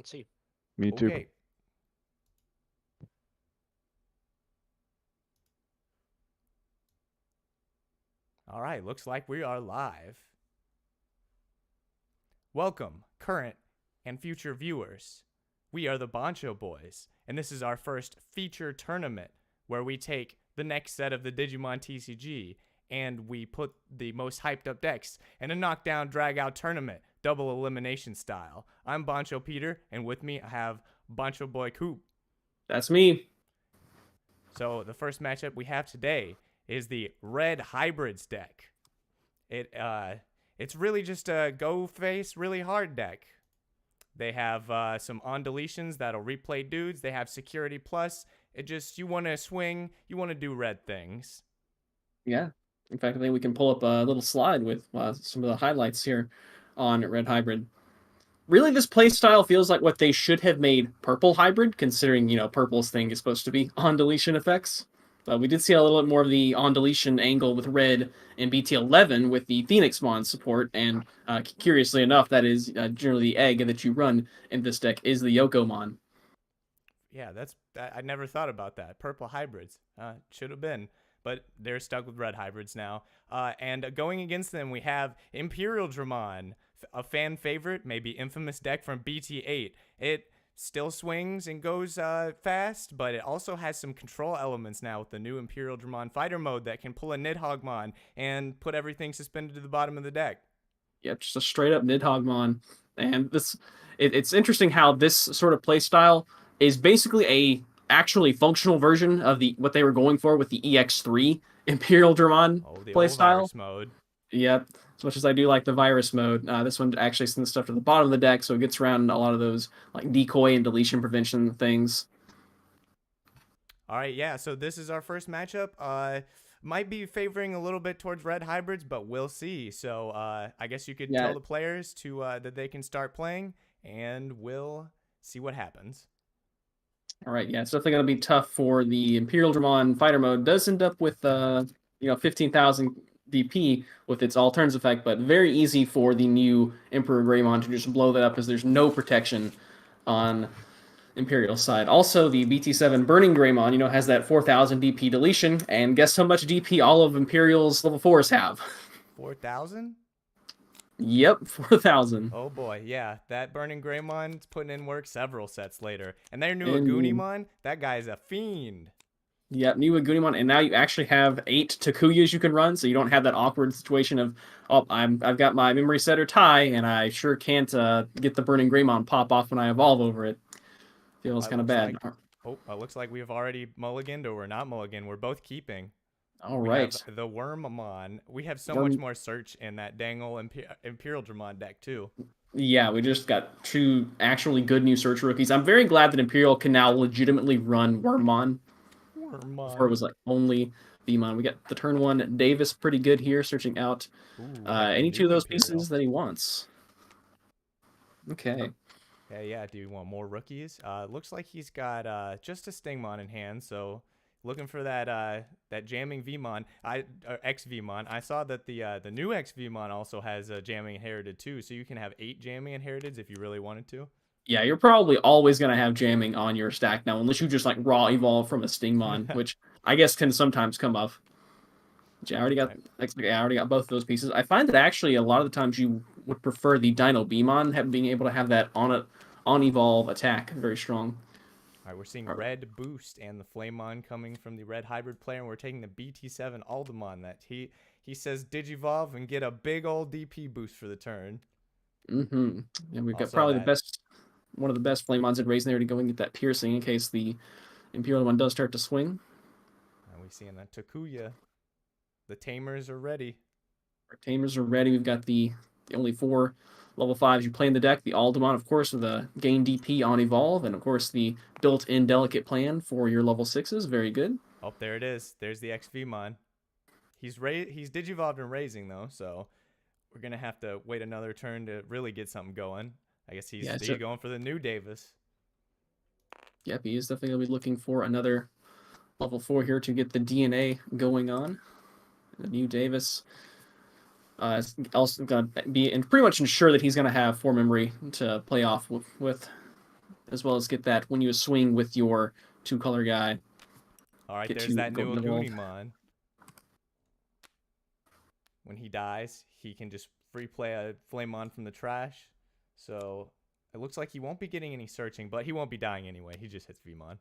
Let's see. Me too. Okay. All right, looks like we are live. Welcome, current and future viewers. We are the Bancho Boys, and this is our first feature tournament where we take the next set of the Digimon TCG and we put the most hyped up decks in a knockdown drag out tournament, double elimination style. I'm Bancho Peter, and with me I have Bancho Boy Coop. That's me. So the first matchup we have today is the Red Hybrids deck. It's really just a go face really hard deck. They have some on deletions that'll replay dudes. They have security plus. It just, you want to swing, you want to do red things. Yeah. In fact, I think we can pull up a little slide with some of the highlights here on Red Hybrid. Really, this playstyle feels like what they should have made Purple Hybrid, considering, Purple's thing is supposed to be on deletion effects. But we did see a little bit more of the on deletion angle with Red and BT11 with the Phoenixmon support, and curiously enough, that is generally the egg that you run in this deck is the Yokomon. Yeah, I never thought about that. Purple hybrids. Should have been. But they're stuck with red hybrids now. And going against them, we have Imperial Dramon, a fan favorite, maybe infamous deck from BT8. It still swings and goes fast, but it also has some control elements now with the new Imperial Dramon fighter mode that can pull a Nidhoggmon and put everything suspended to the bottom of the deck. Yep, just a straight up Nidhoggmon. And it's interesting how this sort of play style is basically a actually functional version of what they were going for with the EX3 Imperial Dramon playstyle. Mode. Yep. As much as I do like the virus mode, this one actually sends stuff to the bottom of the deck, so it gets around a lot of those like decoy and deletion prevention things. All right, yeah. So this is our first matchup. Might be favoring a little bit towards red hybrids, but we'll see. So I guess you could tell the players to that they can start playing, and we'll see what happens. All right, yeah, it's definitely going to be tough for the Imperial Dramon fighter mode. Does end up with 15,000 DP with its all turns effect, but very easy for the new Emperor Greymon to just blow that up as there's no protection on Imperial side. Also, the BT7 Burning Greymon, has that 4,000 DP deletion, and guess how much DP all of Imperial's level 4s have? 4,000? Yep, 4,000. Oh boy, yeah. That Burning Greymon's putting in work several sets later. And their new Agunimon, that guy's a fiend. Yep, new Agunimon, and now you actually have 8 Takuyas you can run, so you don't have that awkward situation of, I've got my memory setter tie, and I sure can't get the Burning Greymon pop off when I evolve over it. Feels kind of bad. It looks like we've already mulliganed, or we're not mulliganed. We're both keeping. All right. We have the Wormmon. We have so much more search in that dang old Imperial Dramon deck, too. Yeah, we just got 2 actually good new search rookies. I'm very glad that Imperial can now legitimately run Wormmon. Before it was like only Vmon. We got the turn 1 Davis pretty good here, searching out any 2 of those pieces that he wants. Okay. Yeah, do you want more rookies? Looks like he's got just a Stingmon in hand, so looking for that jamming Vmon, X Vmon. I saw that the new X Vmon also has jamming inherited too, so you can have 8 jamming inheriteds if you really wanted to. Yeah, you're probably always gonna have jamming on your stack now, unless you just like raw evolve from a Stingmon, which I guess can sometimes come up. I already got both of those pieces. I find that actually a lot of the times you would prefer the Dino Beamon being able to have that on evolve attack very strong. All right, we're seeing red boost and the Flamemon coming from the red hybrid player, and we're taking the BT7 Aldemon that he says Digivolve and get a big old DP boost for the turn. Mm-hmm. And we've got probably one of the best Flamemons in raising there to go and get that piercing in case the Imperial one does start to swing. And we seeing that Takuya. The Tamers are ready. Our Tamers are ready. We've got the only 4 level 5s you play in the deck. The Aldemon, of course, with the gain DP on evolve, and of course the built-in delicate plan for your level 6s. Very good. Oh, there it is. There's the XVmon. He's Digivolved and raising though, so we're gonna have to wait another turn to really get something going. I guess he's going for the new Davis. Yep, he is definitely gonna be looking for another level 4 here to get the DNA going on. The new Davis is also going to be and pretty much ensure that he's going to have 4 memory to play off with as well as get that when you swing with your 2-color guy. All right, Get there's to that go new and evolve. Agunimon. When he dies, he can just free play a Flamemon from the trash. So it looks like he won't be getting any searching, but he won't be dying anyway. He just hits Vmon.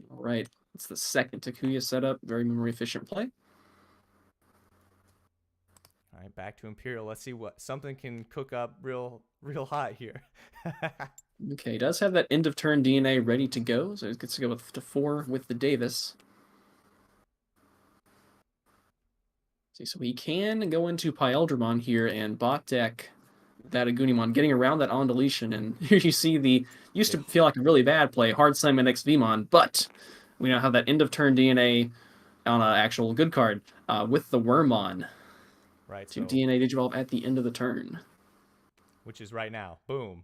All right, it's the second Takuya setup. Very memory efficient play. All right, back to Imperial. Let's see what something can cook up real hot here. Okay, he does have that end of turn DNA ready to go, so he gets to go to 4 with the Davis. See, so he can go into Pyeldramon here and bot deck that Agunimon, getting around that on deletion. And here you see the used to feel like a really bad play, hard slam an Vmon, but we now have that end of turn DNA on an actual good card with the Wormon. Right. To so DNA Digivolve at the end of the turn. Which is right now. Boom.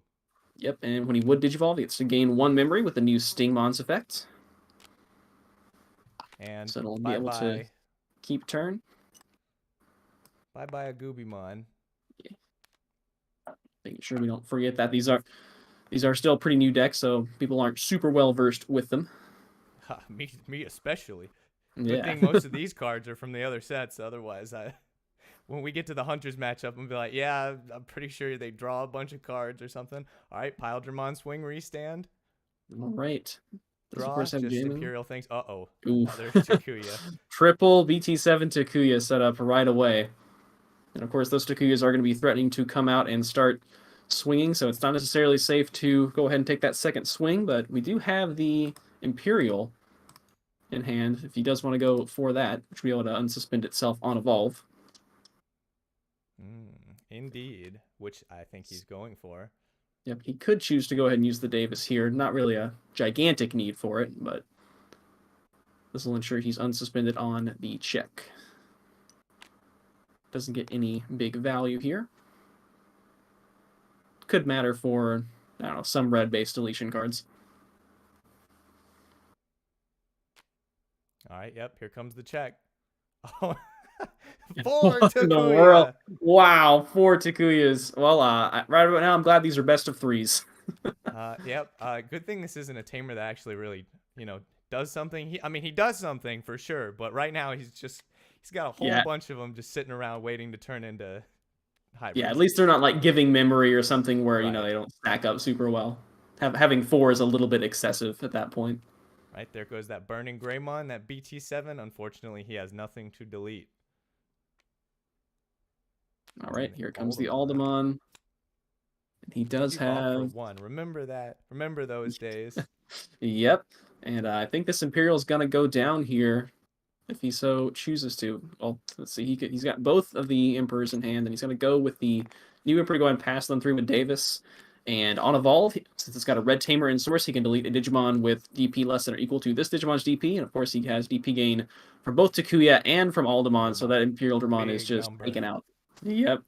Yep, and when he would Digivolve, he gets to gain 1 memory with the new Stingmon's effect. And so it'll be bye able to bye. keep turn. Bye bye, Agubimon. Making sure we don't forget that these are still pretty new decks, so people aren't super well versed with them. Me especially. Yeah. Good thing most of these cards are from the other sets. Otherwise, when we get to the Hunters matchup, I'm gonna be like, yeah, I'm pretty sure they draw a bunch of cards or something. All right, Pyeldramon swing restand. All right. Does Draw, of course have just jamming. Imperial things. Uh-oh. Ooh. Another Takuya. Triple BT7 Takuya set up right away. And of course, those Takuyas are going to be threatening to come out and start swinging, so it's not necessarily safe to go ahead and take that second swing, but we do have the Imperial in hand if he does want to go for that, which will be able to unsuspend itself on evolve. Indeed, which I think he's going for. Yep, he could choose to go ahead and use the Davis here. Not really a gigantic need for it, but this will ensure he's unsuspended on the check. Doesn't get any big value here. Could matter for, I don't know, some red-based deletion cards. All right, yep, here comes the check. Oh, 4 What in the Takuya. world? Wow, 4 Takuyas. Well, right about now, I'm glad these are best of 3s. Yep. Good thing this isn't a tamer that actually really, does something. He does something for sure, but right now he's got a whole bunch of them just sitting around waiting to turn into hybrids. Yeah, at least they're not like giving memory or something where, they don't stack up super well. Having 4 is a little bit excessive at that point. Right, there goes that Burning Greymon, that BT7. Unfortunately, he has nothing to delete. All right, here comes the Aldemon. He does have... for 1. Remember that. Remember those days. Yep, and I think this Imperial's going to go down here if he so chooses to. Well, let's see. He's got both of the Emperors in hand, and he's going to go with the new Emperor, go ahead and pass them through with Davis. And on Evolve, since it's got a Red Tamer in source, he can delete a Digimon with DP less than or equal to this Digimon's DP. And of course, he has DP gain from both Takuya and from Aldemon, so that Imperial Dramon is just taken out. Yep.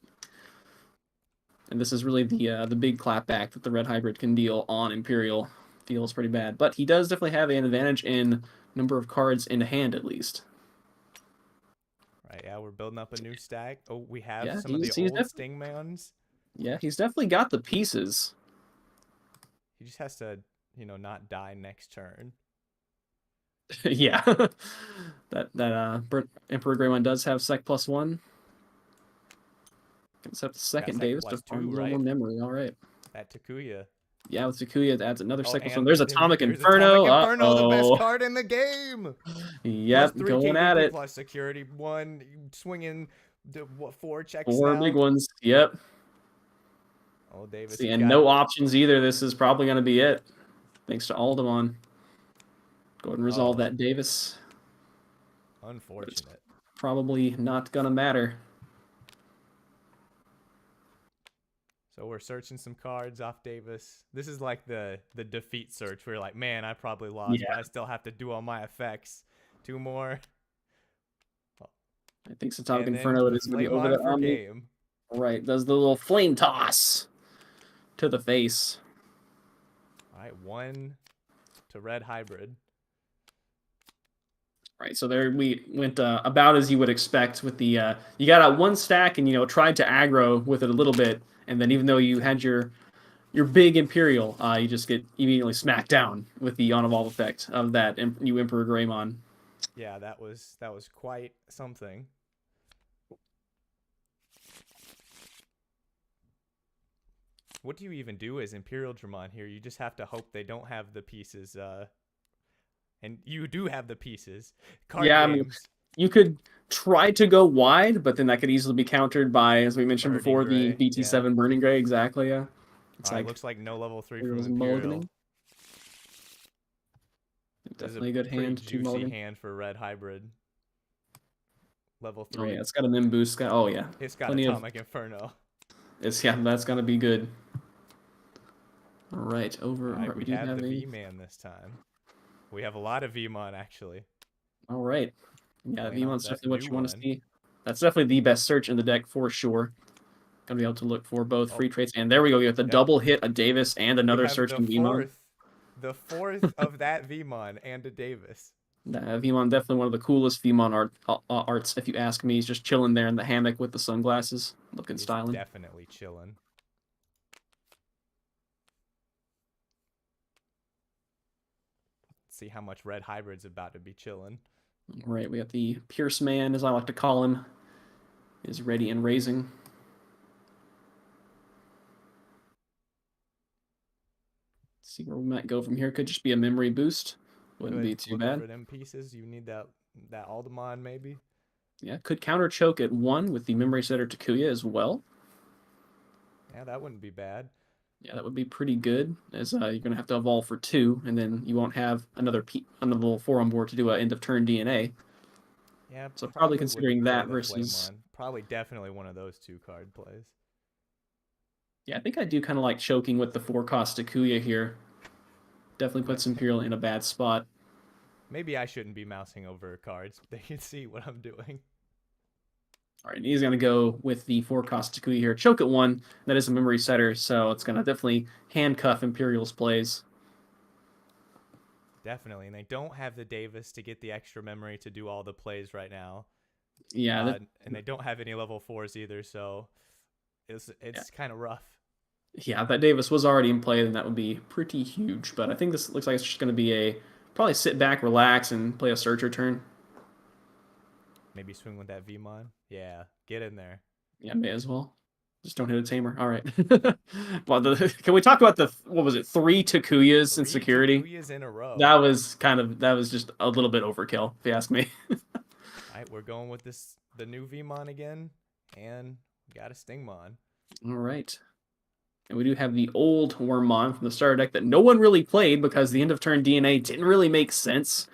And this is really the big clapback that the Red Hybrid can deal on Imperial. Feels pretty bad. But he does definitely have an advantage in number of cards in hand, at least. Right, yeah, we're building up a new stack. Oh, we have some of the old Stingmons. Yeah, he's definitely got the pieces. He just has to, not die next turn. Yeah. that Emperor Greymon does have Sec +1. Except the second Davis to farm a little more memory. All right. That Takuya. Yeah, with Takuya, it adds another Sec +1. There's Atomic Inferno. Atomic Inferno, the best card in the game. Yep, going at it. Plus security 1, swinging 4 checks 4 big ones. Yep. Oh, Davis. See, and no options either. This is probably going to be it. Thanks to Aldemon. Go ahead and resolve that Davis. Unfortunate. Probably not going to matter. So we're searching some cards off Davis. This is like the defeat search where you're like, man, I probably lost, but I still have to do all my effects. 2 more. I think Atomic Inferno is going to be over that army. Game. Right, does the little flame toss to the face. All right, 1 to Red Hybrid. Right, so there we went about as you would expect with the you got out 1 stack and tried to aggro with it a little bit, and then even though you had your your big Imperial, you just get immediately smacked down with the on evolve effect of that new Emperor Greymon. Yeah, that was quite something. What do you even do as Imperial Dramon here? You just have to hope they don't have the pieces, and you do have the pieces. Card Yeah, I mean, games. you could try to go wide, but then that could easily be countered by, as we mentioned Burning before, the Gray. Yeah. BT7 Burning Gray. Exactly, yeah. It's Alright, like looks like no level 3 there from was Imperial. mulliganing. This is a Definitely a good pretty hand to juicy mulligan. hand for Red Hybrid. Level Oh yeah, 3. it's got a min boost. Oh yeah, It's got plenty of. Atomic Inferno. It's yeah, that's gonna be good. All right, over. All Alright, right, we we do have have the a. V-Man this time. We have a lot of V-Mon, actually. All right, yeah, Playing off Vmon's that definitely what new you want to one. see. That's definitely the best search in the deck for sure. Gonna be able to look for both Oh, free traits, and there we go. You have the yep. double hit, a Davis, and We another have search from Vmon. the fourth of that Vmon and a Davis. Vmon definitely one of the coolest Vmon arts, if you ask me. He's just chilling there in the hammock with the sunglasses, looking He's styling. definitely chilling. See how much Red Hybrid's about to be chilling. All right, we got the Pierce Man, as I like to call him, is ready and raising. Let's see where we might go from here. Could just be a memory boost. Wouldn't Good. be too Looking bad. for them pieces. You need that Aldemon maybe. Yeah, could counter choke at 1 with the memory setter Takuya as well. Yeah, that wouldn't be bad. Yeah, that would be pretty good, as you're going to have to evolve for 2, and then you won't have another level 4 on board to do an end of turn DNA. Yeah, So probably probably would considering play that the versus... Flamemon. Probably definitely one of those 2 card plays. Yeah, I think I do kind of like choking with the 4-cost Takuya here. Definitely puts Imperial in a bad spot. Maybe I shouldn't be mousing over cards. They can see what I'm doing. All right, he's going to go with the 4-cost Takuya here. Choke at 1. That is a memory setter, so it's going to definitely handcuff Imperial's plays. Definitely, and they don't have the Davis to get the extra memory to do all the plays right now. Yeah, and they don't have any level 4s either, so it's kind of rough. Yeah, if that Davis was already in play, then that would be pretty huge. But I think this looks like it's just going to be a probably sit back, relax, and play a searcher turn. Maybe swing with that Vmon. Yeah, get in there. Yeah, may as well. Just don't hit a tamer. All right. Well, can we talk about the what was it? 3 Takuyas in security. Takuyas in a row. That was just a little bit overkill, if you ask me. All right, we're going with the new Vmon again, and we got a Stingmon. All right. And we do have the old Wormmon from the starter deck that no one really played because the end of turn DNA didn't really make sense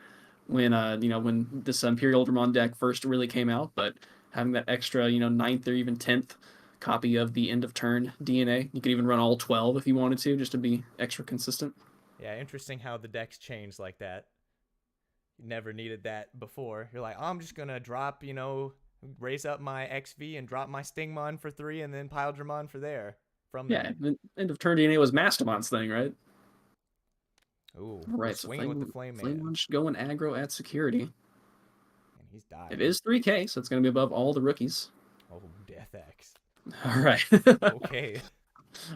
when when this Imperial Wormmon deck first really came out. But having that extra 9th or even 10th copy of the end of turn DNA, you could even run all 12 if you wanted to, just to be extra consistent. Yeah, interesting how the decks changed like that. You never needed that before. You're like, oh, I'm just gonna drop, raise up my XV and drop my Stingmon for 3, and then pile Dramon for there. Yeah, end of turn DNA was Mastamon's thing, right? Ooh, right. swinging with the Flame Man. Flame Launch going aggro at security. And he's died. It is 3K, so it's going to be above all the rookies. Oh, Death X. All right. Okay.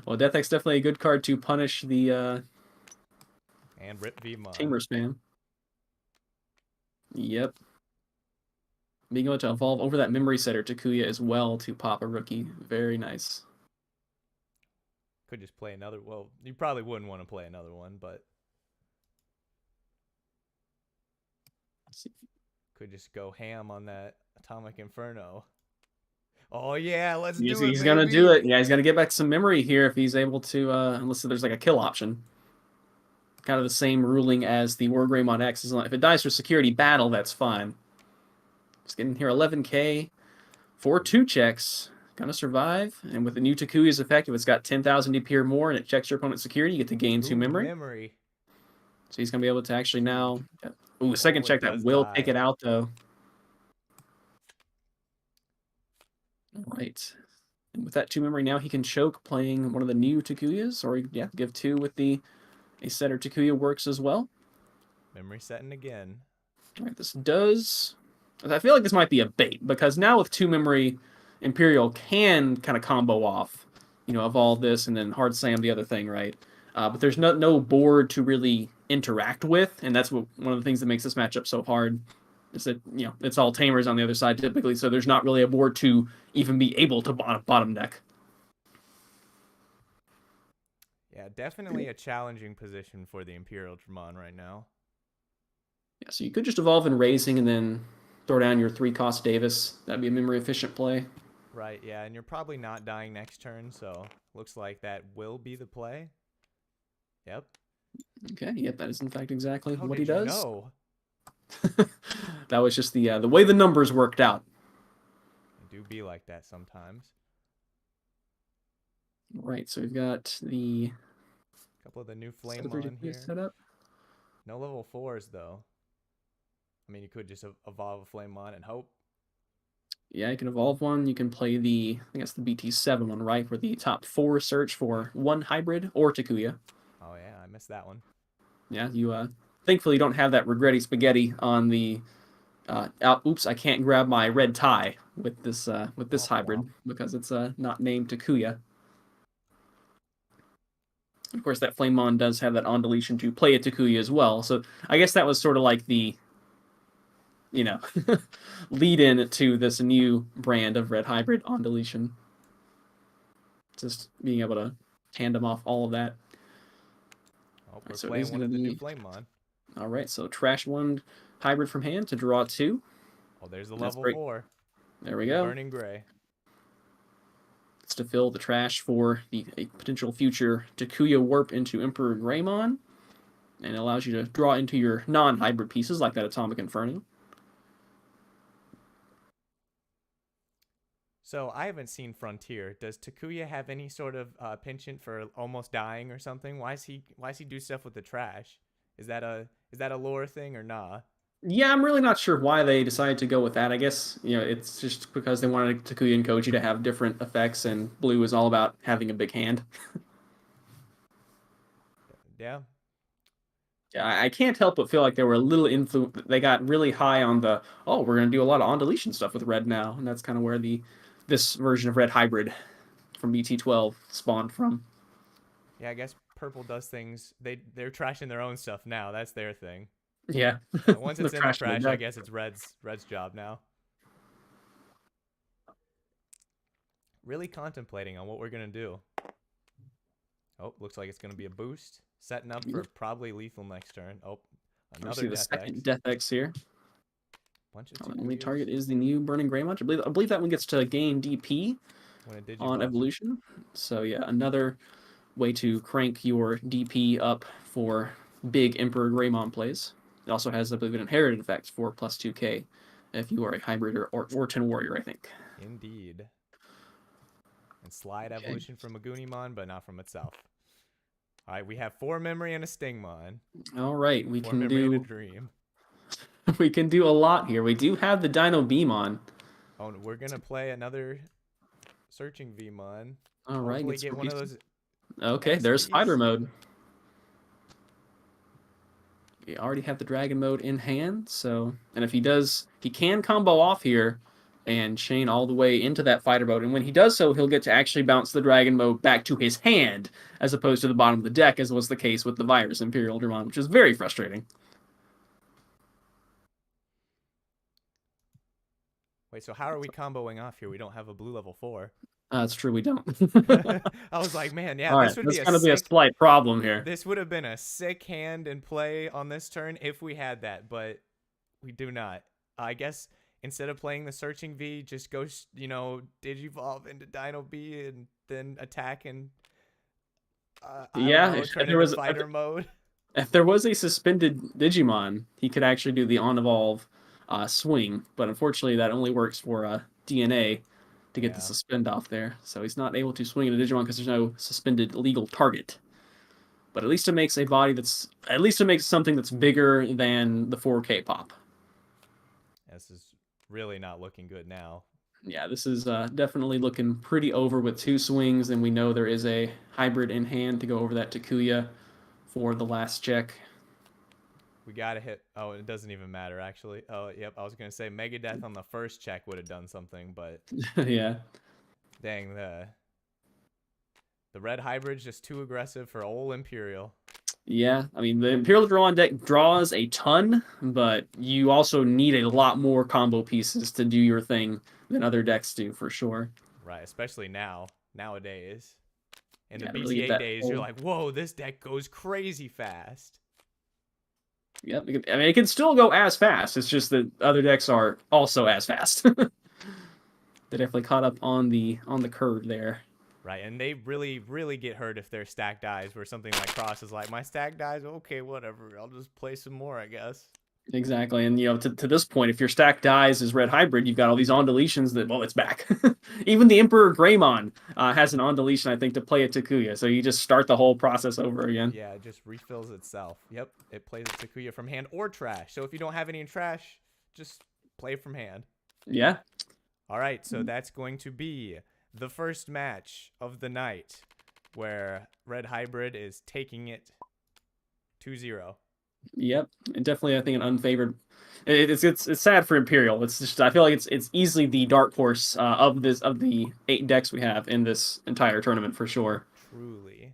Well, Death X definitely a good card to punish the and Rip Vmon. Tamer spam. Yep. Being able to evolve over that memory setter Takuya as well to pop a rookie. Very nice. Could just play another. Well, you probably wouldn't want to play another one, but could just go ham on that Atomic Inferno. Oh yeah, let's do it. He's gonna do it. Yeah, he's gonna get back some memory here if he's able to. Unless there's like a kill option. Kind of the same ruling as the Wargrey X. If it dies for security battle, that's fine. Just getting here 11K for 2 checks. Gonna survive, and with the new Takuya's effect, if it's got 10,000 DP or more and it checks your opponent's security, you get to gain 2 memory. So he's gonna be able to actually now. Ooh, second check that will take it out though. All right, and with that 2 memory now, he can choke playing one of the new Takuyas, or you have to give 2 with the a setter Takuya works as well. Memory setting again. All right, this does. I feel like this might be a bait because now with 2 memory. Imperial can kind of combo off evolve this and then hard slam the other thing, right? But there's no board to really interact with, and that's one of the things that makes this matchup so hard. Is that it's all tamers on the other side typically, so there's not really a board to even be able to bottom deck. Yeah, definitely a challenging position for the Imperial Dramon right now. Yeah, so you could just evolve in raising and then throw down your 3-cost Davis. That'd be a memory efficient play. Right, yeah, and you're probably not dying next turn, so looks like that will be the play. Yep. Okay, yep, that is in fact exactly How what did he you does. know? That was just the way the numbers worked out. They do be like that sometimes. Right, so we've got the Couple of the new Flamemon here. set up. No level 4s, though. I mean, you could just evolve a Flamemon and hope. Yeah, you can evolve one. You can play I think that's the BT7 one, right? Where the top 4 search for 1 hybrid or Takuya. Oh, yeah, I missed that one. Yeah, you thankfully don't have that regretty spaghetti on the oops, I can't grab my red tie with this Womp hybrid womp. because it's not named Takuya. Of course, that Flamemon does have that on deletion to play a Takuya as well. So I guess that was sort of like the lead in to this new brand of red hybrid on deletion. Just being able to tandem off all of that. Oh, we're So playing one of the new Flamemon. All right, so trash 1 hybrid from hand to draw 2. Oh, there's the level 4. There we go. Burning Gray. It's to fill the trash for a potential future Takuya warp into Emperor Greymon. And it allows you to draw into your non-hybrid pieces like that Atomic Inferno. So I haven't seen Frontier. Does Takuya have any sort of penchant for almost dying or something? Why is he do stuff with the trash? Is that a lore thing or nah? Yeah, I'm really not sure why they decided to go with that. I guess, it's just because they wanted Takuya and Koji to have different effects, and blue is all about having a big hand. Yeah. Yeah, I can't help but feel like they were a little they got really high on we're going to do a lot of on deletion stuff with red now, and that's kind of where this version of red hybrid from BT12 spawned from. Yeah, I guess purple does things. They're trashing their own stuff now. That's their thing. Yeah. Once it's in the trash, I guess it's red's job now. Really contemplating on what we're gonna do. Oh, looks like it's gonna be a boost. Setting up for probably lethal next turn. Oh, another the second Death X here. Bunch of the only target is the new Burning Greymon. I believe that one gets to gain DP on evolution. So yeah, another way to crank your DP up for big Emperor Greymon plays. It also has, I believe, an inherited effect for plus 2k if you are a hybrid or 10 warrior, I think. Indeed. And slide evolution from Magunimon, but not from itself. All right, we have 4 memory and a Stingmon. All right, we can do a dream. We can do a lot here. We do have the Dino Beamon. Oh, we're gonna play another searching Vmon. All right, hopefully get one of those. Okay, there's spider mode. We already have the dragon mode in hand, and if he can combo off here and chain all the way into that fighter mode, and when he does so, he'll get to actually bounce the dragon mode back to his hand as opposed to the bottom of the deck, as was the case with the Virus Imperial Dramon, which is very frustrating. Wait, so how are we comboing off here? We don't have a blue level 4. That's true, we don't. I was like, man, yeah, all this right, would be a slight problem here. This would have been a sick hand in play on this turn if we had that, but we do not. I guess instead of playing the searching V, just go, Digivolve into Dino B and then attack and turn into fighter mode. If there was a suspended Digimon, he could actually do the on-evolve swing, but unfortunately that only works for DNA to get the suspend off there, so he's not able to swing into Digimon because there's no suspended legal target. But at least it makes something that's bigger than the 4K pop. This is really not looking good now. Yeah, this is definitely looking pretty over with 2 swings, and we know there is a hybrid in hand to go over that Takuya for the last check. We gotta hit. Oh, it doesn't even matter actually. Oh, yep. I was gonna say Megadeth on the first check would have done something, but yeah. Dang, The red hybrid's just too aggressive for old Imperial. Yeah, I mean the Imperial Draw deck draws a ton, but you also need a lot more combo pieces to do your thing than other decks do for sure. Right, especially nowadays. In the Yeah, to really get BTA that days, you're full. like, whoa, this deck goes crazy fast. Yep. I mean, it can still go as fast. It's just that other decks are also as fast. They definitely caught up on the curve there. Right, and they really, really get hurt if they're stacked dies, where something like Cross is like, my stack dies, okay, whatever, I'll just play some more, I guess. Exactly. And to this point, if your stack dies as red hybrid, you've got all these on deletions that, well, it's back. Even the Emperor Greymon has an on deletion, I think, to play at Takuya. So you just start the whole process over again. Yeah, it just refills itself. Yep, it plays Takuya from hand or trash. So if you don't have any in trash, just play from hand. Yeah. All right, so that's going to be the first match of the night where Red Hybrid is taking it 2-0. Yep. And definitely, I think an unfavored. It's sad for Imperial. It's just I feel like it's easily the dark horse of the 8 decks we have in this entire tournament for sure. Truly.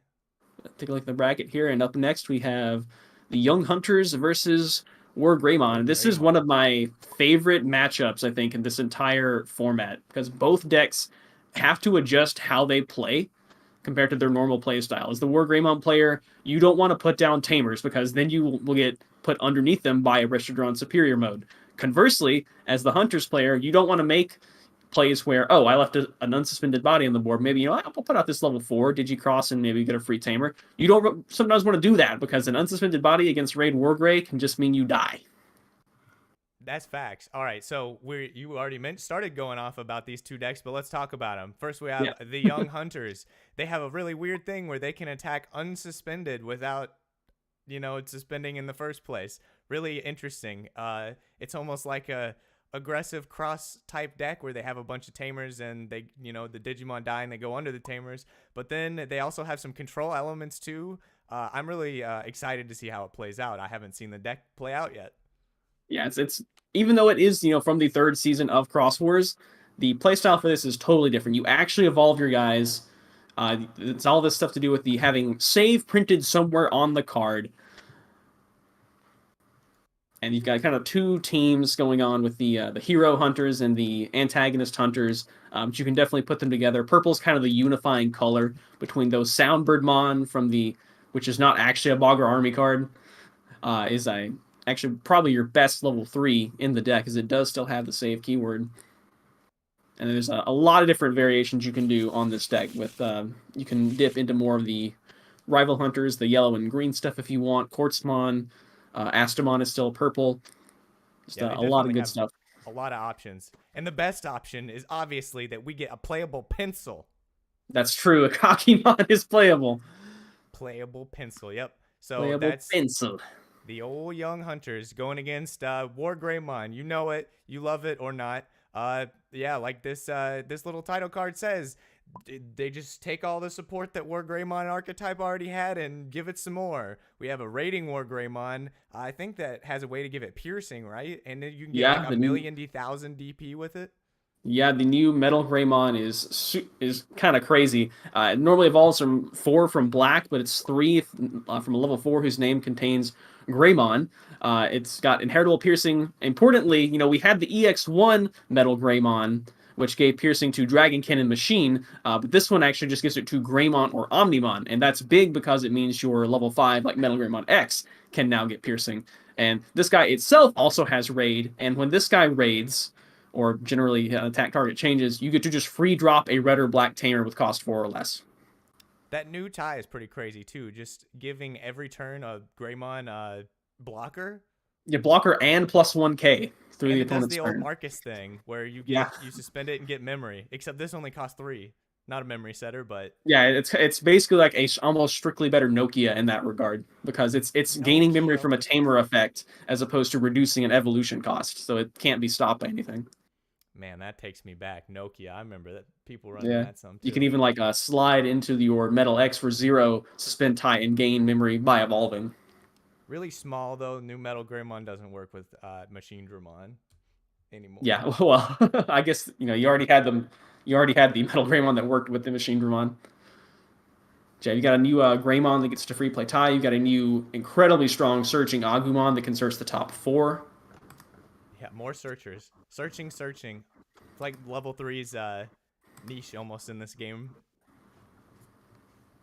Take a look at the bracket here, and up next we have the Young Hunters versus Wargreymon. This is one Wargreymon. of my favorite matchups, I think, in this entire format because both decks have to adjust how they play compared to their normal play style. As the Wargreymon player, you don't want to put down Tamers because then you will get put underneath them by a Restaurant Superior mode. Conversely, as the Hunters player, you don't want to make plays where, oh, I left an unsuspended body on the board. Maybe, I'll put out this level 4 Digicross and maybe get a free Tamer. You don't sometimes want to do that because an unsuspended body against Raid Wargrey can just mean you die. That's facts. All right, so you already started going off about these two decks, but let's talk about them. First, we have Yeah. the Young Hunters. They have a really weird thing where they can attack unsuspended without, suspending in the first place. Really interesting. It's almost like a aggressive cross type deck where they have a bunch of tamers and they, the Digimon die and they go under the tamers. But then they also have some control elements too. I'm really excited to see how it plays out. I haven't seen the deck play out yet. Yeah, it's even though it is, from the 3rd season of Cross Wars, the playstyle for this is totally different. You actually evolve your guys. It's all this stuff to do with the having save printed somewhere on the card. And you've got kind of 2 teams going on with the hero hunters and the antagonist hunters. But you can definitely put them together. Purple's kind of the unifying color between those Soundbirdmon from which is not actually a Bogger Army card, is actually probably your best level 3 in the deck, as it does still have the save keyword. And there's a lot of different variations you can do on this deck. With you can dip into more of the rival hunters, the yellow and green stuff if you want. Quartzmon, Astamon is still purple. Just Yeah, they a lot of definitely good have stuff. a lot of options. And the best option is obviously that we get a playable pencil. That's true. A Kakimon is playable. Playable pencil, yep. So Playable that's pencil. the old Young Hunters going against Wargreymon. You know it, you love it or not. Yeah, like this little title card says, they just take all the support that Wargreymon archetype already had and give it some more. We have a rating Wargreymon. I think that has a way to give it piercing, right? And then you can get like Yeah, a million D1000 DP with it. the new Metal Greymon is kind of crazy. It normally evolves from 4 from black, but it's 3 from a level 4 whose name contains Greymon. It's got inheritable piercing. Importantly, we had the EX1 Metal Greymon, which gave piercing to Dragonkin and Machine, but this one actually just gives it to Greymon or Omnimon, and that's big because it means your level 5, like Metal Greymon X, can now get piercing. And this guy itself also has raid, and when this guy raids, or generally attack target changes, you get to just free drop a red or black tamer with cost 4 or less. That new tie is pretty crazy too. Just giving every turn a Greymon blocker. Yeah, blocker and plus 1k through And the it does opponent's the old turn. Marcus thing where you Yeah, suspend it and get memory. Except this only costs 3. Not a memory setter, but yeah, it's basically like a almost strictly better Nokia in that regard because it's gaining memory Nokia. from a tamer effect as opposed to reducing an evolution cost, so it can't be stopped by anything. Man, that takes me back. Nokia. I remember that people running Yeah, that some you can too. even like slide into your Metal X for 0, suspend tie, and gain memory by evolving. Really small though. New Metal Greymon doesn't work with Machine Dramon anymore. Yeah, well, I guess you already had them. You already had the Metal Greymon that worked with the Machine Dramon. You got a new Greymon that gets to free play tie. You got a new incredibly strong searching Agumon that can search the top 4. Yeah, more searchers. Searching. It's like level 3's niche almost in this game.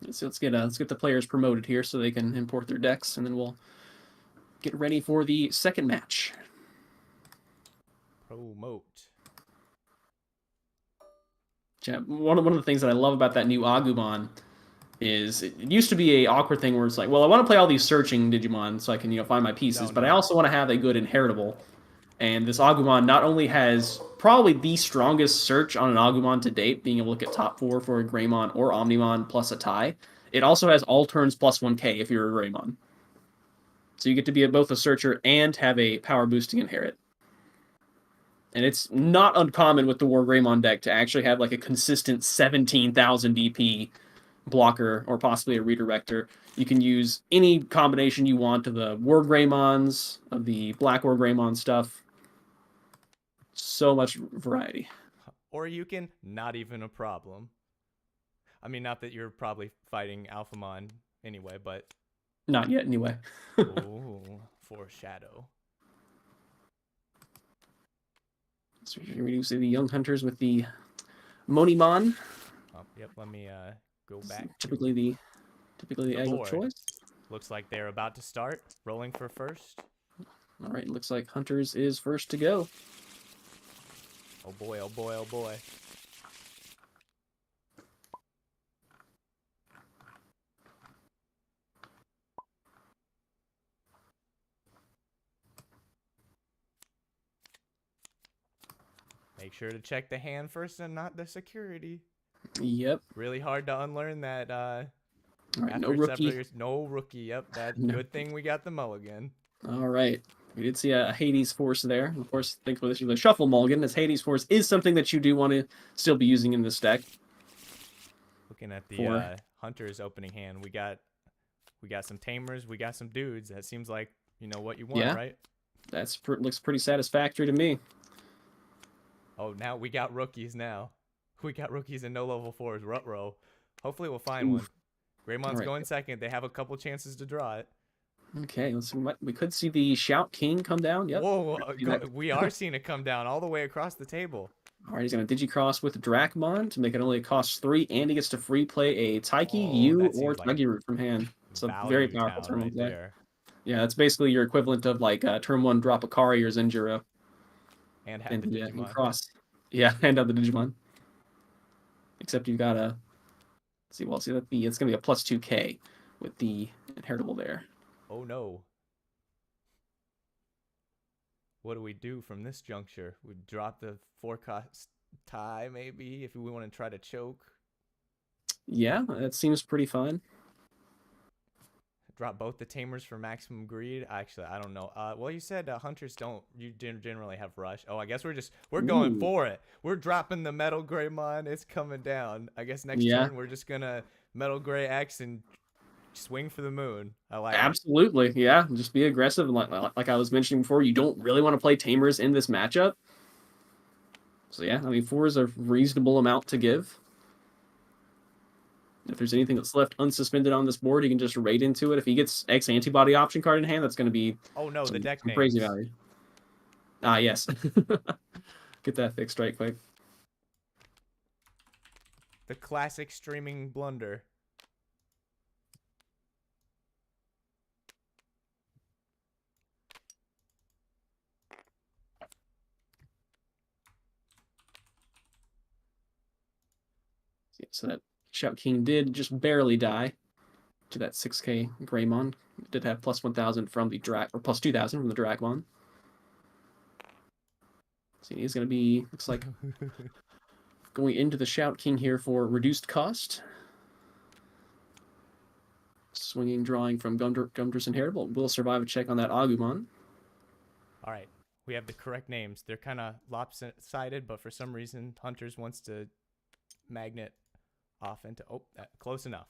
So let's get the players promoted here so they can import their decks, and then we'll get ready for the second match. Promote. Yeah, one of the things that I love about that new Agumon is it used to be a awkward thing where it's like, well, I want to play all these searching Digimon so I can find my pieces, but I also want to have a good inheritable. And this Agumon not only has probably the strongest search on an Agumon to date, being able to get top 4 for a Greymon or Omnimon plus a tie, it also has all turns plus 1k if you're a Greymon. So you get to be both a searcher and have a power boosting inherit. And it's not uncommon with the Wargreymon deck to actually have like a consistent 17,000 DP blocker or possibly a redirector. You can use any combination you want of the Wargreymons, of the Black Wargreymon stuff. So much variety. Or you can not even a problem. I mean, not that you're probably fighting Alphamon anyway, but... Not yet, anyway. Ooh, foreshadow. So we see the Young Hunters with the Monimon. Oh, yep, let me go back. Typically the egg of choice. Looks like they're about to start. Rolling for first. All right, looks like Hunters is first to go. Oh boy, oh boy, oh boy. Make sure to check the hand first and not the security. Yep. Really hard to unlearn that. All right, no rookie. No rookie. Yep, that's good thing we got the mulligan. All right. We did see a Hades Force there. Of course, thanks for this, the Shuffle Mulligan, as Hades Force is something that you do want to still be using in this deck. Looking at the Hunter's opening hand, we got some Tamers, we got some dudes. That seems like, what you want, right? That's looks pretty satisfactory to me. Oh, now we got rookies now. We got rookies in no level 4s, Rut-Row. Hopefully we'll find one. Greymon's going second. They have a couple chances to draw it. Okay, we could see the Shout King come down. Yep. Whoa, we are seeing it come down all the way across the table. All right, he's going to Digicross with Dracmon to make it only cost 3, and he gets to free play a Taiki, Yu, or Tagiroot from hand. It's a very powerful turn right there. Yeah, that's basically your equivalent of like turn 1 drop Akari or Zenjiro. And have the Digimon. And cross. Yeah, and have the Digimon. Except you've got a... it's going to be a plus 2k with the inheritable there. Oh no. What do we do from this juncture? We drop the 4-cost tie, maybe, if we want to try to choke. Yeah, that seems pretty fine. Drop both the Tamers for maximum greed. Actually, I don't know. Well, you said Hunters don't. You generally have rush. Oh, I guess we're going for it. We're dropping the Metal Greymon. It's coming down. I guess next turn we're just gonna Metal Grey X and swing for the moon. I like absolutely it. Yeah, just be aggressive. Like I was mentioning before, you don't really want to play Tamers in this matchup. So yeah, I mean 4 is a reasonable amount to give. If there's anything that's left unsuspended on this board, he can just raid into it. If he gets X antibody option card in hand, that's going to be the deck names. Crazy value. Ah, yes. Get that fixed right quick. The classic streaming blunder. So that Shout King did just barely die to that 6k Greymon. It did have plus 1,000 from the or plus 2,000 from the Dracmon. So he's going to be, looks like, going into the Shout King here for reduced cost. Swinging, drawing from Gumdr's Inheritable. Will survive a check on that Agumon. All right. We have the correct names. They're kind of lopsided, but for some reason, Hunters wants to magnet off into... oh, close enough.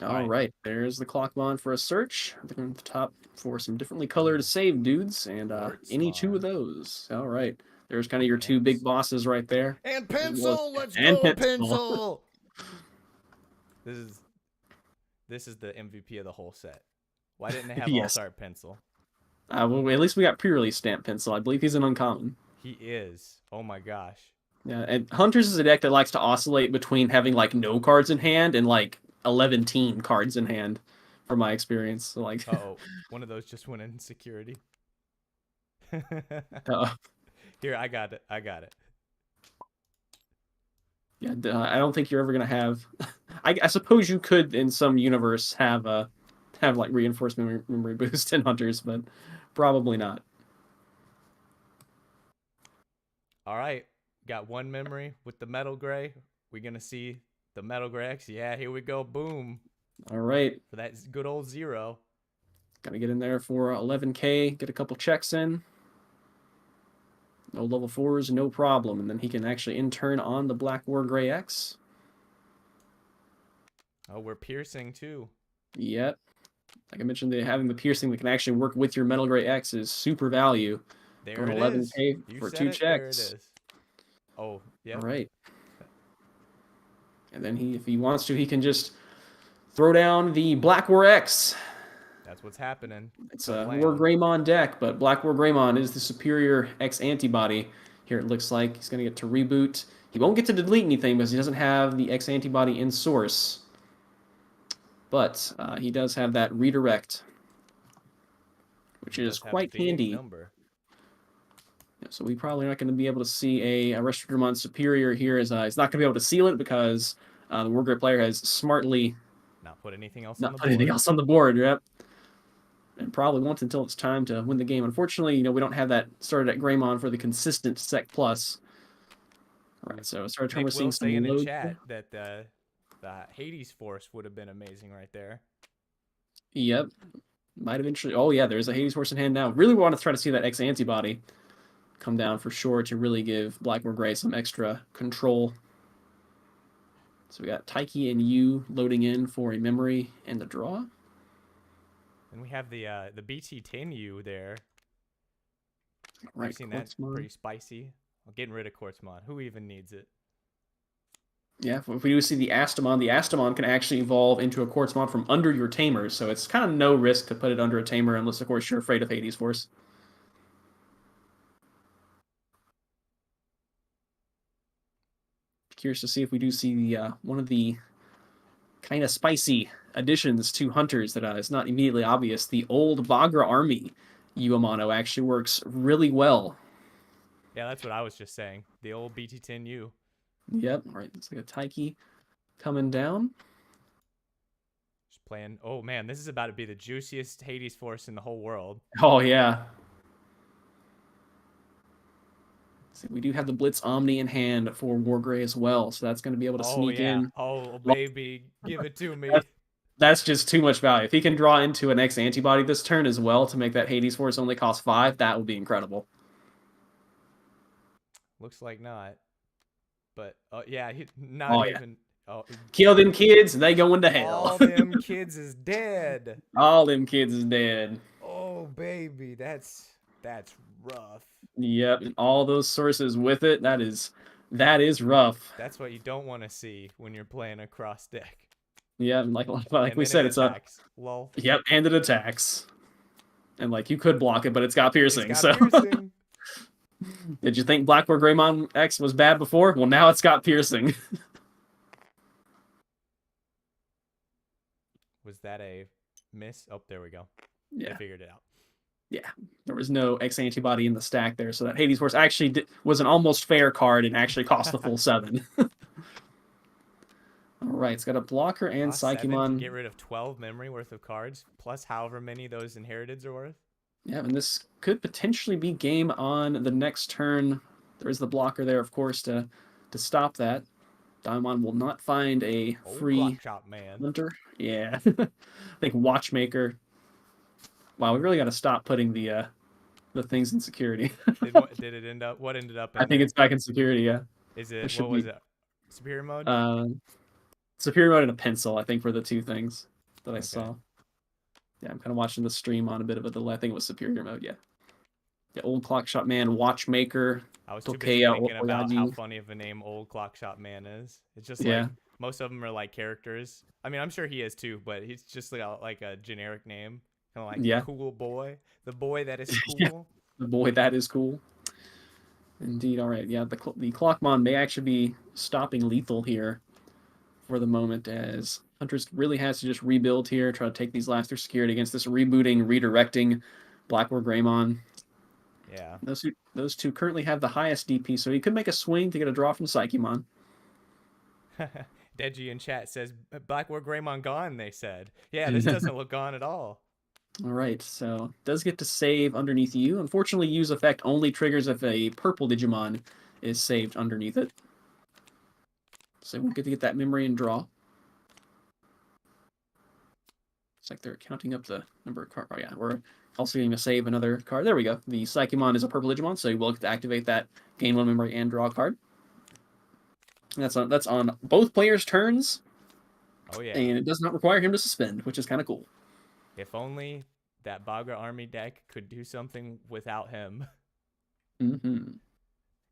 All right. There's the Clockmon for a search. Looking at the top for some differently colored save dudes, and any 2 of those. All right. There's kind of your 2 big bosses right there. And Pencil! Let's go, Pencil! This is... this is the MVP of the whole set. Why didn't they have Yes. Alt Art Pencil? Well, at least we got pre-release stamp pencil. I believe he's an uncommon. He is. Oh my gosh. Yeah, and Hunters is a deck that likes to oscillate between having like no cards in hand and like 11 team cards in hand, from my experience. So like, Oh, one of those just went in security. uh, Here, I got it. I got it. yeah, I don't think you're ever gonna have. I suppose you could in some universe have like reinforcement memory boost in Hunters, but probably not. All right. Got one memory with the Metal Gray. We're going to see the Metal Gray X. Yeah, here we go. Boom. All right, For that good old 0. gotta get in there for 11K. Get a couple checks in. No level 4s, no problem. And then he can actually intern on the Black Wargrey X. Oh, we're piercing too. Yep. Like I mentioned, having the piercing that can actually work with your Metal Gray X is super value. There Going it 11K is. You for said 2 it. checks. There it is. Oh, yeah. All right. And then if he wants to, he can just throw down the Black War X. That's what's happening. It's a War Greymon deck, but Black War Greymon is the superior X antibody. Here it looks like he's going to get to reboot. He won't get to delete anything because he doesn't have the X antibody in source. But he does have that redirect, which is quite handy. Number. So we probably not going to be able to see a Restrodramon Superior here, as he's not going to be able to seal it because the Wargrey player has smartly not put anything else on the board. Yep. And probably won't until it's time to win the game. Unfortunately, we don't have that started at Greymon for the consistent Sec Plus. All right, so start turn we're seeing some in load. Chat that the Hades Force would have been amazing right there. Yep. Might eventually. Oh yeah, there's a Hades Force in hand now. Really want to try to see that X antibody come down for sure to really give Black Wargrey some extra control. So we got Taiki and Yu loading in for a memory and a draw. And we have the BT10U there. Right, I've seen that pretty spicy. Well, getting rid of Quartzmon. Who even needs it? Yeah, if we do see the Astamon can actually evolve into a Quartzmon from under your Tamer, so it's kind of no risk to put it under a Tamer unless, of course, you're afraid of Hades Force. Curious to see if we do see the one of the kind of spicy additions to Hunters that is not immediately obvious. The old Bagra Army Uamano actually works really well. Yeah, that's what I was just saying. The old BT10U. Yep. All right. Looks like a Taiki coming down. Just playing. Oh man, this is about to be the juiciest Hades Force in the whole world. Oh yeah. So we do have the Blitz Omni in hand for Wargrey as well, so that's going to be able to sneak in. Oh baby, give it to me. That's just too much value. If he can draw into an X antibody this turn as well to make that Hades Force only cost 5, that would be incredible. Looks like not. But yeah, not even. Yeah. Oh, kill them kids, they go into hell. All them kids is dead. All them kids is dead. Oh baby, that's rough. Yep, and all those sources with it. That is rough. That's what you don't want to see when you're playing a cross deck. Yeah, like we said, it's attacks. Lol. Yep, and it attacks. And like you could block it, but it's got piercing. Piercing. Did you think Black War Greymon X was bad before? Well, now it's got piercing. Was that a miss? Oh, there we go. Yeah. I figured it out. Yeah, there was no X antibody in the stack there, so that Hades Force actually was an almost fair card and actually cost the full 7. All right, it's got a blocker and Psychemon. Get rid of 12 memory worth of cards, plus however many those inheriteds are worth. Yeah, and this could potentially be game on the next turn. There is the blocker there, of course, to stop that. Diamond will not find a free shop man. Hunter. Yeah, I think Watchmaker. Wow, we really got to stop putting the things in security. Did it end up? What ended up? I think it's back in security. Yeah. Is it? What was it? Superior mode. Superior mode and a pencil. I think were the two things that I saw. Yeah, I'm kind of watching the stream on a bit of a delay. I think it was superior mode. Yeah. The old clock shop man, Watchmaker. I was too busy thinking about how funny of a name old clock shop man is. It's just like Most of them are like characters. I mean, I'm sure he is too, but he's just like a generic name, kind of like Yeah. cool boy, the boy that is Yeah. cool. The boy that is cool. Indeed. All right. Yeah. The Clockmon may actually be stopping lethal here for the moment, as Huntress really has to just rebuild here, try to take these last 3 security against this rebooting, redirecting Blackboard Greymon. Yeah. Those two currently have the highest DP, so he could make a swing to get a draw from Psychemon. Deji in chat says Blackboard Greymon gone. They said, yeah, this doesn't look gone at all. All right, so does get to save underneath you. Unfortunately, use effect only triggers if a purple Digimon is saved underneath it. So we'll get to get that memory and draw. It's like they're counting up the number of cards. Oh yeah, we're also going to save another card. There we go. The Psychemon is a purple Digimon, so you will get to activate that, gain 1 memory, and draw a card. And that's on both players' turns. Oh yeah. And it does not require him to suspend, which is kind of cool. If only that Bagra army deck could do something without him. Mm-hmm.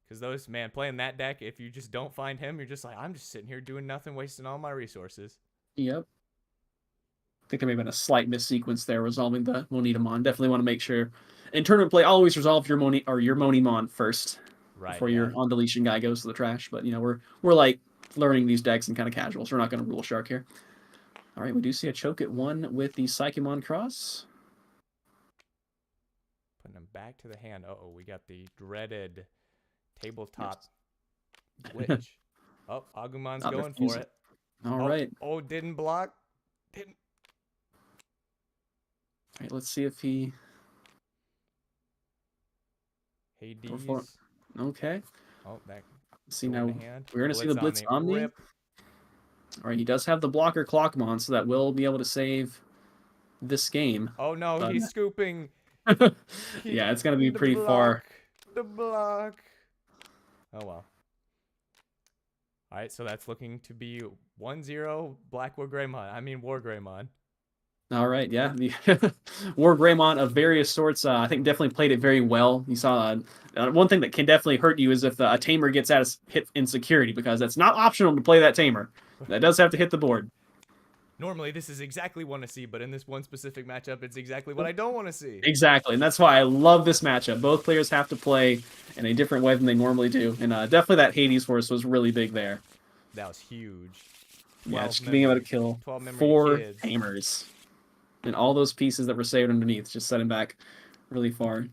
Because those, man, playing that deck, if you just don't find him, you're just like, I'm just sitting here doing nothing, wasting all my resources. Yep. I think there may have been a slight missequence there resolving the Monidamon. Definitely want to make sure in tournament play always resolve your Monimon first. Right. Before your on deletion guy goes to the trash. But we're like learning these decks and kind of casual, so we're not going to rule Shark here. All right, we do see a choke at 1 with the Psychemon cross. Putting him back to the hand. Uh-oh, we got the dreaded tabletop glitch. Oh, Agumon's going for it. All right. Oh, didn't block. Didn't. All right, let's see if he... Hades. Okay. Oh, that. See now, we're going to see the Blitz Omni. All right, he does have the blocker Clockmon, so that will be able to save this game. Oh no, he's scooping. Yeah, it's going to be pretty far. The block. Oh well. All right, so that's looking to be 1-0 Blackwood Greymon. I mean Wargreymon. All right, yeah, the Wargreymon of various sorts. I think definitely played it very well. You saw one thing that can definitely hurt you is if a tamer gets hit in security, because that's not optional to play that tamer. That does have to hit the board. Normally, this is exactly what I see, but in this one specific matchup, it's exactly what I don't want to see. Exactly, and that's why I love this matchup. Both players have to play in a different way than they normally do, and definitely that Hades force was really big there. That was huge. Yeah, just being able to kill 4 tamers. And all those pieces that were saved underneath, just set him back really far.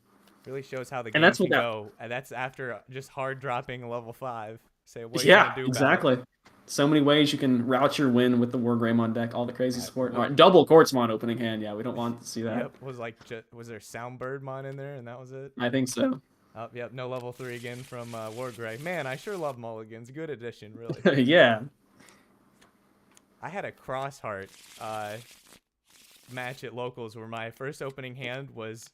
Really shows how the game can go. And that's after just hard dropping level 5. Say, what are you gonna do exactly. about it? So many ways you can route your win with the Wargreymon deck. All the crazy support. All right, double Quartzmon opening hand. Yeah, we don't want to see that. Yep. Was there Soundbirdmon in there, and that was it? I think so. Oh, yep. No level 3 again from Wargrey. Man, I sure love mulligans. Good addition, really. Yeah. I had a Crossheart match at locals where my first opening hand was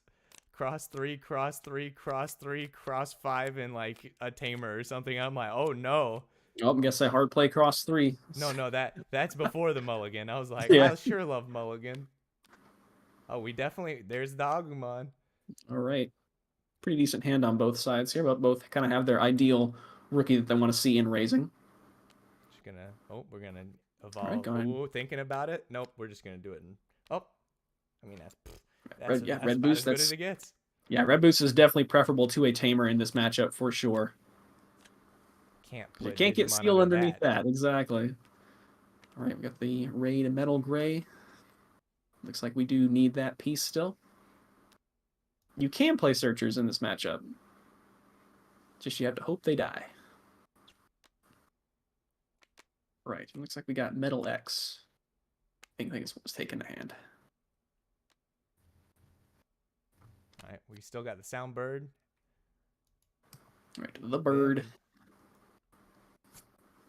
cross 3, cross 3, cross 3, cross 5, and like a tamer or something. I'm like, oh no. Oh, I guess I hard play cross 3. No, that's before the mulligan. I was like, yeah. I sure love mulligan. Oh, there's the Agumon. All right. Pretty decent hand on both sides here, but both kind of have their ideal rookie that they want to see in raising. We're gonna evolve. Right, Ooh, thinking about it. Nope, we're just gonna do it. I mean that's red boost. As good as it gets. Yeah, red boost is definitely preferable to a tamer in this matchup for sure. You can't get sealed underneath that. Exactly. All right, we got the Raid Metal Gray. Looks like we do need that piece still. You can play Searchers in this matchup. Just you have to hope they die. Right, it looks like we got Metal X. I think it's what was taken to hand. All right, we still got the Soundbird. All right, the bird.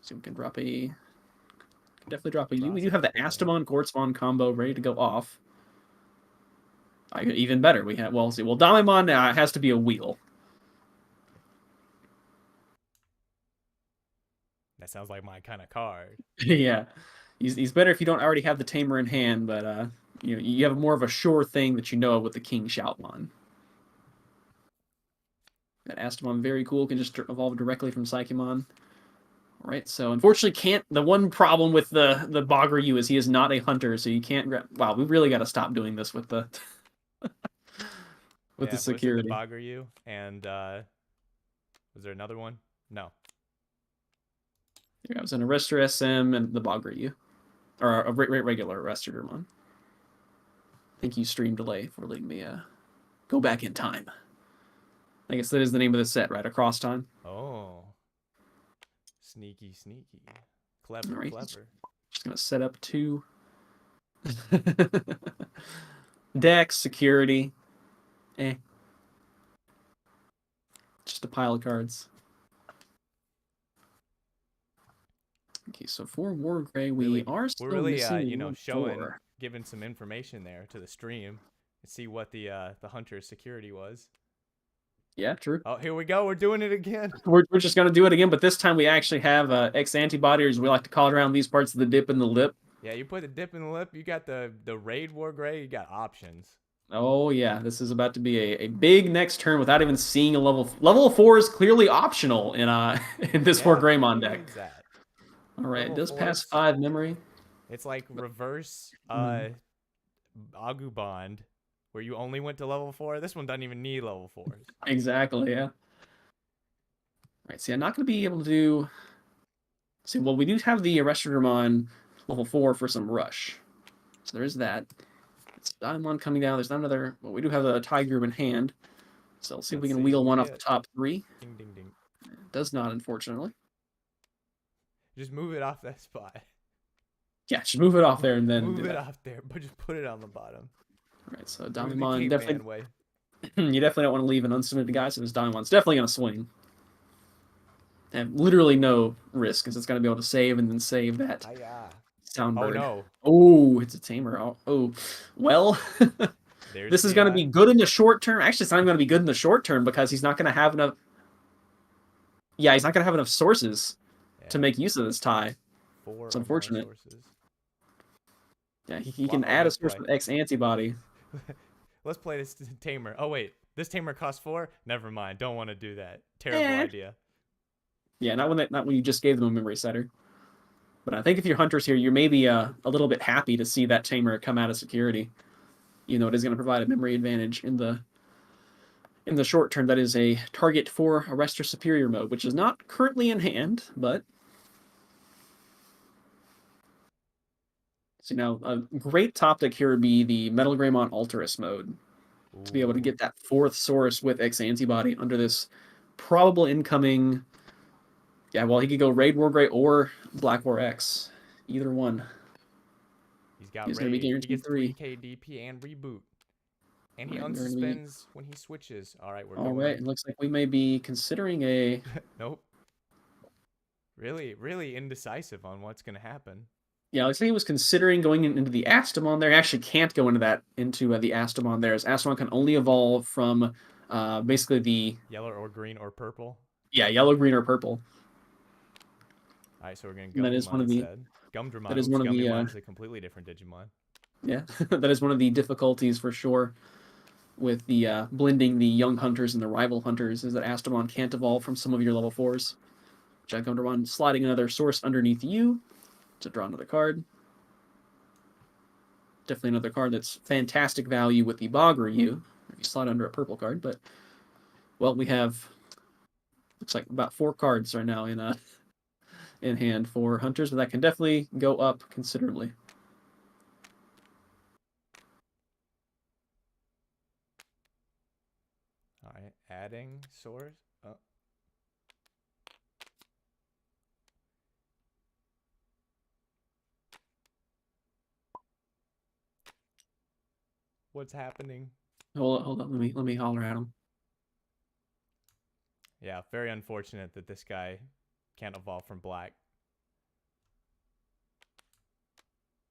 So we can drop definitely drop a U. We do have the Astamon Quartzmon combo ready to go off. Even better, we have Damimon has to be a wheel. That sounds like my kind of card. Yeah, he's better if you don't already have the tamer in hand, but you have more of a sure thing that you know with the King Shoutmon. That Astamon, very cool, can just evolve directly from Psychemon. Right, so unfortunately can't. The one problem with the Bogger is he is not a hunter, so you can't grab. Wow, we really got to stop doing this with the with the Yeah, was it the security. Bagiryu? And was there another one? No. There I was an Arrestor SM and the Bogger or a regular Arrestor Dermon. Thank you, Stream Delay, for letting me go back in time. I guess that is the name of the set, right? Across Time. Oh. Sneaky, sneaky. Clever, Right. clever. Just gonna set up 2 decks, security. Just a pile of cards. Okay, so for Wargrey, we are still we're really missing showing, 4. giving some information there to the stream and see what the hunter's security was. Yeah, true. Oh, here we go. We're doing it again. We're just gonna do it again, but this time we actually have X antibody, or as we like to call it around these parts, the dip in the lip. Yeah, you put the dip in the lip. You got the raid Wargrey. You got options. Oh yeah, this is about to be a big next turn without even seeing a level 4 is clearly optional in in this Wargreymon deck. All right, it does pass 5 memory. It's like reverse Agubond, where you only went to level 4. This one doesn't even need level 4s. Exactly, yeah. Right, see, I'm not going to be able to do... See, well, we do have the Arrestor level 4 for some rush. So there's that. It's Diamond coming down. There's not another... Well, we do have a Tiger in hand. So let's see if we can wheel one off the top 3. Ding, ding, ding. It does not, unfortunately. Just move it off that spot. Yeah, just move it off there and then move it off there, but just put it on the bottom. All right, so Diamond definitely... you definitely don't want to leave an unsubmitted guy, so this Diamond's definitely going to swing. And literally no risk, because it's going to be able to save and then save that Soundbird. Oh, no. Oh, it's a Tamer. Oh. Well, this is going to be good in the short term. Actually, it's not even going to be good in the short term, because he's not going to have enough... Yeah, he's not going to have enough sources to make use of this tie. It's unfortunate. Yeah, he can add a source with X antibody. Let's play this Tamer. Oh, wait. This Tamer costs 4? Never mind. Don't want to do that. Terrible idea. Yeah, not when you just gave them a memory setter. But I think if you're hunters here, you're maybe a little bit happy to see that Tamer come out of security. You know, it is going to provide a memory advantage in the short term. That is a target for Arrestor Superior mode, which is not currently in hand, but... So now, a great top deck here would be the Metal Greymon Alterous mode. Ooh. To be able to get that 4th source with X antibody under this probable incoming... Yeah, well, he could go Raid Wargrey or Black War X. Either one. He's going to be guaranteed. He gets 3k DP and reboot. And he unsuspends when he switches. All right, we're going. All right, it looks like we may be considering a... Nope. Really, really indecisive on what's going to happen. Yeah, looks like he was considering going into the Astamon there. He actually can't go into the Astamon there, as Astamon can only evolve from basically the... Yellow or green or purple? Yeah, yellow, green, or purple. All right, so we're going to Gumdramon instead. Gumdramon. That is one of the... Gumdramon's a completely different Digimon. Yeah, that is one of the difficulties for sure with the blending the young hunters and the rival hunters, is that Astamon can't evolve from some of your level 4s. Gumdramon sliding another source underneath you to draw another card. Definitely another card that's fantastic value with the Bogger if you slide under a purple card, but well, we have looks like about 4 cards right now in hand for hunters, but that can definitely go up considerably. All right, adding source. Oh. What's happening? Hold on. Let me holler at him. Yeah, very unfortunate that this guy can't evolve from black.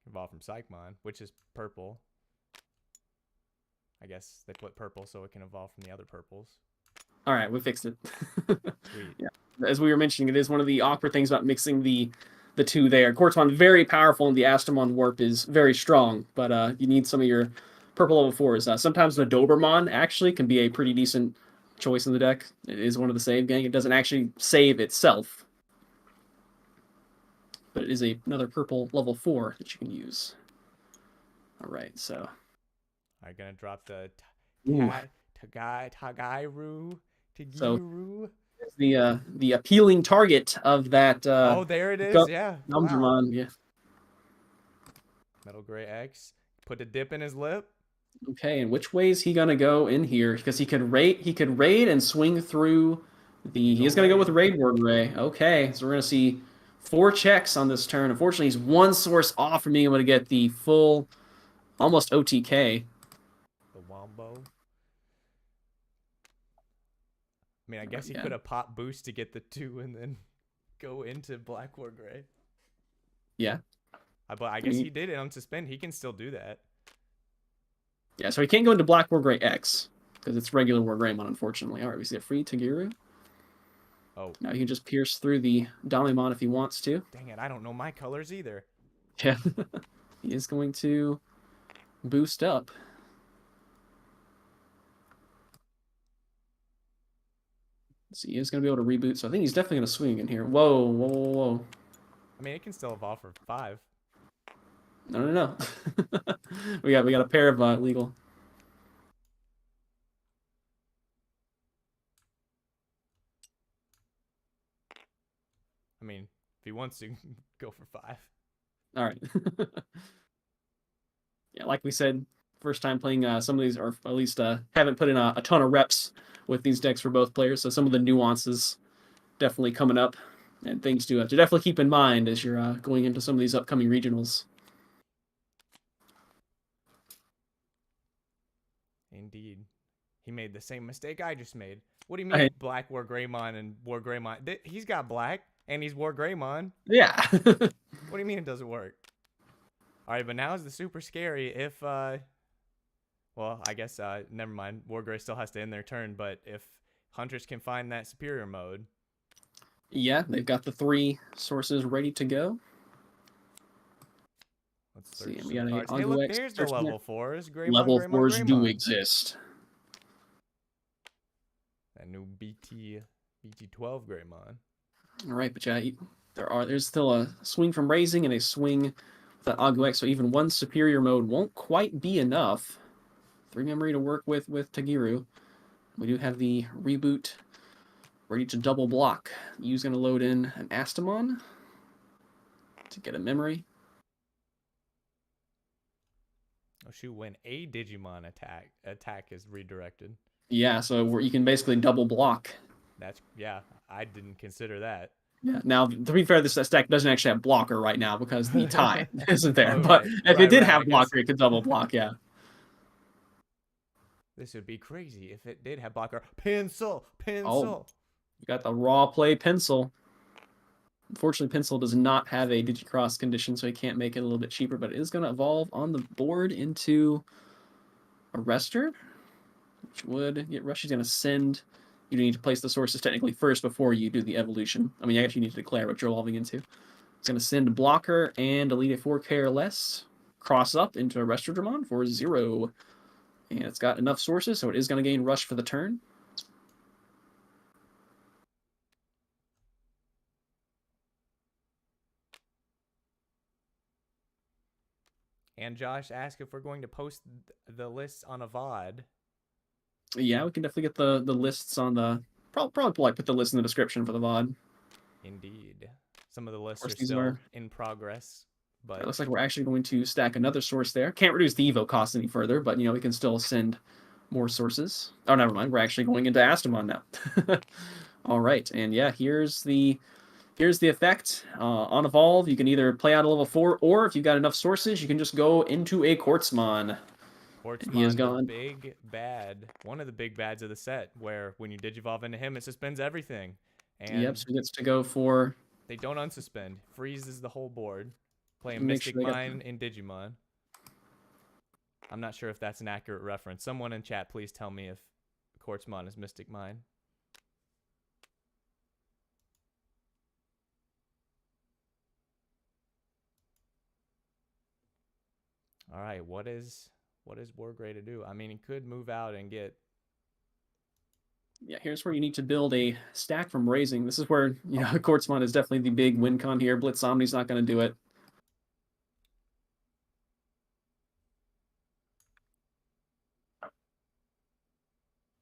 Evolve from Psychmon, which is purple. I guess they put purple so it can evolve from the other purples. All right, we fixed it. Sweet. Yeah, as we were mentioning, it is one of the awkward things about mixing the two there. Quartzmon very powerful, and the Astamon Warp is very strong, but you need some of your purple level 4s. Sometimes the Dobermon actually can be a pretty decent choice in the deck. It is one of the save gang. It doesn't actually save itself. but it is another purple level 4 that you can use. All right, so. I'm gonna drop the Ooh. Tagairu. So Tagiru. the appealing target of that Oh, there it is. Yeah. Wow. Gumdramon. Yeah. Metal Gray X. Put a dip in his lip. Okay, and which way is he gonna go in here? Because he could raid and swing through the. He is gonna go with raid Wargrey. Okay, so we're gonna see 4 checks on this turn. Unfortunately, he's 1 source off from being able to get the full, almost OTK. The Wombo. I mean, I guess he could have popped boost to get the 2 and then go into Black Wargrey. Yeah. But I guess he did it on suspend. He can still do that. Yeah, so he can't go into Black Wargrey X because it's regular Wargreymon, unfortunately. All right, we see a free Tagiru. Oh. Now he can just pierce through the Damimon if he wants to. Dang it, I don't know my colors either. Yeah. He is going to boost up. So he is going to be able to reboot. So I think he's definitely going to swing in here. Whoa, whoa, whoa, whoa. I mean, it can still evolve for 5. No. we got a pair of legal. I mean, if he wants to, go for 5. All right. Yeah, like we said, first time playing some of these, or at least haven't put in a ton of reps with these decks for both players. So some of the nuances definitely coming up, and things to definitely keep in mind as you're going into some of these upcoming regionals. Indeed. He made the same mistake I just made. What do you mean Black Wargreymon and Wargreymon? He's got Black, and he's Wargreymon. Yeah. What do you mean it doesn't work? All right, but now is the super scary if, well, I guess, never mind. Wargrey still has to end their turn, but if Hunters can find that superior mode. Yeah, they've got the 3 sources ready to go. Let's search some cards. Hey, look, there's the level 4s. Greymon, level Greymon, 4s Greymon. do exist. That new BT12 Greymon. All right, but yeah, there's still a swing from raising and a swing with that Agu-X, so even 1 superior mode won't quite be enough. 3 memory to work with Tagiru. We do have the reboot ready to double block. Yu's going to load in an Astamon to get a memory. Oh shoot, when a Digimon attack is redirected. Yeah, so you can basically double block. Yeah, I didn't consider that. Yeah. Now, to be fair, this deck doesn't actually have blocker right now because the tie isn't there. But if it did have blocker, it could double block, yeah. This would be crazy if it did have blocker. Pencil! Oh, you got the raw play Pencil. Unfortunately, Pencil does not have a Digicross condition, so he can't make it a little bit cheaper, but it is going to evolve on the board into Arrestor, which would get Rush. He's going to send. You need to place the sources technically first before you do the evolution. I mean, you actually need to declare what you're evolving into. It's going to send Blocker and Elite 4K or less. Cross up into Arrestor Dramon for 0. And it's got enough sources, so it is going to gain Rush for the turn. And Josh asked if we're going to post the lists on a VOD. Yeah, we can definitely get the lists on the... Probably like put the list in the description for the VOD. Indeed. Some of the lists are still in progress. But it looks like we're actually going to stack another source there. Can't reduce the Evo cost any further, but, we can still send more sources. Oh, never mind. We're actually going into Astamon now. All right. And yeah, here's the effect. On Evolve, you can either play out a level 4, or if you've got enough sources, you can just go into a Quartzmon. He is gone. The big bad. One of the big bads of the set, where when you Digivolve into him, it suspends everything. And yep, so he gets to go for... They don't unsuspend. Freezes the whole board. Playing Mystic Mine in Digimon. I'm not sure if that's an accurate reference. Someone in chat, please tell me if Quartzmon is Mystic Mine. All right, what is Wargrey to do? I mean, he could move out and get... Yeah, here's where you need to build a stack from raising. This is where, Quartzmon is definitely the big win con here. Blitz Omni's not going to do it.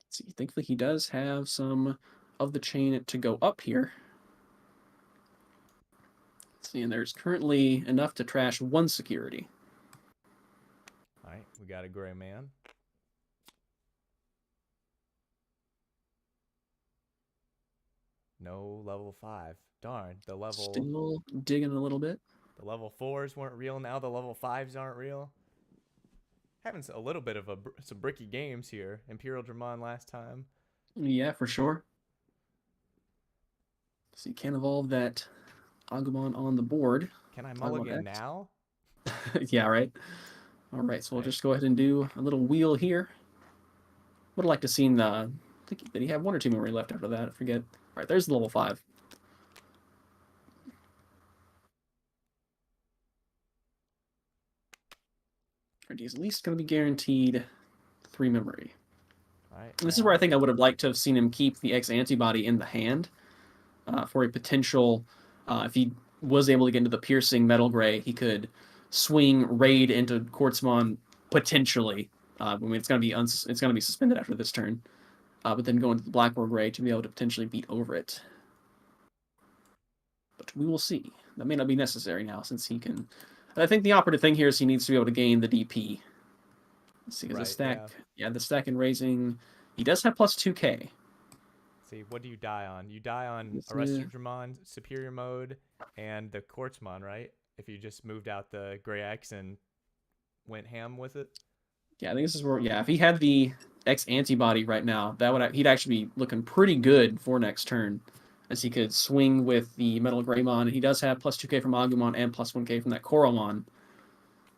Let's see, thankfully he does have some of the chain to go up here. Let's see, and there's currently enough to trash one security. All right, we got a gray man. No level 5. Darn, Still digging a little bit. the level 4s weren't real. Now the level 5s aren't real. Having a little bit of some bricky games here. Imperial Dramon last time. Yeah, for sure. So you can evolve that Agumon on the board. Can I mulligan now? Yeah, right. All right, so we'll just go ahead and do a little wheel here. Would have liked to seen the. I think did he have one or two memory left after that? I forget. All right, there's the level 5. Right, he's at least going to be guaranteed 3 memory. Right, this is where I think I would have liked to have seen him keep the X antibody in the hand for a potential. If he was able to get into the piercing metal gray, he could swing raid into Quartzmon potentially. I mean, it's going to be suspended after this turn, but then go into the black Wargrey to be able to potentially beat over it. But we will see. That may not be necessary now since he can. I think the operative thing here is he needs to be able to gain the DP. Let's see, because the stack, the stack and raising, he does have plus 2k. See, what do you die on? You die on Arrested Dramon, Superior Mode, and the Quartzmon, right? If you just moved out the Gray X and went ham with it. Yeah, I think this is where, if he had the X antibody right now, he'd actually be looking pretty good for next turn, as he could swing with the Metal Greymon. He does have plus 2k from Agumon and plus 1k from that Coralmon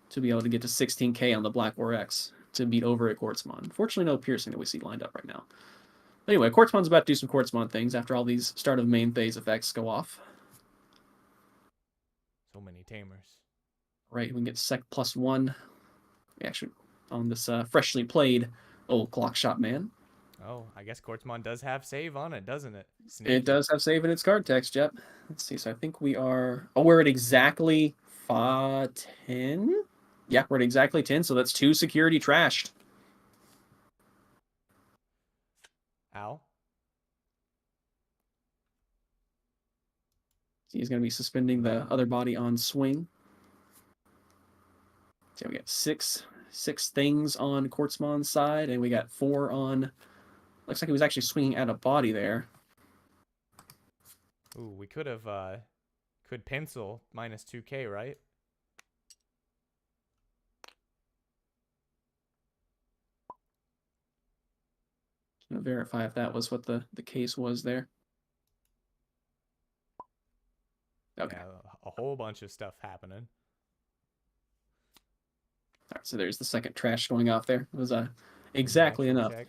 to be able to get to 16k on the Black War X to beat over at Quartzmon. Unfortunately, no piercing that we see lined up right now. But anyway, Quartzmon's about to do some Quartzmon things after all these start of main phase effects go off. So many tamers. Right, we can get sec plus 1. We actually, on this freshly played old Clock Shop Man. Oh, I guess Quartzmon does have save on it, doesn't it? Sneaky. It does have save in its card text, yep. Let's see, so I think we are... Oh, we're at exactly 10? Yeah, we're at exactly 10, so that's 2 security trashed. Ow. He's going to be suspending the other body on swing. So we got six things on Quartzmon's side, and we got 4 on... Looks like he was actually swinging at a body there. Ooh, we could have... could pencil minus 2k, right? I'm going to verify if that was what the case was there. Okay. Yeah, a whole bunch of stuff happening. All right, so there's the second trash going off there. It was exactly enough. Check.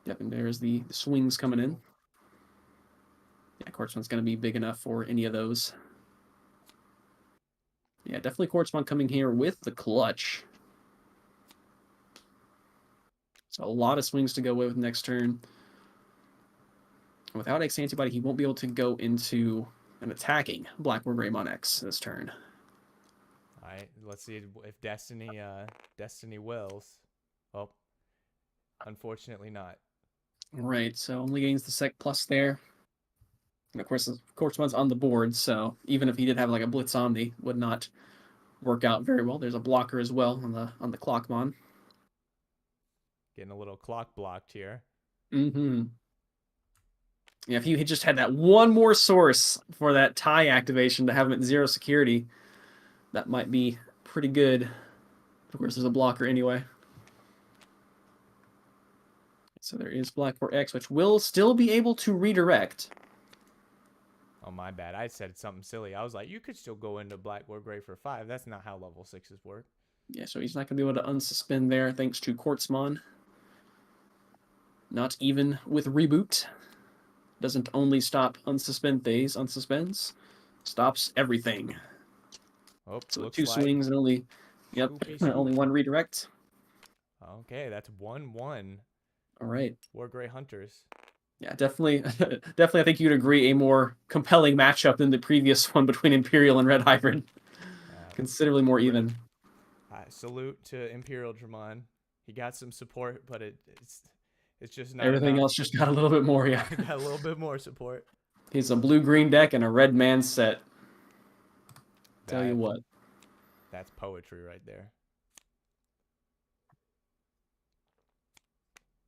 Yep, and there's the swings coming in. Yeah, Quartzmon's going to be big enough for any of those. Yeah, definitely Quartzmon coming here with the clutch. So a lot of swings to go with next turn. Without X antibody, he won't be able to go into an attacking Black Wargreymon X this turn. All right, let's see if Destiny wills. Well, unfortunately not. Right, so only gains the sec plus there. And of course, Quartzmon's on the board, so even if he did have like a Blitz Omni, would not work out very well. There's a blocker as well on the Clockmon. Getting a little clock blocked here. Mm-hmm. Yeah, if you had just had that one more source for that tie activation to have him at 0 security, that might be pretty good. Of course, there's a blocker anyway. So there is Black War X, which will still be able to redirect. Oh, my bad. I said something silly. I was like, you could still go into Black Wargrey for 5. That's not how level 6s work. Yeah, so he's not going to be able to unsuspend there thanks to Quartzmon. Not even with Reboot. Doesn't only stop unsuspend phase, unsuspends. Stops everything. Oh, so 2 swings and only... Yep, only 1 redirect. Okay, that's 1-1. All right. Wargrey Hunters. Yeah, definitely, definitely. I think you'd agree a more compelling matchup than the previous one between Imperial and Red Hybrid. Considerably more even. Salute to Imperial Dramon. He got some support, but it's just not Everything enough. else just got a little bit more. Yeah, Got a little bit more support. he's a blue-green deck and a red man set. Tell you That what. that's poetry right there.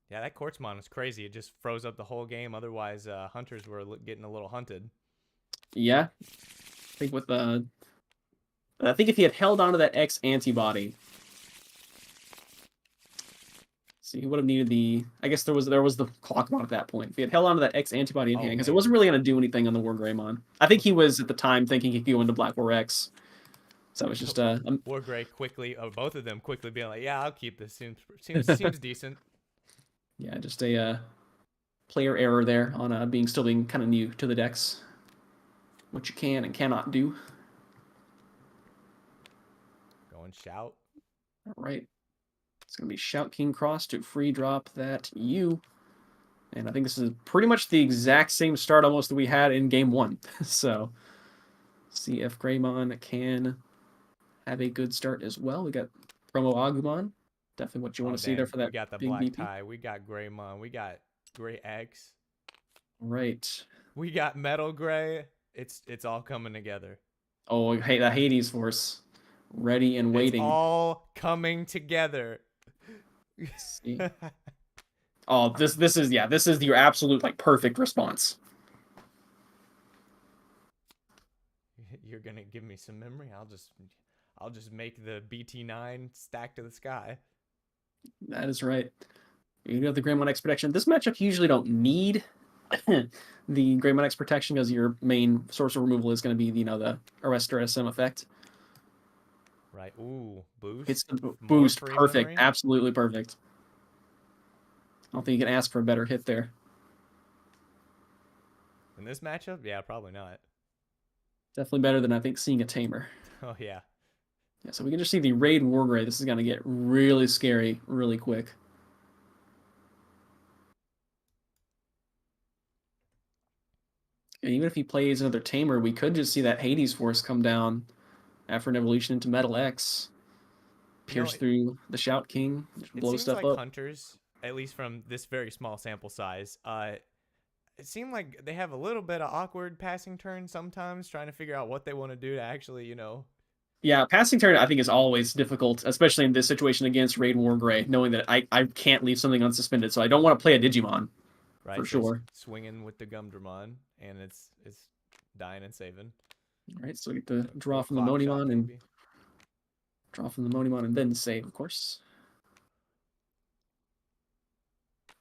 Yeah, that Quartzmon was crazy. It just froze up the whole game. Otherwise, hunters were getting a little hunted. Yeah, I think with the, I think if he had held onto that X antibody, see, he would have needed the. I guess there was the Clockmon at that point. If he had held onto that X antibody in hand, because it wasn't really going to do anything on the Wargreymon. I think he was at the time thinking he could go into Black War X. So it was just Wargrey quickly, both of them quickly being like, "Yeah, I'll keep this. Seems decent." Yeah, just a player error there on still being kind of new to the decks, what you can and cannot do. Going shout. All right, it's gonna be Shout King Cross to free drop that U, and I think this is pretty much the exact same start almost that we had in game one. So see if Greymon can have a good start as well. We got promo Agumon, definitely what you want to see there for that we got the big black BP. tie. We got Greymon. We got Gray X. Right. We got Metal Gray. It's all coming together. Oh, hey, the Hades Force, ready and waiting. It's all coming together. See. Oh, this is your absolute like perfect response. You're gonna give me some memory. I'll just make the BT9 stack to the sky. That is right. You have the Greymon X protection. This matchup you usually don't need the Greymon X protection because your main source of removal is going to be the Arrestor SM effect. Right. Ooh, boost. It's the boost. Perfect. Memory. Absolutely perfect. I don't think you can ask for a better hit there. In this matchup? Yeah, probably not. Definitely better than I think seeing a Tamer. Oh, yeah. Yeah, so we can just see the Raid Wargrey. This is going to get really scary really quick. And even if he plays another Tamer, we could just see that Hades Force come down after an evolution into Metal X. Pierce through the Shout King, blow stuff up. Hunters, at least from this very small sample size, it seemed like they have a little bit of awkward passing turn sometimes, trying to figure out what they want to do to actually, Yeah, passing turn I think is always difficult, especially in this situation against Raid Wargrey, knowing that I can't leave something unsuspended, so I don't want to play a Digimon. Right, for sure. Swinging with the Gumdramon, and it's dying and saving. All right, so we get the draw from the Monimon and draw from the Monimon and then save, of course.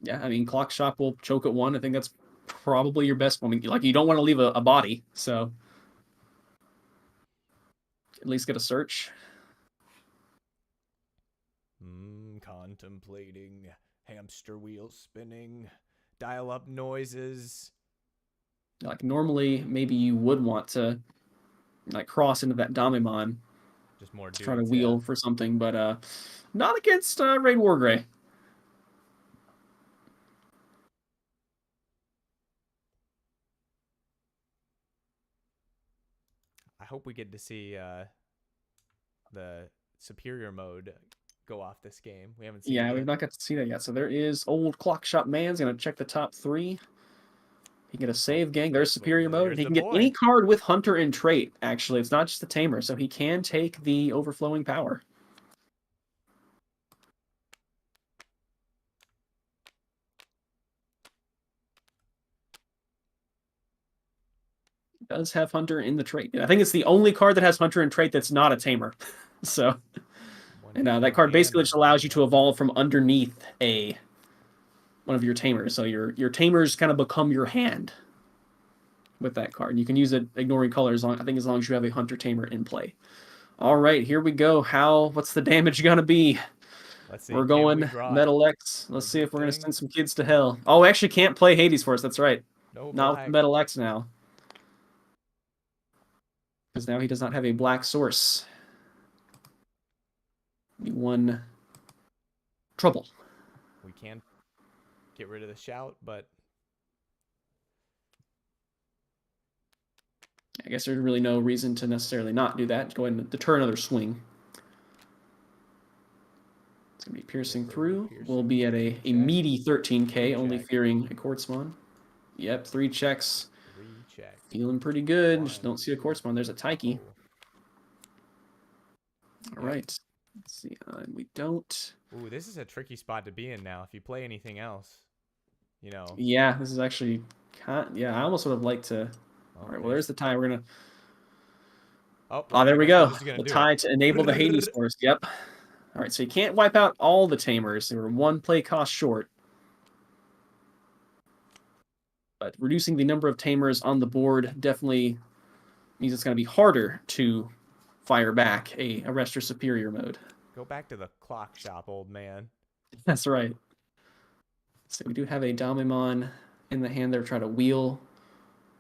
Yeah, I mean, Clock Shop will choke at one. I think that's probably your best one. I mean, like, you don't want to leave a body, so at least get a search. Contemplating, hamster wheel spinning, dial up noises. Like, normally, maybe you would want to, like, cross into that Damimon. Just more dudes, try to wheel for something, but not against Raid Wargrey. I hope we get to see the superior mode go off this game. We haven't seen it yet. We've not got to see that yet. So there is old Clock Shop Man's going to check the top three. He can get a save gang. There's superior mode. And he can get any card with Hunter and Trait, actually. It's not just the Tamer, so he can take the overflowing power. He does have Hunter in the Trait. I think it's the only card that has Hunter and Trait that's not a Tamer. So, and that card basically just allows you to evolve from underneath one of your Tamers. So your Tamers kind of become your hand with that card. You can use it ignoring colors, I think, as long as you have a Hunter Tamer in play. All right, here we go. What's the damage going to be? Let's see. We're going Metal X. Let's see if we're going to send some kids to hell. Oh, we actually can't play Hades Force. That's right. No, not with Metal X now. Because now he does not have a black source. One trouble. We can get rid of the shout, but I guess there's really no reason to necessarily not do that. Go ahead and deter another swing. It's going to be piercing through. We'll be at a meaty 13k, only fearing a Quartzmon. Yep, 3 checks. 3 check. Feeling pretty good. One, Just don't see a Quartzmon. There's a Taiki. All right. Let's see. We don't. Ooh, this is a tricky spot to be in now. If you play anything else, you know. Yeah, this is actually yeah, I almost would have liked to. All right, well, there's the tie. We're going to. Oh, there we go. The tie to enable the Hades Force. Yep. All right, so you can't wipe out all the Tamers. They were 1 play cost short. But reducing the number of Tamers on the board definitely means it's going to be harder to fire back a Arrestor Superior mode. Go back to the clock shop, old man. That's right. So we do have a Damimon in the hand there, try to wheel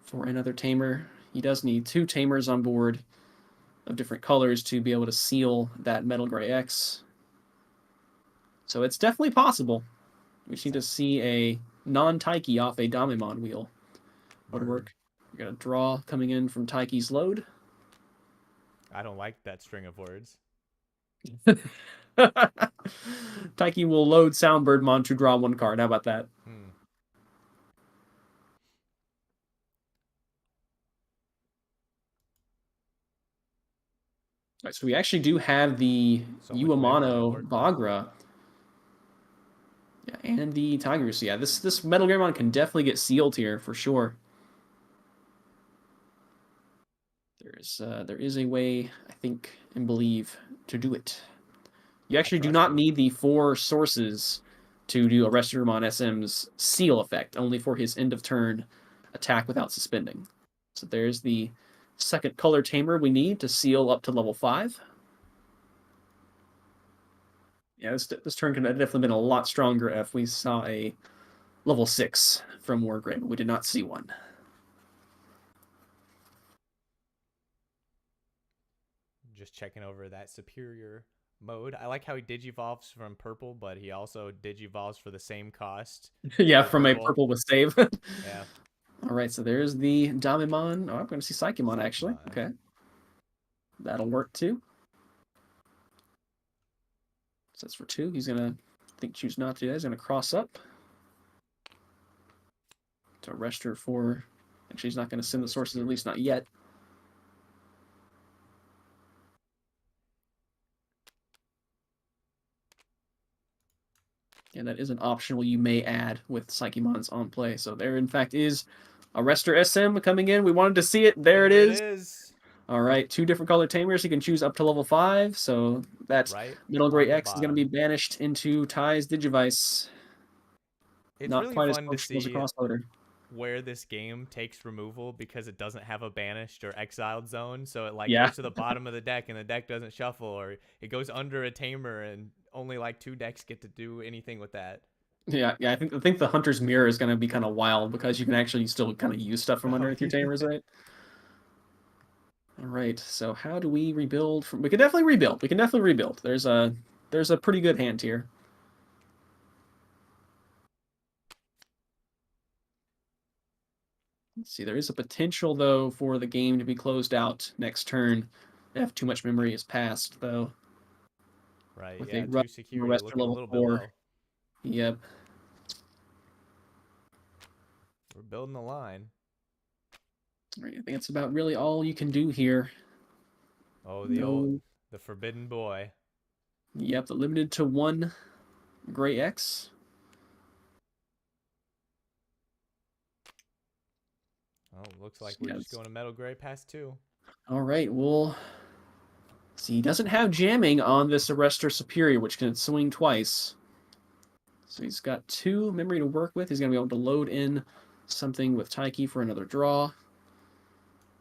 for another Tamer. He does need 2 Tamers on board of different colors to be able to seal that Metal Gray X. So it's definitely possible. We just need to see a non-Taiki off a Damimon wheel. Would work. We got a draw coming in from Taiki's load. I don't like that string of words. Taiki will load Soundbirdmon to draw 1 card. How about that? All right, so we actually do have the Uamano Bagra. Yeah, and the Tigers. Yeah, this Metal Greymon can definitely get sealed here for sure. There is a way, I think and believe, to do it. You actually do not need the 4 sources to do Arrestormon SM's seal effect, only for his end of turn attack without suspending. So there's the second color tamer we need to seal up to level 5. Yeah, this turn could have definitely been a lot stronger if we saw a level 6 from Wargrey, but we did not see one. Just checking over that superior mode. I like how he digivolves from purple, but he also digivolves for the same cost. Yeah, from a purple with save. Yeah. All right, so there's the Damimon. Oh, I'm going to see Psychemon, actually. Okay. That'll work, too. So that's for 2. He's going to, choose not to do that. He's going to cross up. To arrest her for... Actually, he's not going to send the sources, at least not yet. And that is an optional you may add with Psychemons on play. So there, in fact, is Arrestor SM coming in. We wanted to see it. There it is. All right, 2 different color tamers. You can choose up to level 5. So that Middle Gray X is going to be banished into Ty's Digivice. It's not really quite fun to see where this game takes removal because it doesn't have a banished or exiled zone. So it goes to the bottom of the deck and the deck doesn't shuffle, or it goes under a tamer and only 2 decks get to do anything with that. Yeah. I think the Hunter's Mirror is going to be kind of wild because you can actually still kind of use stuff from underneath your tamers, right? All right. So how do we rebuild? We can definitely rebuild. There's a pretty good hand here. Let's see, there is a potential, though, for the game to be closed out next turn if too much memory is passed, though. Right, yeah, too secure, you're looking a little bit low. Yep. We're building the line. All right, I think it's about really all you can do here. Oh, the forbidden boy. Yep, limited to 1 Gray X. Oh, looks like we're just going to Metal Gray past 2. All right, well, see, he doesn't have jamming on this Arrestor Superior, which can swing twice. So he's got 2 memory to work with. He's going to be able to load in something with Taiki for another draw.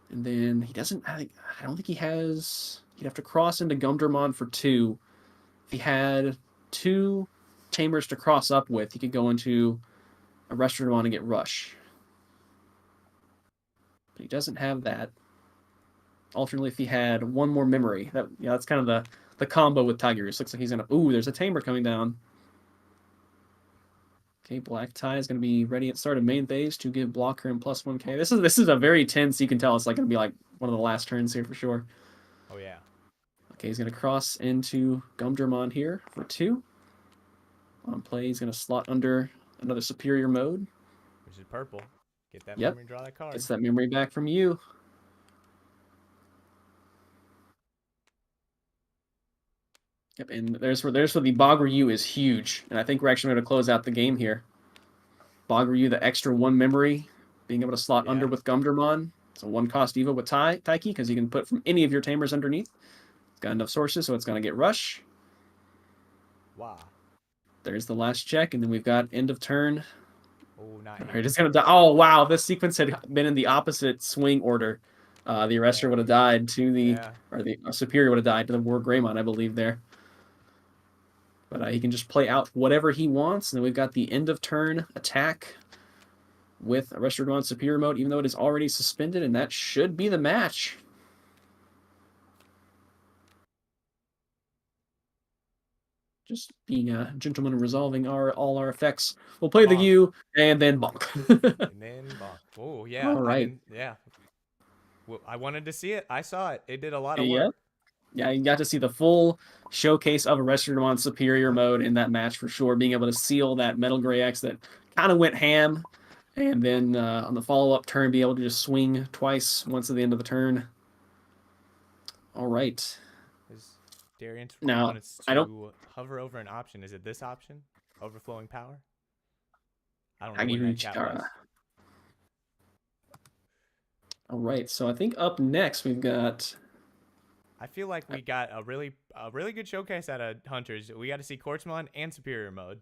And then he doesn't, I don't think he has, he'd have to cross into Gumdramon for 2. If he had 2 Tamers to cross up with, he could go into Arrestor and get Rush. But he doesn't have that. Alternately, if he had 1 more memory, that's kind of the combo with Tigers. Looks like he's gonna. Ooh, there's a Tamer coming down. Okay, Black Tie is going to be ready at start of main phase to give blocker and +1k. This is a very tense. You can tell it's like going to be like one of the last turns here for sure. Oh yeah. Okay, he's going to cross into Gumdramon here for 2. On play, he's going to slot under another Superior Mode. Which is purple. Get that Yep. memory, draw that card. Gets that memory back from you. Yep, and there's where the Bogryu is huge, and I think we're actually going to close out the game here. Bogryu, the extra 1 memory, being able to slot under with Gumdramon. It's a 1-cost Evo with Taiki, because you can put from any of your Tamers underneath. It's got enough sources, so it's going to get Rush. Wow. There's the last check, and then we've got end of turn. Oh, not here. Right, it's gonna die. Oh wow, this sequence had been in the opposite swing order. The Arrestor would have died to the, or the Superior would have died to the Wargreymon, I believe there. But he can just play out whatever he wants, and then we've got the end of turn attack with Arrestor on Superior Mode, even though it is already suspended, and that should be the match. Just being a gentleman and resolving all our effects. We'll play the U and then bonk. And then bonk. Oh yeah. All right. Well, I wanted to see it. I saw it. It did a lot of work. Yeah, you got to see the full showcase of Arrestor on Superior Mode in that match for sure. Being able to seal that Metal Gray X that kind of went ham, and then on the follow-up turn, be able to just swing twice once at the end of the turn. All right. Darian now wants to hover over an option. Is it this option? Overflowing power? I don't know what that was. All right, so I think up next we've got. I feel like we got a really good showcase out of Hunters. We got to see Quartzmon and Superior Mode.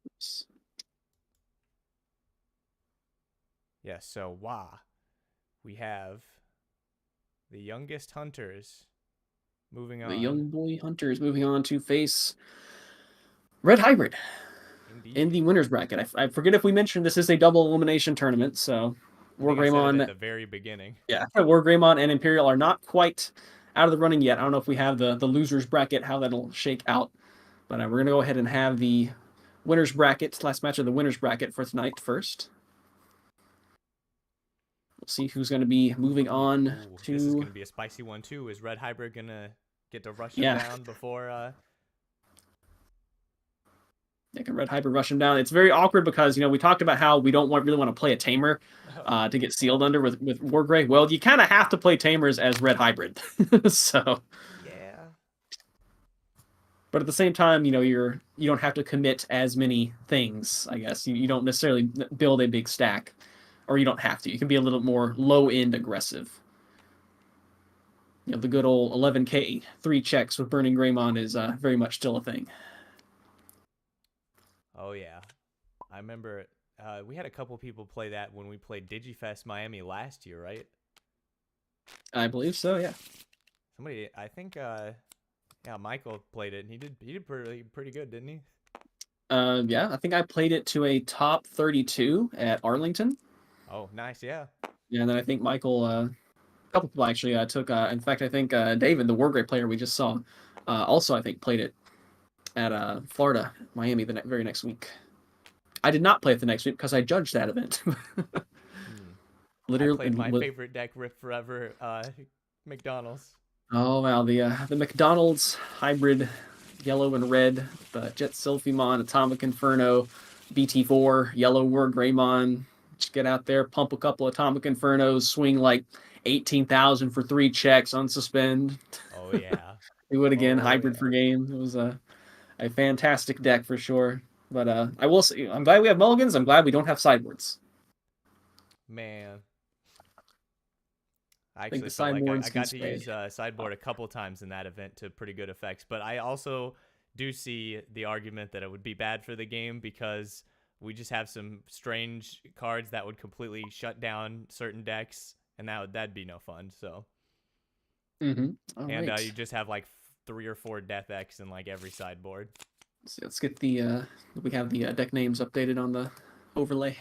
Oops. Yeah, so we have the youngest Hunters moving on. The young boy Hunters moving on to face Red Hybrid. Indeed. In the winners bracket. I forget if we mentioned this is a double elimination tournament, so Wargreymon at the very beginning. Yeah, Wargreymon and Imperial are not quite out of the running yet. I don't know if we have the losers bracket, how that'll shake out, but we're gonna go ahead and have the winners bracket, last match of the winners bracket for tonight first. We'll see who's going to be moving on to. This is going to be a spicy one too. Is Red Hybrid going to get to rush him down before? Yeah, can Red Hybrid rush him down? It's very awkward because we talked about how we don't really want to play a Tamer to get sealed under with Wargrey. Well, you kind of have to play Tamers as Red Hybrid, so. Yeah. But at the same time, you don't have to commit as many things. I guess you don't necessarily build a big stack. Or you don't have to. You can be a little more low-end aggressive. The good old 11k 3 checks with Burning Greymon is very much still a thing. Oh yeah, I remember we had a couple people play that when we played Digifest Miami last year, right? I believe so. Yeah. Somebody, I think, Michael played it, and he did pretty good, didn't he? Yeah, I think I played it to a top 32 at Arlington. Oh, nice, yeah. Yeah, and then I think Michael, a couple people actually took. In fact, I think David, the Wargrey player we just saw, also I think played it at Florida, Miami the very next week. I did not play it the next week because I judged that event. Literally, I played my favorite deck, Rip Forever, McDonald's. Oh wow, the McDonald's hybrid, yellow and red, the Jet Sylphimon, Atomic Inferno, BT4, yellow Wargreymon. Just get out there, pump a couple Atomic Infernos, swing like 18,000 for 3 checks, unsuspend. Oh yeah. Do it again, hybrid for game. It was a fantastic deck for sure. But I will say, I'm glad we have mulligans. I'm glad we don't have sideboards. Man. I actually felt like I got to use sideboard a couple times in that event to pretty good effects. But I also do see the argument that it would be bad for the game because we just have some strange cards that would completely shut down certain decks, and that'd be no fun. So, and you just have like 3 or 4 Death X in like every sideboard. So let's get the we have the deck names updated on the overlay.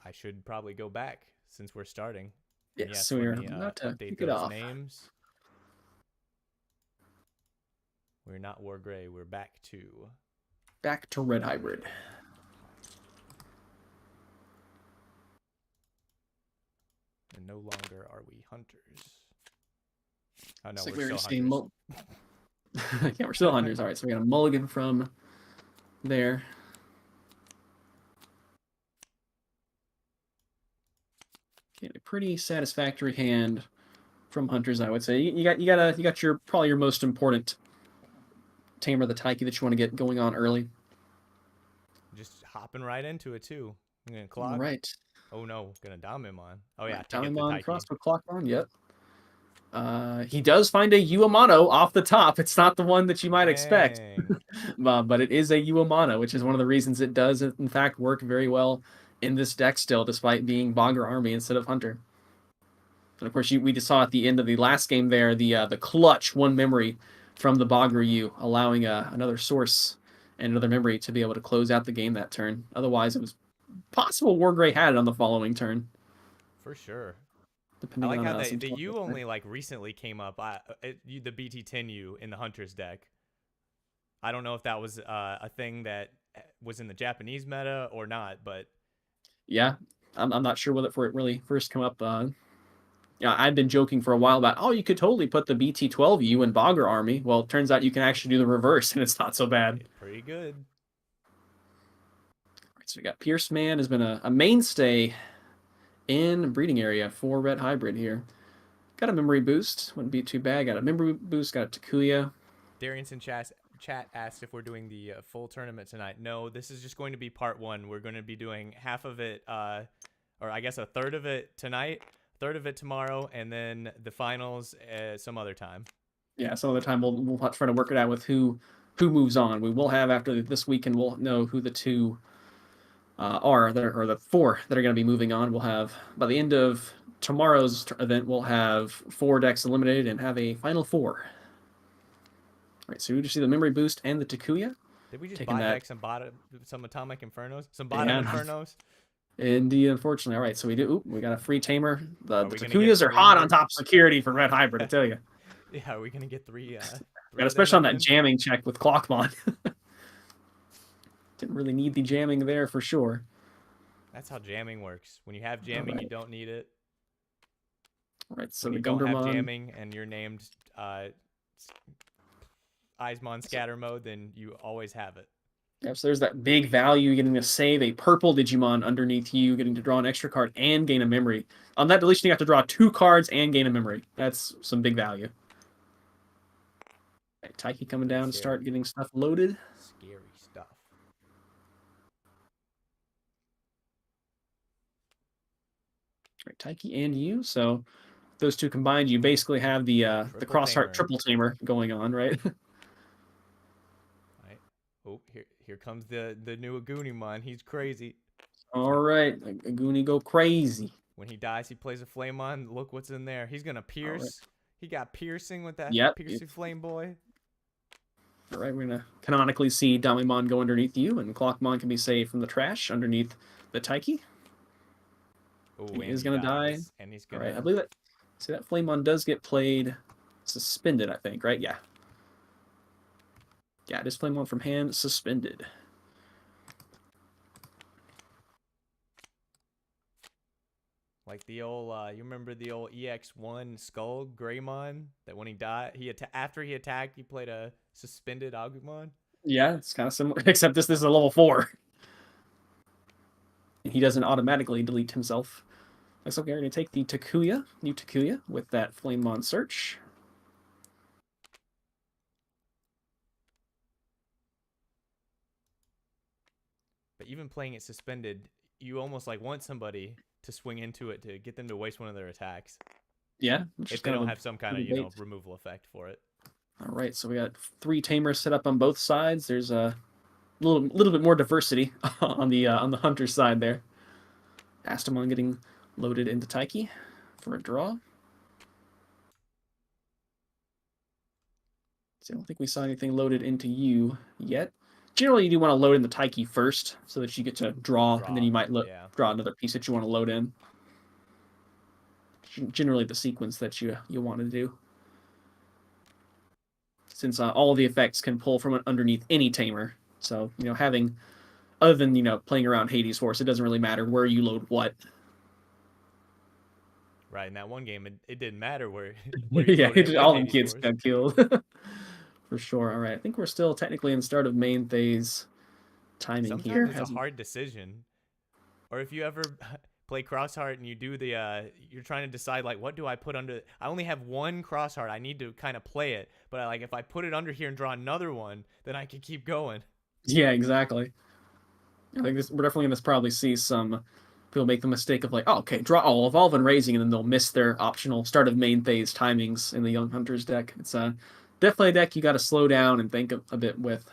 I should probably go back since we're starting. Yes, so we're about to update kick it off. Names. We're not Wargrey. We're back to red hybrid. And no longer are we hunters. Oh no, Like we're still say hunters. yeah, we're still hunters. All right, so we got a mulligan from there. Okay, a pretty satisfactory hand from hunters, I would say. You got your probably your most important tamer, the Taiki, that you want to get going on early. Just hopping right into it too. I'm gonna clock. All right. Oh no, gonna Damimon. Oh yeah, Right, to get the Damimon Taiki. cross with Clockmon, yep. He does find a Uamano off the top. It's not the one that you might expect, but it is a Uamano, which is one of the reasons it does, in fact, work very well in this deck still, despite being Bogger Army instead of Hunter. And of course, we just saw at the end of the last game there the clutch one memory from the Bogger U, allowing another source and another memory to be able to close out the game that turn. Otherwise, it was possible Wargrey had it on the following turn. For sure. Depending I like on how some the stuff U there. only like recently came up. The BT10U in the Hunter's deck. I don't know if that was a thing that was in the Japanese meta or not, but yeah, I'm not sure whether it really first come up. Yeah, I've been joking for a while about, oh, you could totally put the BT12 U in Bogger Army. Well, it turns out you can actually do the reverse, and it's not so bad. it's pretty good. All right, so we got Pierce Man has been a mainstay in breeding area for Red Hybrid here. Got a memory boost, wouldn't be too bad. Got a memory boost, got a Takuya. Darianson chat asked if we're doing the full tournament tonight. No, this is just going to be part one. We're going to be doing half of it, or I guess a third of it tonight, third of it tomorrow, and then the finals some other time. Yeah, some other time we'll try to work it out with who moves on. We will have after this weekend, we'll know who the two or the four that are going to be moving on. We'll have by the end of tomorrow's event, we'll have 4 decks eliminated and have a final 4. All right, so we just see the memory boost and the Takuya. Did we just buy back some Atomic Infernos? Some bottom Infernos? Indeed, unfortunately. All right, so we got a free tamer. The Takuyas are hot on top security for Red Hybrid, I tell you. Yeah, are we going to get three? Especially on that jamming check with Clockmon. Didn't really need the jamming there for sure. That's how jamming works. When you have jamming, you don't need it. All right, so when the you don't have jamming and you're named Eismon scatter mode, then you always have it. Yep, so there's that big value getting to save a purple Digimon underneath you, getting to draw an extra card and gain a memory. On that deletion, you have to draw 2 cards and gain a memory. That's some big value. Right, Taiki coming down to start getting stuff loaded. Scary stuff. Right, Taiki and you. So those two combined, you basically have the Crossheart triple tamer going on, right? Right. Oh, here comes the new Agunimon. He's crazy. All right, Aguni go crazy. When he dies, he plays a Flamemon. Look what's in there. He's gonna pierce. Right. He got piercing with that piercing flame boy. All right, we're gonna canonically see Damimon go underneath you, and Clockmon can be saved from the trash underneath the Taiki. Oh, he is gonna die. And he's gonna. All right, I believe that. See, that Flamemon does get played suspended, I think, right? Yeah. Yeah, this Flamemon from hand suspended. Like the old, you remember the old EX1 Skull Greymon that when he died, after he attacked, he played a suspended Agumon. Yeah, it's kind of similar, except this is a level 4. He doesn't automatically delete himself. Looks like we're going to take the Takuya, new Takuya, with that Flamemon search. But even playing it suspended, you almost like want somebody to swing into it to get them to waste one of their attacks. Yeah. If they don't have some kind of, removal effect for it. All right, so we got 3 tamers set up on both sides. There's a little bit more diversity on the hunter side there. Astamon getting loaded into Taiki for a draw. So I don't think we saw anything loaded into you yet. Generally, you do want to load in the Taiki first so that you get to draw and then you might draw another piece that you want to load in. Generally, the sequence that you want to do. since all the effects can pull from underneath any tamer. So, having, other than, playing around Hades Force, it doesn't really matter where you load what. Right, in that one game, it didn't matter where you Yeah, loaded it with all the Hades kids Force. got killed. For sure. All right, I think we're still technically in the start of main phase timing Sometimes here. it's a hard decision. Or if you ever play Crossheart and you do you're trying to decide, like, what do I put under? I only have one Crossheart. I need to kind of play it. But if I put it under here and draw another one, then I can keep going. Yeah, exactly. I think we're definitely going to probably see some people make the mistake of like, oh, okay, draw all Evolve and Raising, and then they'll miss their optional start of main phase timings in the Young Hunters deck. It's definitely a deck you got to slow down and think a bit with.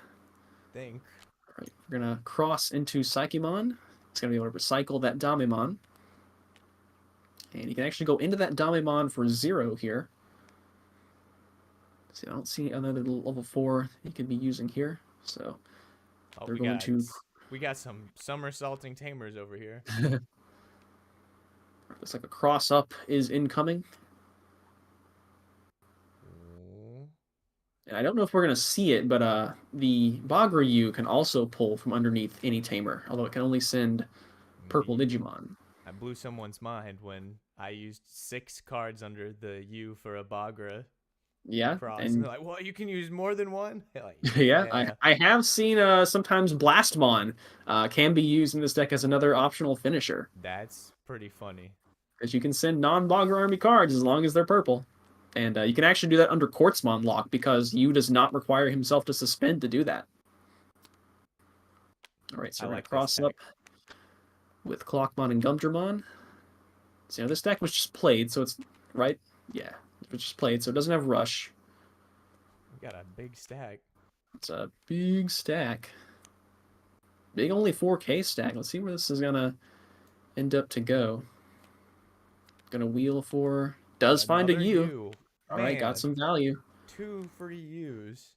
Think. All right, we're going to cross into Psychemon. It's going to be able to recycle that Damemon. And you can actually go into that Damemon for 0 here. See, I don't see another level 4 you could be using here. So they're going to... We got some somersaulting tamers over here. Looks like a cross up is incoming. And I don't know if we're going to see it, but the Bagryu can also pull from underneath any tamer, although it can only send purple Digimon. I blew someone's mind when I used 6 cards under the U for a Bagra. Yeah, cross. And they're like, well, you can use more than one? Like, yeah, I have seen sometimes Blastmon can be used in this deck as another optional finisher. That's pretty funny. Because you can send non-Bagra army cards as long as they're purple. And you can actually do that under Quartzmon lock because U does not require himself to suspend to do that. All right, so we're going to cross up with Clockmon and Gumdramon. So, this deck was just played, so it's, right? Yeah, it was just played, so it doesn't have Rush. We got a big stack. It's a big stack. Big only 4K stack. Let's see where this is going to end up to go. Going to wheel for... Does find a U. All right, got some value. 2 free U's.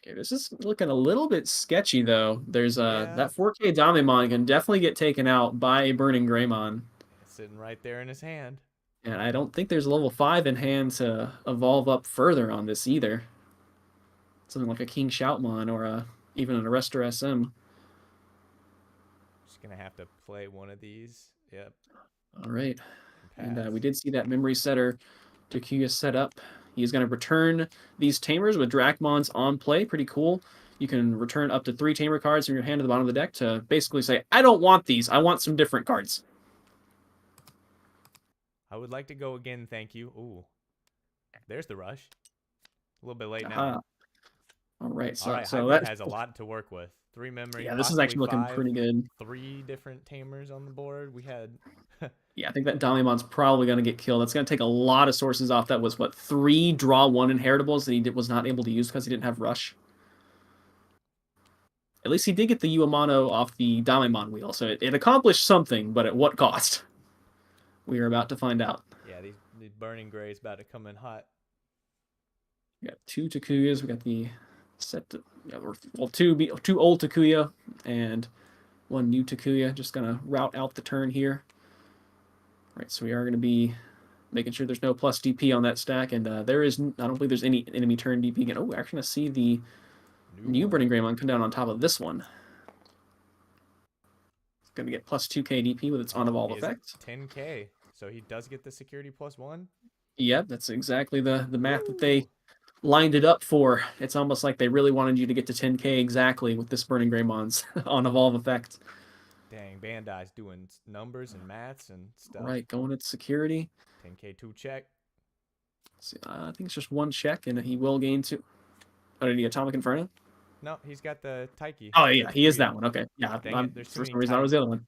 Okay, this is looking a little bit sketchy, though. There's that 4K Damemon can definitely get taken out by a Burning Greymon. It's sitting right there in his hand. And I don't think there's a level 5 in hand to evolve up further on this either. Something like a King Shoutmon or even an Arrestor SM. Just going to have to play one of these. Yep. All right. And we did see that Memory Setter Takuya set up. He's going to return these Tamers with Dracmons on play. Pretty cool. You can return up to 3 Tamer cards from your hand to the bottom of the deck to basically say, I don't want these. I want some different cards. I would like to go again, thank you. Ooh. There's the rush. A little bit late now. All right. So that has a lot to work with. 3 memory. Yeah, this is actually looking pretty good. 3 different Tamers on the board. We had... Yeah, I think that Damemon's probably going to get killed. That's going to take a lot of sources off. That was, 3 draw 1 inheritables that he was not able to use because he didn't have Rush. At least he did get the Uamano off the Damemon wheel, so it accomplished something, but at what cost? We are about to find out. Yeah, these Burning Gray is about to come in hot. We got 2 Takuyas. We got the set, two old Takuya and 1 new Takuya. Just going to route out the turn here. Right, so we are going to be making sure there's no plus DP on that stack, and there is, I don't believe there's any enemy turn DP again. Oh, we're actually going to see the new Burning Greymon come down on top of this one. It's going to get plus 2k DP with its on-evolve effect. 10k, so he does get the security plus 1? Yep, that's exactly the math that they lined it up for. It's almost like they really wanted you to get to 10k exactly with this Burning Greymon's on-evolve effect. Dang, Bandai's doing numbers and maths and stuff. Right, going at security. 10k 2 check. See, I think it's just 1 check, and he will gain 2. Oh, did he Atomic Inferno? No, he's got the Taiki. Oh, yeah, he is that one. Okay, yeah. For some reason, I was the other one.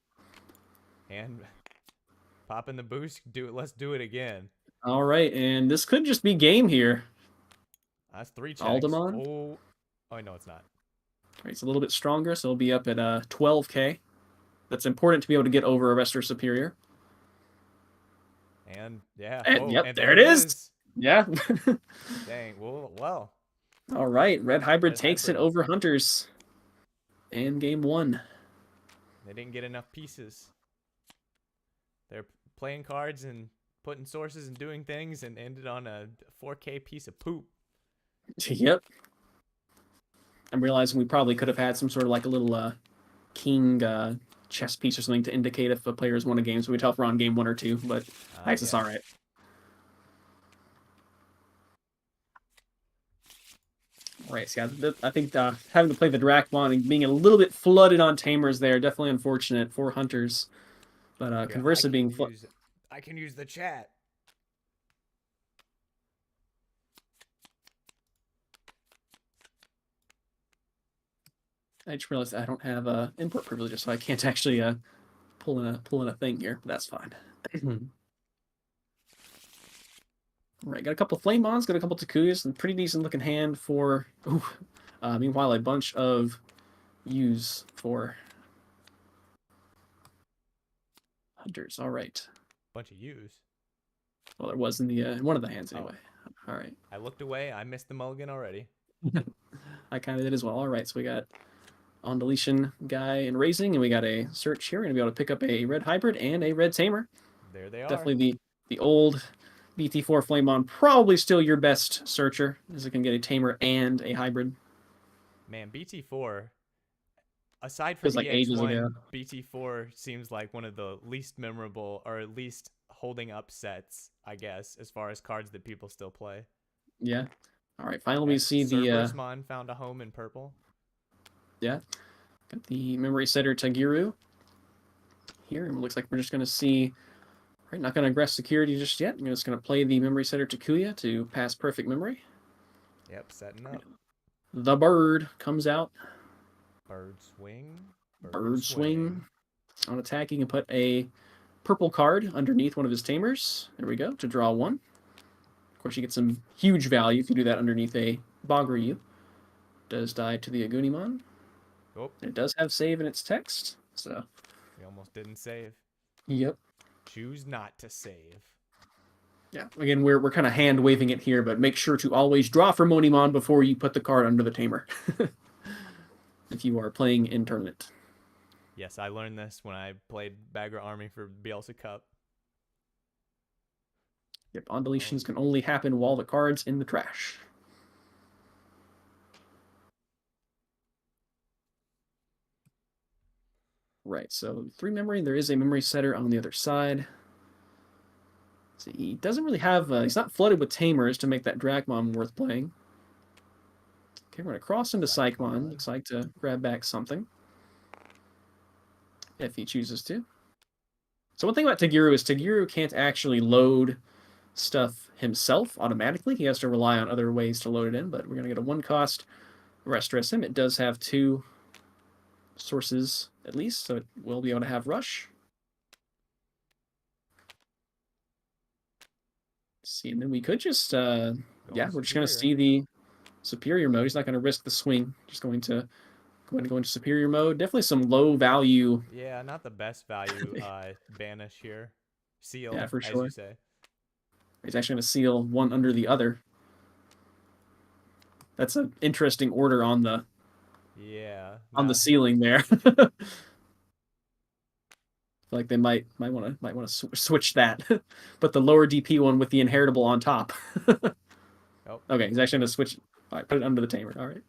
And popping the boost. Let's do it again. All right, and this could just be game here. That's 3 checks. Aldemon? Oh, no, it's not. All right, it's a little bit stronger, so it'll be up at 12k. That's important to be able to get over Arrestor Superior. And, yeah. And there it is. Yeah. Dang, well. All right, Red Hybrid takes it over Hunters. And game 1. They didn't get enough pieces. They're playing cards and putting sources and doing things, and ended on a 4K piece of poop. Yep. I'm realizing we probably could have had some sort of like a little king chess piece or something to indicate if a player's won a game, so we tell if we're on game 1 or 2, but I guess it's all right. Right, so yeah, I think having to play the Dracmon and being a little bit flooded on tamers there, definitely unfortunate for hunters. But Conversa being I can use the chat. I just realized I don't have import privileges, so I can't actually pull in a thing here. But that's fine. Right, got a couple of Flame Mons, got a couple of Takuyas, and pretty decent looking hand for. Ooh, meanwhile, a bunch of U's for hunters. All right. Bunch of U's. Well, there was in the one of the hands anyway. All right. I looked away. I missed the mulligan already. I kind of did as well. All right, so we got on deletion guy and raising, and we got a search here. We're gonna be able to pick up a red hybrid and a red tamer. There they are. Definitely the old BT4 Flamemon, probably still your best searcher, as it can get a tamer and a hybrid. Man, BT4, aside from like EX1, BT4 seems like one of the least memorable, or at least holding up sets, I guess, as far as cards that people still play. Yeah. All right, finally we see the Cerberusmon found a home in purple. Yeah. Got the memory setter Tagiru here, and it looks like we're just going to see. Right, not going to aggress security just yet. I'm just going to play the memory setter Takuya to pass perfect memory. Yep, setting up. The bird comes out. Bird swing. Bird swing. On attack, you can put a purple card underneath one of his tamers. There we go, to draw 1. Of course, you get some huge value if you do that underneath a Wargrey. Does die to the Agunimon. Oh. It does have save in its text, so. We almost didn't save. Yep. Choose not to save. Yeah, again, we're kind of hand waving it here, but make sure to always draw for Monimon before you put the card under the tamer. If you are playing in tournament. Yes, I learned this when I played Bagger Army for Bielsa Cup. Yep, on deletions can only happen while the card's in the trash. Right, so 3 memory, there is a memory setter on the other side. See, he doesn't really have, he's not flooded with tamers to make that Dracmon worth playing. Okay, we're going to cross into Psychmon. Looks like to grab back something. If he chooses to. So one thing about Tagiru is Tagiru can't actually load stuff himself automatically. He has to rely on other ways to load it in, but we're going to get a 1-cost Restress him. It does have 2 sources at least, so it will be able to have Rush. Let's see, and then we could just, yeah, we're just going to see the Superior mode. He's not going to risk the swing. Just going to go into Superior mode. Definitely some low value. Yeah, not the best value banish here. Seal, yeah, for sure. as you say. He's actually going to seal one under the other. That's an interesting order on the the ceiling there. I feel like they might want to switch that. Put the lower DP one with the inheritable on top. Okay, he's actually going to switch. All right, put it under the tamer. All right.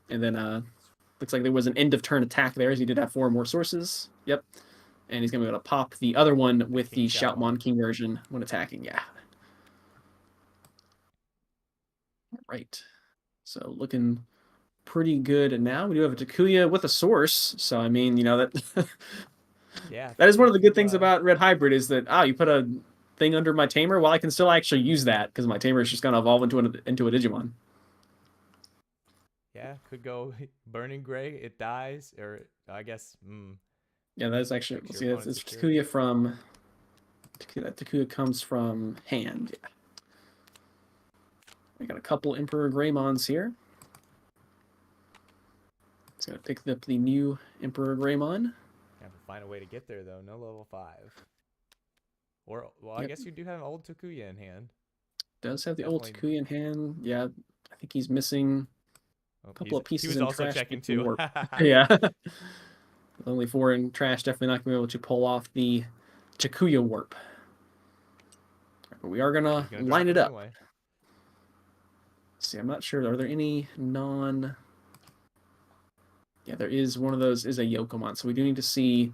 And then looks like there was an end of turn attack there, as he did have 4 more sources. Yep. And he's going to be able to pop the other one with the Shoutmon King version when attacking. Yeah. All right. So looking pretty good now. We do have a Takuya with a source. So, I mean, you know, that yeah, that is one of the good things about Red Hybrid is that, you put a thing under my tamer. Well, I can still actually use that because my tamer is just going to evolve into a Digimon. Yeah, could go Burning Gray. It dies, or I guess. Yeah, that's actually. See, it's Takuya from. That Takuya comes from hand. Yeah. We got a couple Emperor Greymons here. It's gonna pick up the new Emperor Greymon. Have to find a way to get there though. No level 5. Or well, I guess you do have an old Takuya in hand. Does have the old Takuya in hand. Yeah, I think he's missing a couple of pieces in trash. He was also checking too. Yeah. Only 4 in trash. Definitely not going to be able to pull off the Takuya Warp. But we are gonna He's gonna line drop it up. anyway. See, I'm not sure. Are there any non? Yeah, there is one of those is a Yokomon. So we do need to see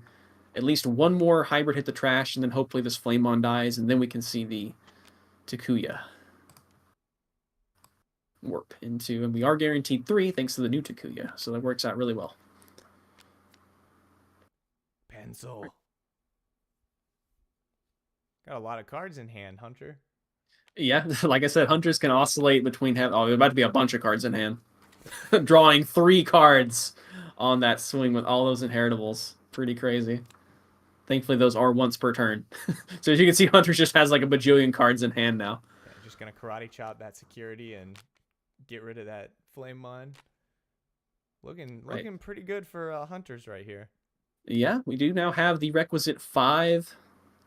at least one more hybrid hit the trash, and then hopefully this Flamemon dies, and then we can see the Takuya warp into, and we are guaranteed 3 thanks to the new Takuya, so that works out really well. Pencil. Got a lot of cards in hand, Hunter. Yeah, like I said, hunters can oscillate between there's about to be a bunch of cards in hand. Drawing 3 cards on that swing with all those inheritables. Pretty crazy. Thankfully, those are once per turn. So as you can see, Hunters just has like a bajillion cards in hand now. Yeah, just gonna karate chop that security and get rid of that Flamemon. Looking pretty good for Hunters right here. Yeah, we do now have the requisite 5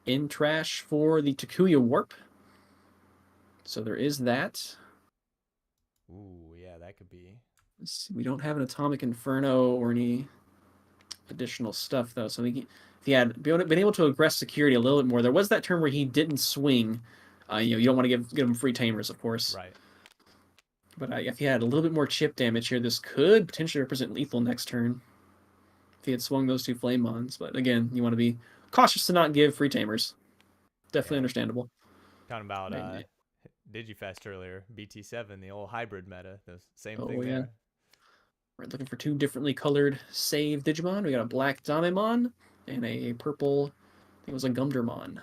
in trash for the Takuya Warp. So there is that. Ooh, yeah, that could be. Let's see, we don't have an Atomic Inferno or any additional stuff though. So if he had been able to aggress security a little bit more, there was that turn where he didn't swing. You don't want to give him free tamers, of course. Right. But if he had a little bit more chip damage here, this could potentially represent lethal next turn. If he had swung those 2 Flamemons. But again, you want to be cautious to not give free tamers. Definitely understandable. Talking about Digifest earlier, BT7, the old hybrid meta, the same thing yeah. there. We're looking for 2 differently colored save Digimon. We got a black Damemon and a purple, I think it was a Gumdramon.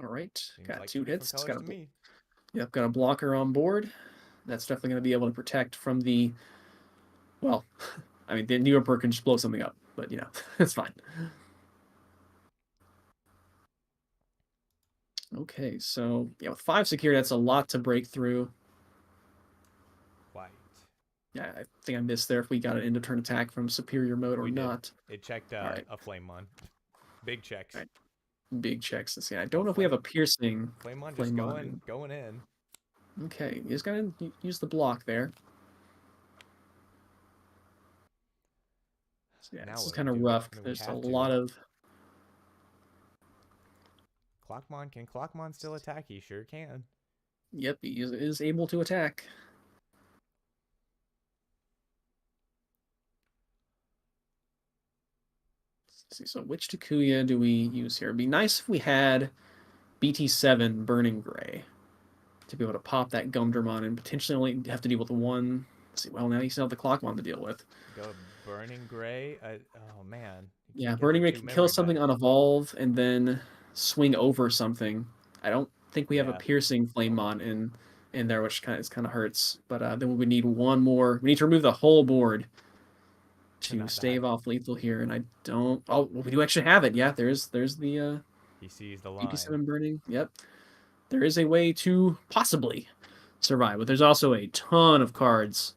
All right, got like 2 hits. Yep, got a blocker on board. That's definitely going to be able to protect from the, well, I mean, the Neo Perk can just blow something up, but it's fine. Okay, so yeah, with 5 security, that's a lot to break through. White. Yeah, I think I missed there if we got an end of turn attack from superior mode or not. It checked right. a Flamemon. Big checks. Right. Big checks to see. I don't know if we have a piercing. Flamemon just going in. Okay, he's gonna use the block there. So yeah, this is kind of rough. There's a lot of. Clockmon, can Clockmon still attack? He sure can. Yep, he is able to attack. Let's see, so which Takuya do we use here? It'd be nice if we had BT7 Burning Gray to be able to pop that Gumdramon and potentially only have to deal with 1. Let's see, well, now you still have the Clockmon to deal with. Go Burning Gray? Oh, man. Yeah, Burning Gray can kill something on Evolve and then swing over something. I don't think we have a piercing Flamemon in there, which kind of hurts. But then we would need 1 more. We need to remove the whole board to stave off lethal here, and I don't. Oh, well, we do actually have it. Yeah, there's the. He sees the line. BT7 burning. Yep, there is a way to possibly survive, but there's also a ton of cards.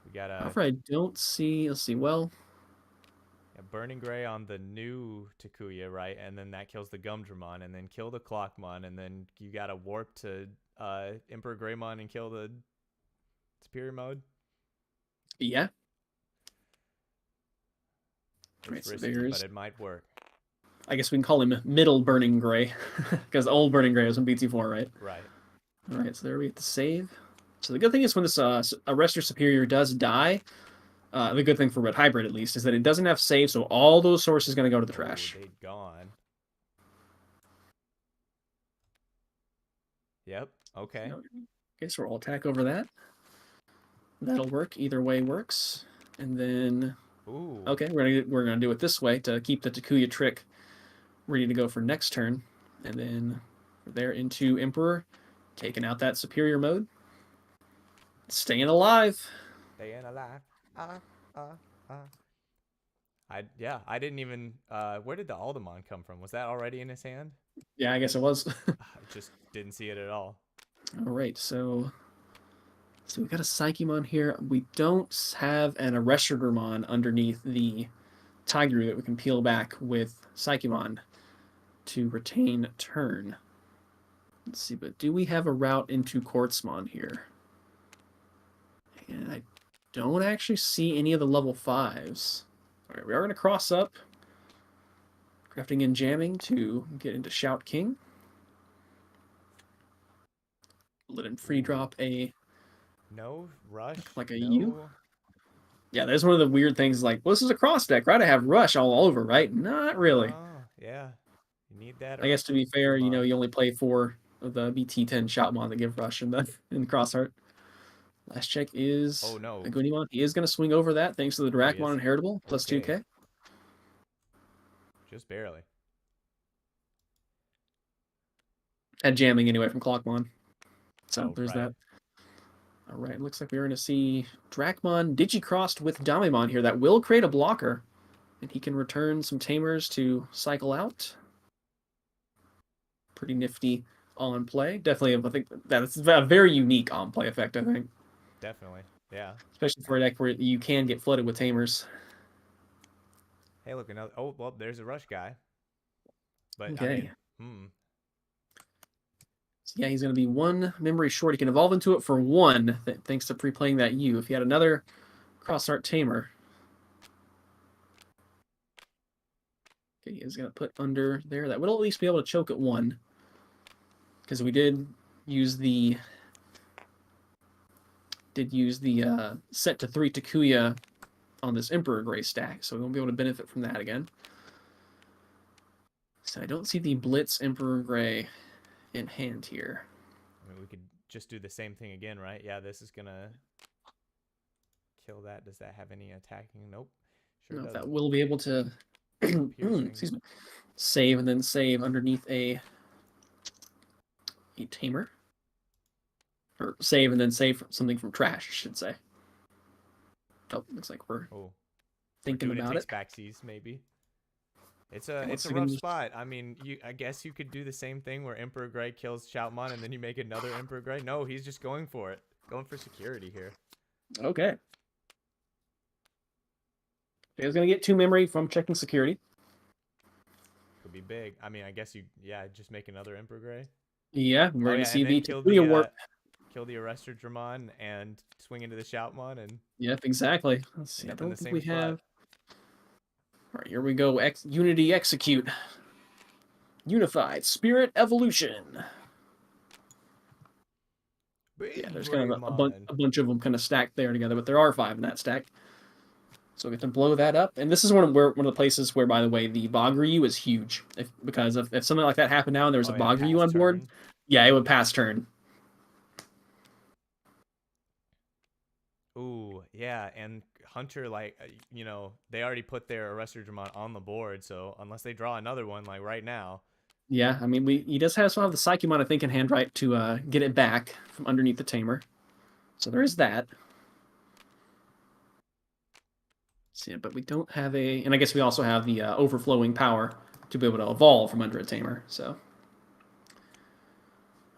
We got However, I don't see. Let's see. Well. Burning Gray on the new Takuya, right? And then that kills the Gumdramon, and then kill the Clockmon, and then you got to warp to Emperor Greymon and kill the superior mode. Yeah. It's risky, but it might work. I guess we can call him Middle Burning Gray, because old Burning Gray was in BT4, right? Right. All right, so there we get the save. So the good thing is when this Arrestor Superior does die, the good thing for Red Hybrid, at least, is that it doesn't have save, so all those sources are going to go to the trash. They'd gone. Yep, okay. Okay, so we'll attack over that. That'll work. Either way works. And then... Ooh. Okay, we're gonna do it this way to keep the Takuya trick ready to go for next turn. And then there into Emperor, taking out that superior mode. Staying alive. Staying alive. I didn't even. Where did the Aldemon come from? Was that already in his hand? Yeah, I guess it was. I just didn't see it at all. All right, so we got a Psychemon here. We don't have an Arresterdermon underneath the Tiger that we can peel back with Psychemon to retain turn. Let's see, but do we have a route into Quartzmon here? And I don't actually see any of the level 5s. We are going to cross up. Crafting and jamming to get into Shout King. Let him free drop a No rush. like a no. U. Yeah, there's one of the weird things like, well, this is a cross deck, right? I have rush all over, right? Not really. Oh, yeah. You need that. I guess to be fair, Dramon. you only play 4 of the BT10 Shoutmon that give rush in the Crossheart. Last check is Oh, no. a Gunimon. He is going to swing over that thanks to the Oh, he Dracmon is? Inheritable, plus Okay. 2k. Just barely. Had jamming anyway from Clockmon. So Oh, there's right. that. All right, looks like we're going to see Dracmon Digicrossed with Damimon here. That will create a blocker, and he can return some Tamers to cycle out. Pretty nifty on play. Definitely, I think that's a very unique on play effect, I think. Definitely. Yeah. Especially for a deck where you can get flooded with Tamers. Hey, look, another. Oh, well, there's a rush guy. But, Okay. I mean, So yeah, he's going to be 1 memory short. He can evolve into it for 1, thanks to pre-playing that U. If he had another Crossheart Tamer. Okay, he is going to put under there. That would at least be able to choke at 1. Because we did use the set to 3 Takuya on this Emperor Grey stack, so we won't be able to benefit from that again. So I don't see the Blitz Emperor Grey in hand here. I mean, we could just do the same thing again, right? Yeah, this is gonna kill that. Does that have any attacking? Nope. Sure doesn't. That will be able to excuse me, save and then save underneath a Tamer. Or save and then save something from trash, I should say. Oh, looks like we're thinking about it. Backsies, maybe. It's a rough spot. I mean, I guess you could do the same thing where Emperor Grey kills Shoutmon and then you make another Emperor Grey. No, he's just going for it. Going for security here. Okay. He's going to get 2 memory from checking security. Could be big. I mean, I guess just make another Emperor Grey. Yeah, we're going to see the Takuya warp. Kill the Arrestor Dramon and swing into the Shoutmon and. Yep, exactly. Let's see. I don't think we have. All right, here we go. Unity execute. Unified Spirit Evolution. Yeah, there's kind of a bunch of them kind of stacked there together, but there are 5 in that stack. So we have to blow that up. And this is one of the places where, by the way, the Wargrey is huge. Because if something like that happened now and there was a Wargrey on board, yeah, it would pass turn. Ooh, yeah, and Hunter, they already put their Arrestor Dramon on the board, so unless they draw another one, like right now. Yeah, I mean, he does still have the Psychemon, I think, in hand, right, to get it back from underneath the Tamer. So there is that. So, yeah, but we don't have and I guess we also have the overflowing power to be able to evolve from under a Tamer, so.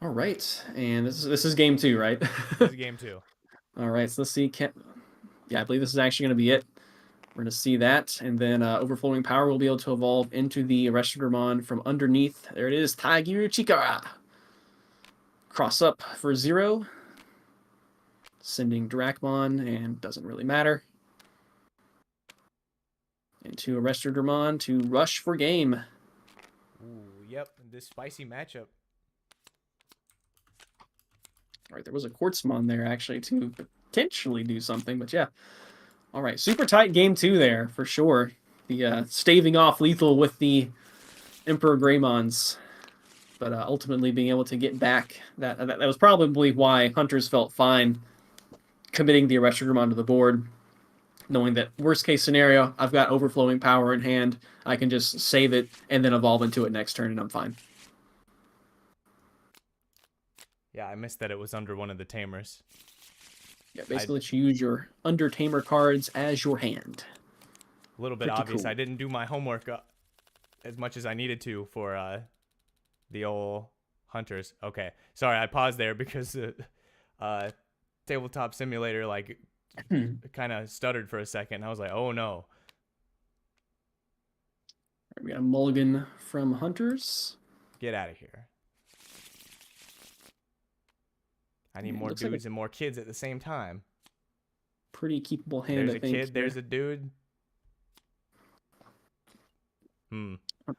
All right, and this is game 2, right? This is game 2. All right, so let's see. Yeah, I believe this is actually going to be it. We're going to see that, and then Overflowing Power will be able to evolve into the Arrestor Dramon from underneath. There it is, Taigiru Chikara. Cross up for 0. Sending Dracmon, and doesn't really matter. Into Arrestor Dramon to rush for game. Ooh, yep, this spicy matchup. All right, there was a Quartzmon there, actually, to potentially do something, but yeah. All right, super tight game 2 there, for sure. The staving off lethal with the Emperor Greymons, but ultimately being able to get back. That was probably why Hunters felt fine committing the Arrestor Dramon to the board, knowing that worst case scenario, I've got Overflowing Power in hand, I can just save it and then evolve into it next turn and I'm fine. Yeah, I missed that it was under one of the Tamers. Yeah, basically let you use your under Tamer cards as your hand. A little bit obvious. Cool. I didn't do my homework as much as I needed to for the old Hunters. Okay, sorry, I paused there because Tabletop Simulator kind of stuttered for a second. I was like, oh no. We got a mulligan from Hunters. Get out of here. I need more dudes and more kids at the same time. Pretty keepable hand, There's a kid, there's a dude. Hmm.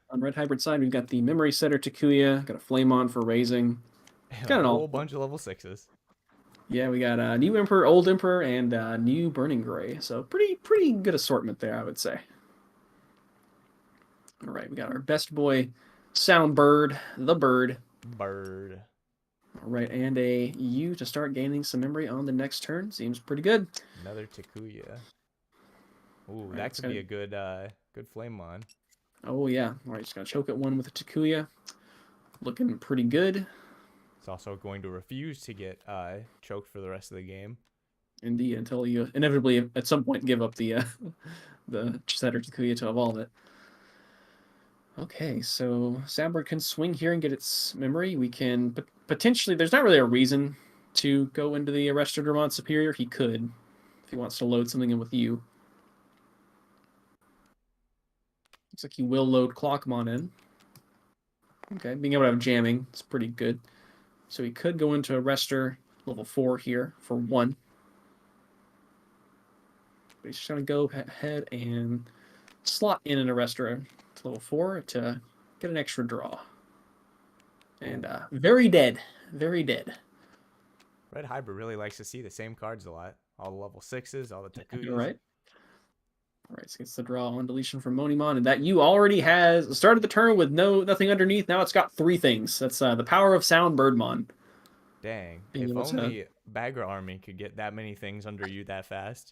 On Red Hybrid side, we've got the Memory Setter Takuya, got a Flamon for raising. And a Got it whole all. bunch of level 6s. Yeah, we got New Emperor, Old Emperor, and New Burning Gray. So pretty good assortment there, I would say. All right, we got our best boy, Soundbird, the bird. Bird. All right, and a U to start gaining some memory on the next turn. Seems pretty good. Another Takuya. Ooh, All right, that it's could be a good Flamemon. Oh yeah. All right, just gonna choke at one with a Takuya. Looking pretty good. It's also going to refuse to get choked for the rest of the game. Indeed, until you inevitably at some point give up the the Setter Takuya to evolve it. Okay, so Soundbird can swing here and get its memory. We can potentially. There's not really a reason to go into the Arrestor Dramon Superior. He could, if he wants to load something in with you. Looks like he will load Clockmon in. Okay, being able to have jamming is pretty good. So he could go into Arrestor level 4 here for 1. But he's just going to go ahead and slot in an Arrestor to level 4 to get an extra draw. And very dead. Very dead. Red Hybrid really likes to see the same cards a lot. All the level 6s, all the Takuyas. All right. All right, so gets the draw on deletion from Monimon, and that U already has started the turn with nothing underneath. Now it's got 3 things. That's the power of Sound Birdmon. Dang. Being If able to, only Bagra Army could get that many things under you that fast.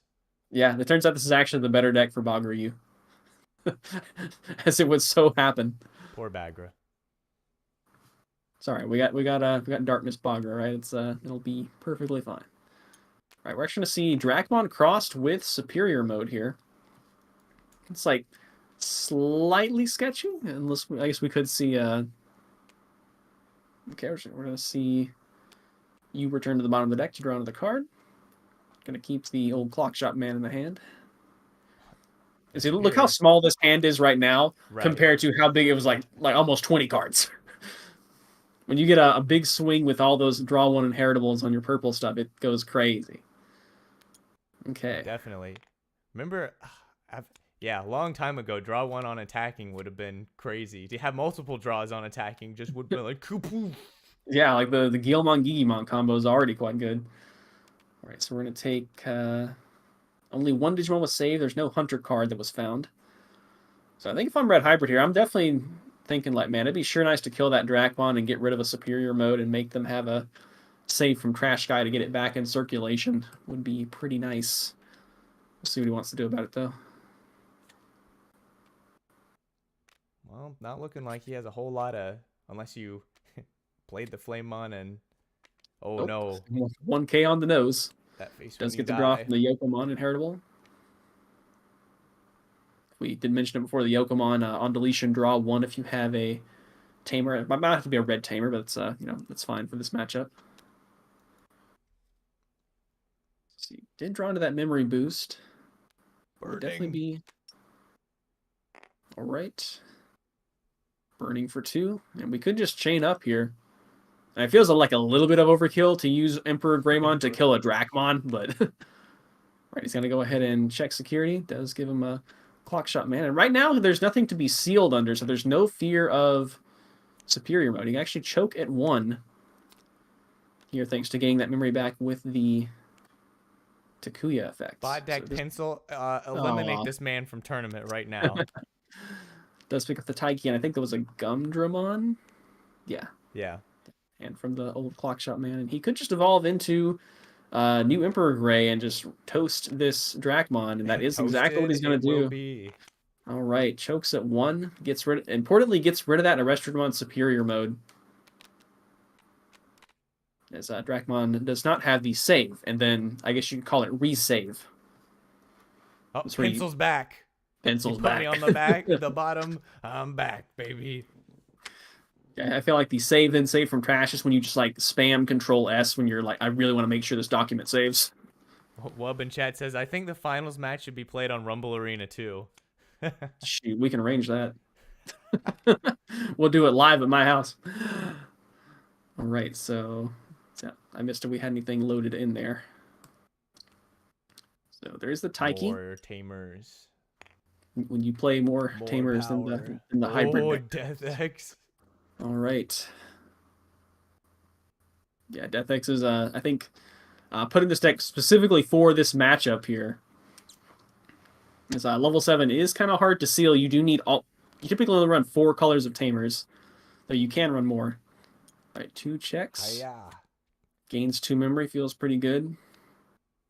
yeah, it turns out this is actually the better deck for Bagra U, as it would so happen. Poor Bagra. Sorry, we got Darkness Bagra, right? It'll be perfectly fine. All right, we're actually gonna see Dracmon crossed with Superior mode here. It's like slightly sketchy, unless I guess we could see. Okay, we're gonna see you return to the bottom of the deck to draw another card. Gonna keep the old Clock Shop Man in the hand. And see, look how small this hand is right now compared to how big it was like almost 20 cards. When you get a big swing with all those draw 1 inheritables on your purple stuff, it goes crazy. Okay. Definitely. Remember, yeah, a long time ago, draw 1 on attacking would have been crazy. To have multiple draws on attacking just would be like, poof. Yeah, like the Guilmon Gigimon combo is already quite good. All right, so we're going to take only 1 Digimon was saved. There's no Hunter card that was found. So I think if I'm Red Hybrid here, I'm definitely thinking like, man, it'd be sure nice to kill that Dracmon and get rid of a Superior mode and make them have a save from Trash Guy to get it back in circulation. Would be pretty nice. We'll see what he wants to do about it, though. Well, not looking like he has a whole lot of, unless you played the Flamemon and, oh no. 1K on the nose. That face Does when you get the die. draw from the Yokomon inheritable. We did mention it before, the Yokomon on deletion, draw 1 if you have a Tamer. It might have to be a red Tamer, but it's that's fine for this matchup. So you did draw into that memory boost. Would definitely be all right. Burning for 2, and we could just chain up here. And it feels like a little bit of overkill to use Emperor Greymon to kill a Dracmon, but right, he's gonna go ahead and check security. Does give him a Clock Shot Man, and right now there's nothing to be sealed under, so there's no fear of Superior mode. You can actually choke at 1 here, thanks to getting that memory back with the Takuya effect. Bot deck pencil, eliminate this man from tournament right now. Does pick up the Taiki, and I think there was a Gumdramon. Yeah. Yeah. And from the old Clock Shop Man, and he could just evolve into New Emperor Gray and just toast this Dracmon, and that is exactly what he's going to do. All right, chokes at 1, importantly gets rid of that Arrestramon Superior mode. As Dracmon does not have the save, and then I guess you could call it resave. Oh, pencil's back. Pencil's back. Put me on the back, the bottom. I'm back, baby. Yeah, I feel like the save then save from trash is when you just like spam Control S when you're like, I really want to make sure this document saves. Wub in chat says, I think the finals match should be played on Rumble Arena too. Shoot, we can arrange that. We'll do it live at my house. All right, so I missed if we had anything loaded in there. So there's the Taiki. More Tamers. when you play more More tamers power. than the hybrid Oh, deck. Death X. All right. Yeah, Death X is I think putting this deck specifically for this matchup here. Is level 7 is kind of hard to seal. You do need all. You typically only run 4 colors of tamers, though you can run more. All right, 2 checks. Hiya. Gains 2 memory, feels pretty good.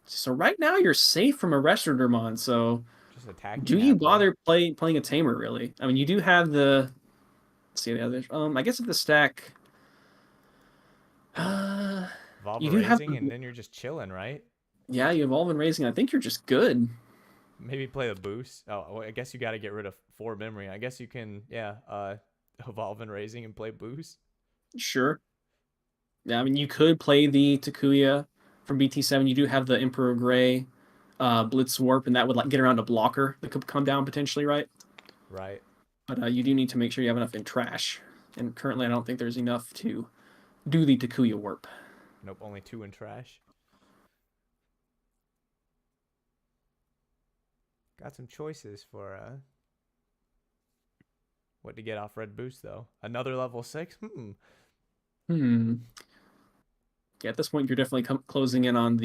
So right now you're safe from Arrestor Dermon. So Just attacking do you happily. bother playing a tamer really? I mean, you do have the. Let's see the other. I guess if the stack. Evolve You do have Raising, the. and then you're just chilling, right? Yeah, you evolve and raising. I think you're just good. Maybe play the boost. Oh, well, I guess you got to get rid of 4 memory. I guess you can, yeah, evolve and raising and play boost. Sure. Yeah, I mean, you could play the Takuya from BT7. You do have the Emperor Gray Blitz Warp, and that would like get around a blocker that could come down potentially, right? Right. But you do need to make sure you have enough in trash. And currently, I don't think there's enough to do the Takuya Warp. Nope, only 2 in trash. Got some choices for what to get off red boost though. Another level 6. Yeah, at this point, you're definitely closing in on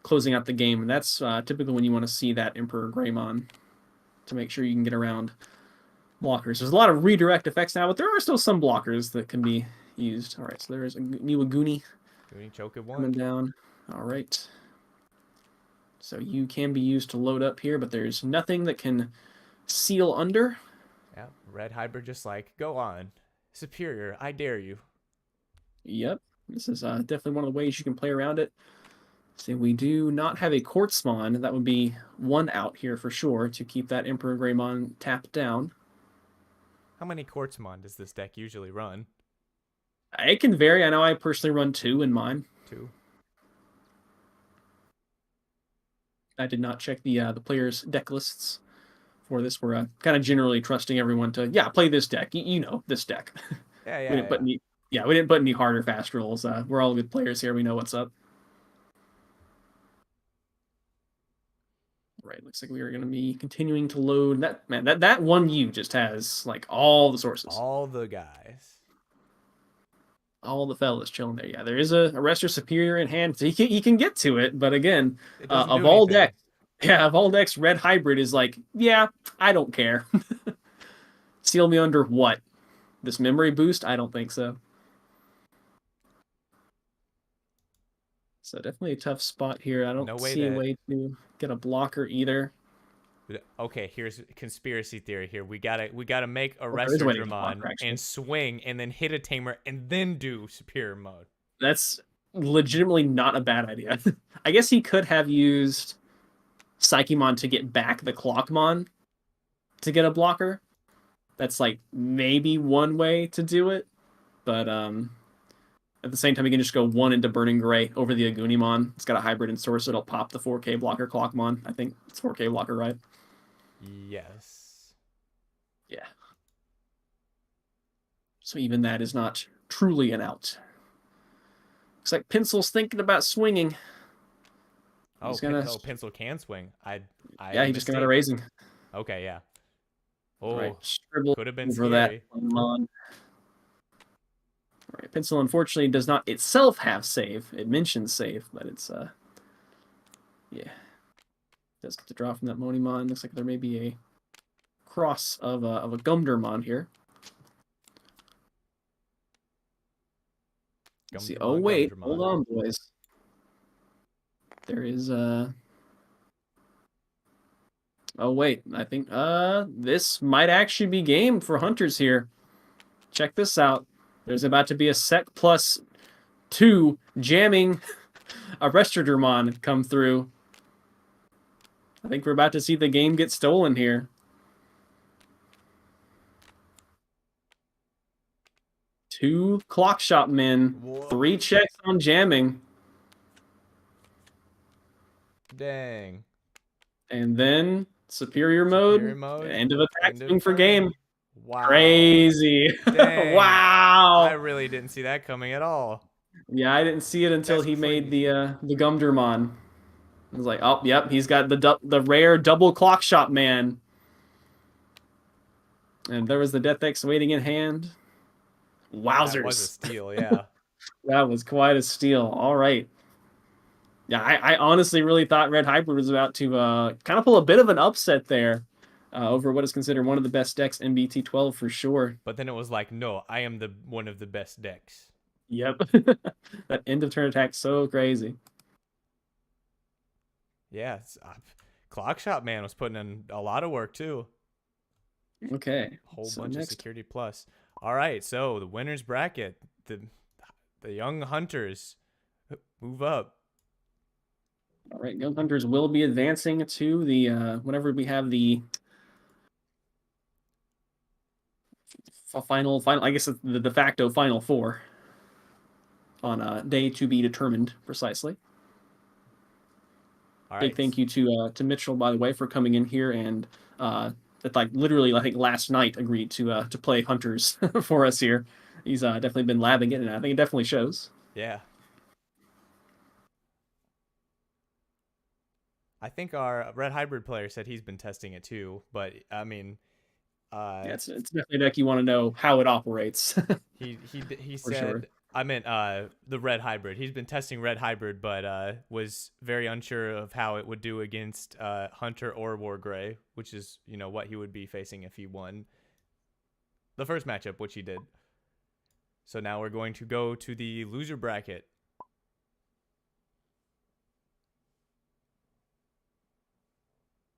closing out the game, and that's typically when you want to see that Emperor Greymon to make sure you can get around blockers. There's a lot of redirect effects now, but there are still some blockers that can be used. All right, so there's a new Aguni Choke at 1. coming down. All right. So you can be used to load up here, but there's nothing that can seal under. Yeah, red hybrid just like, go on. Superior, I dare you. Yep. This is definitely one of the ways you can play around it. So we do not have a Quartzmon. That would be 1 out here for sure to keep that Emperor Greymon tapped down. How many Quartzmon does this deck usually run? It can vary. I know I personally run 2 in mine. 2. I did not check the players' deck lists for this. We're kind of generally trusting everyone to play this deck. You know this deck. Yeah, We didn't put any hard or fast rules. We're all good players here. We know what's up. Right, looks like we are going to be continuing to load that. Man, that 1U just has like all the sources, all the guys, all the fellas chilling there. Yeah, there is a Arrestor Superior in hand, so he can get to it. But again, of all decks, Red Hybrid is like, yeah, I don't care. Seal me under what? This memory boost? I don't think so. So definitely a tough spot here. I don't see a way to get a blocker either. Okay, here's conspiracy theory here. We gotta make a Arrestor Dramon and swing and then hit a tamer and then do superior mode. That's legitimately not a bad idea. I guess he could have used Psychemon to get back the Clockmon to get a blocker. That's like maybe one way to do it. But at the same time, you can just go 1 into Burning Gray over the Agunimon. It's got a hybrid in source, so it'll pop the 4K blocker Clockmon. I think it's 4K blocker, right? Yes. Yeah. So even that is not truly an out. Looks like Pencil's thinking about swinging. Pencil can swing. He just got out of raising. Okay, yeah. Oh, right. Could have been scary. All right, Pencil unfortunately does not itself have save. It mentions save, but it's does get to draw from that Monimon. Looks like there may be a cross of a Gumdermon here. Let's see. Oh wait, hold on, boys. There is Oh wait, I think this might actually be game for Hunters here. Check this out. There's about to be a Sec plus 2 jamming Arrestor Dramon come through. I think we're about to see the game get stolen here. Two Clock Shop men, Whoa. 3 checks on jamming. Dang. And then superior mode. End of attack swing for game. Wow. Crazy. Wow. I really didn't see that coming at all. Yeah, I didn't see it until he made the Gumdermon. I was like, oh, yep, he's got the rare double Clock Shop man. And there was the Death X waiting in hand. That was a Wowzers. steal, yeah. That was quite a steal. All right. Yeah, I honestly really thought Red Hybrid was about to kind of pull a bit of an upset there over what is considered one of the best decks in BT12 for sure. But then it was like, no, I am the one of the best decks. Yep. That end of turn attack so crazy. Yeah, Clock Shop Man was putting in a lot of work too. Okay. Whole So bunch of next, security plus. All right, so the winners bracket, the young hunters move up. all right, Gun Hunters will be advancing to the whenever we have the final. I guess the de facto final four on a day to be determined precisely. All Big right. thank you to Mitchell, by the way, for coming in here and that like literally I think last night agreed to play Hunters for us here. He's definitely been labbing it, and I think it definitely shows. Yeah. I think our Red Hybrid player said he's been testing it too, but I mean, Yeah, it's definitely a deck you want to know how it operates he for sure. said I meant the Red Hybrid. He's been testing Red Hybrid, but was very unsure of how it would do against Hunter or Wargrey, which is what he would be facing if he won the first matchup, which he did. So now we're going to go to the loser bracket.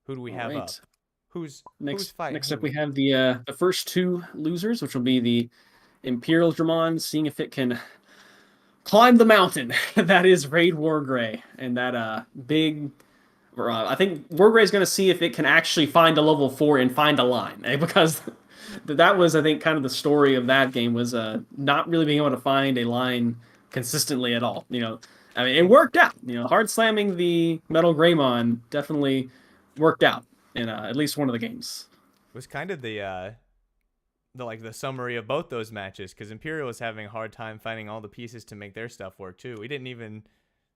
Who do we All have right. up? Who's fighting? Next who? up, we have the first two losers, which will be the Imperial Dramon, seeing if it can climb the mountain that is Raid Wargrey, and that big. I think Wargrey is going to see if it can actually find a level 4 and find a line, because that was, I think, kind of the story of that game was not really being able to find a line consistently at all. I mean, it worked out. Hard slamming the Metal Greymon definitely worked out in at least one of the games. It was kind of the summary of both those matches, because Imperial was having a hard time finding all the pieces to make their stuff work too. We didn't even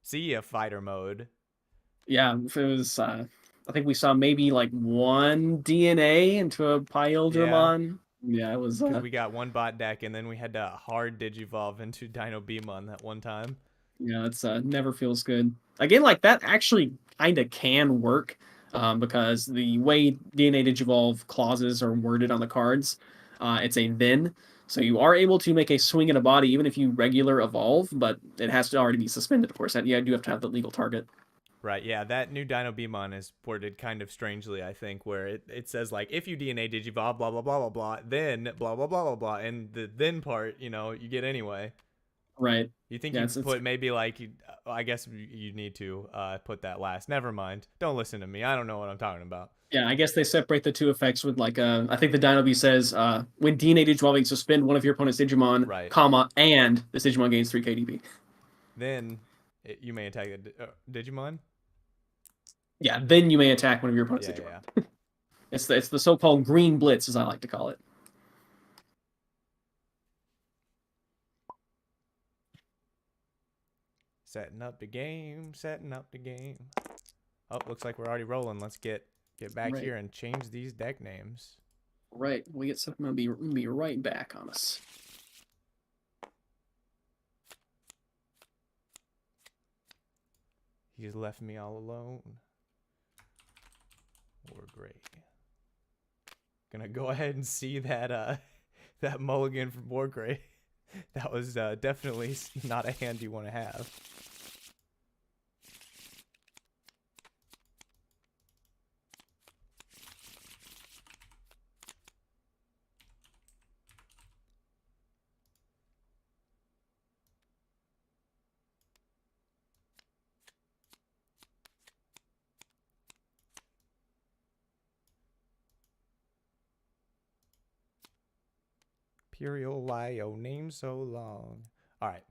see a fighter mode. Yeah, it was. I think we saw maybe like one DNA into a Yeah, Pyldramon. Yeah, it was. because we got one bot deck and then we had to hard digivolve into Dino Beamon that one time. Yeah, it's never feels good. Again, like that actually kind of can work because the way DNA Digivolve clauses are worded on the cards, it's a then. So you are able to make a swing at a body even if you regular evolve, but it has to already be suspended, of course. And yeah, you do have to have the legal target. Right, yeah, that new Dino Beamon is worded kind of strangely, I think, where it says, like, if you DNA Digivolve, blah, blah, blah, blah, blah, then blah, blah, blah, blah, blah, and the then part, you get anyway. Right. You think Yeah, you it's put maybe like, I guess you need to put that last. Never mind. Don't listen to me. I don't know what I'm talking about. yeah, I guess they separate the two effects with like I think the Dino Bee says when DNA Digivolving, suspend one of your opponent's Digimon, Right. comma, and this Digimon gains 3 KDB. Then you may attack a Digimon. Yeah, then you may attack one of your opponent's Yeah, Digimon. yeah. It's the so-called green blitz, as I like to call it. Setting up the game. Setting up the game. Oh, looks like we're already rolling. Let's get back Right. here and change these deck names. Right, we get something to be right back on us. He's left me all alone. Wargrey. Gonna go ahead and see that that mulligan from Wargrey. That was definitely not a hand you want to have. Imperial, why your name so long? All right.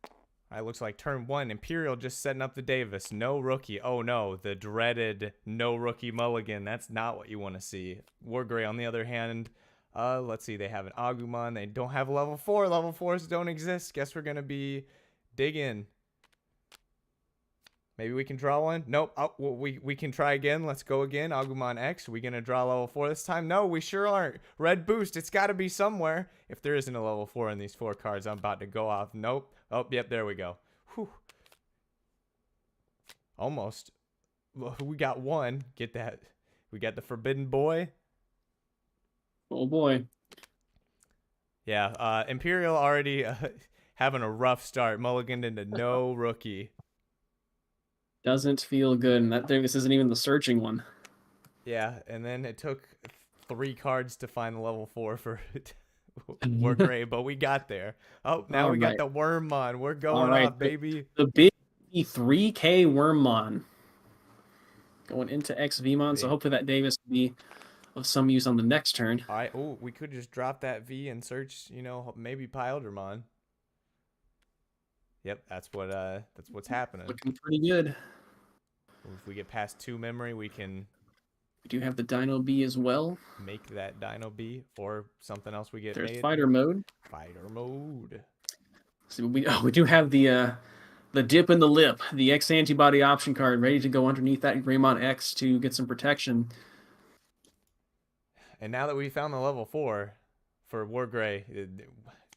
All right, looks like turn one. Imperial just setting up the Davis. No rookie. Oh no, the dreaded no rookie mulligan. That's not what you want to see. Wargrey, on the other hand, let's see. They have an Agumon. They don't have a level 4. Level 4s don't exist. Guess we're going to be digging. Maybe we can draw one. Nope. Oh, well, we can try again. Let's go again. Agumon X. Are we gonna draw level 4 this time? No, we sure aren't. Red boost. It's got to be somewhere. If there isn't a level 4 in these 4 cards, I'm about to go off. Nope. Oh, yep. There we go. Whew. Almost. Well, we got one. Get that. We got the Forbidden Boy. Oh boy. Yeah. Imperial already having a rough start. Mulligan into no rookie. Doesn't feel good, and that this isn't even the searching one. Yeah, and then it took 3 cards to find the level 4 for Wargrey, but we got there. Oh, now we got the Wormmon. We're going off, baby. The big 3K Wormmon going into XVmon, so hopefully that Davis will be of some use on the next turn. All right. Oh, we could just drop that V and search, maybe Pildermon. Yep, that's what's happening. Looking pretty good. If we get past 2 memory, we can. We do have the Dino B as well. Make that Dino B or something else we get. There's made. fighter mode. Fighter mode. So we do have the dip in the lip, the X antibody option card ready to go underneath that Greymon X to get some protection. And now that we found the level 4 for Wargrey,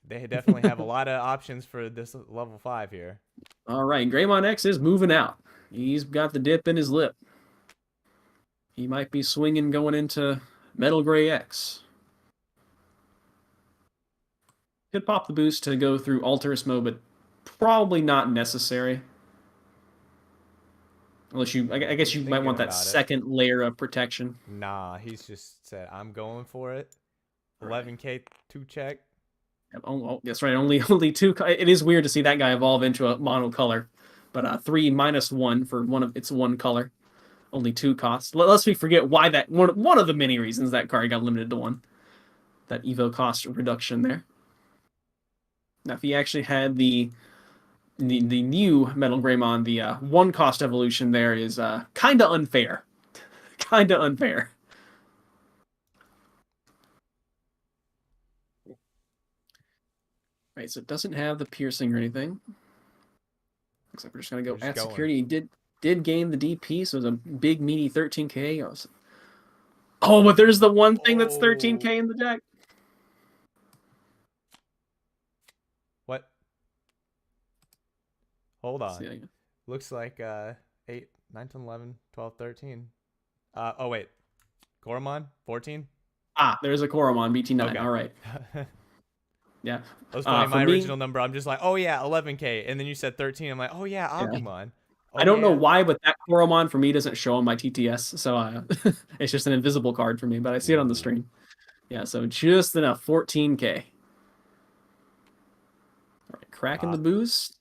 they definitely have a lot of options for this level 5 here. All right, Greymon X is moving out. He's got the dip in his lip. He might be swinging going into Metal Gray X. Could pop the boost to go through Alterous mode, but probably not necessary. Unless I guess you might want that second layer of protection. Nah, he's just said, I'm going for it. 11K 2-check. Oh, that's right. Only 2. It is weird to see that guy evolve into a monocolor. But 3 - 1 for its one color. Only 2 costs. Lest we forget why that one of the many reasons that card got limited to 1. That Evo cost reduction there. Now, if he actually had the new Metal Greymon, the 1 cost evolution there is kind of unfair. Kind of unfair. Right, so it doesn't have the piercing or anything. Looks like we're just going to go at security. He did gain the DP, so it was a big, meaty 13K. Oh, but there's the one thing that's 13K in the deck. What? Hold on. Looks like 8, 9, 10, 11, 12, 13. Oh, wait. Koromon? 14? Ah, there's a Koromon, BT9. Okay. All right. Yeah. That was probably my original number. I'm just like, oh, yeah, 11K. And then you said 13. I'm like, oh, yeah, Agumon. Yeah. I don't know why, but that Koromon for me doesn't show on my TTS. So it's just an invisible card for me, but I see it on the stream. Yeah, so just enough. 14K. All right, cracking the boost.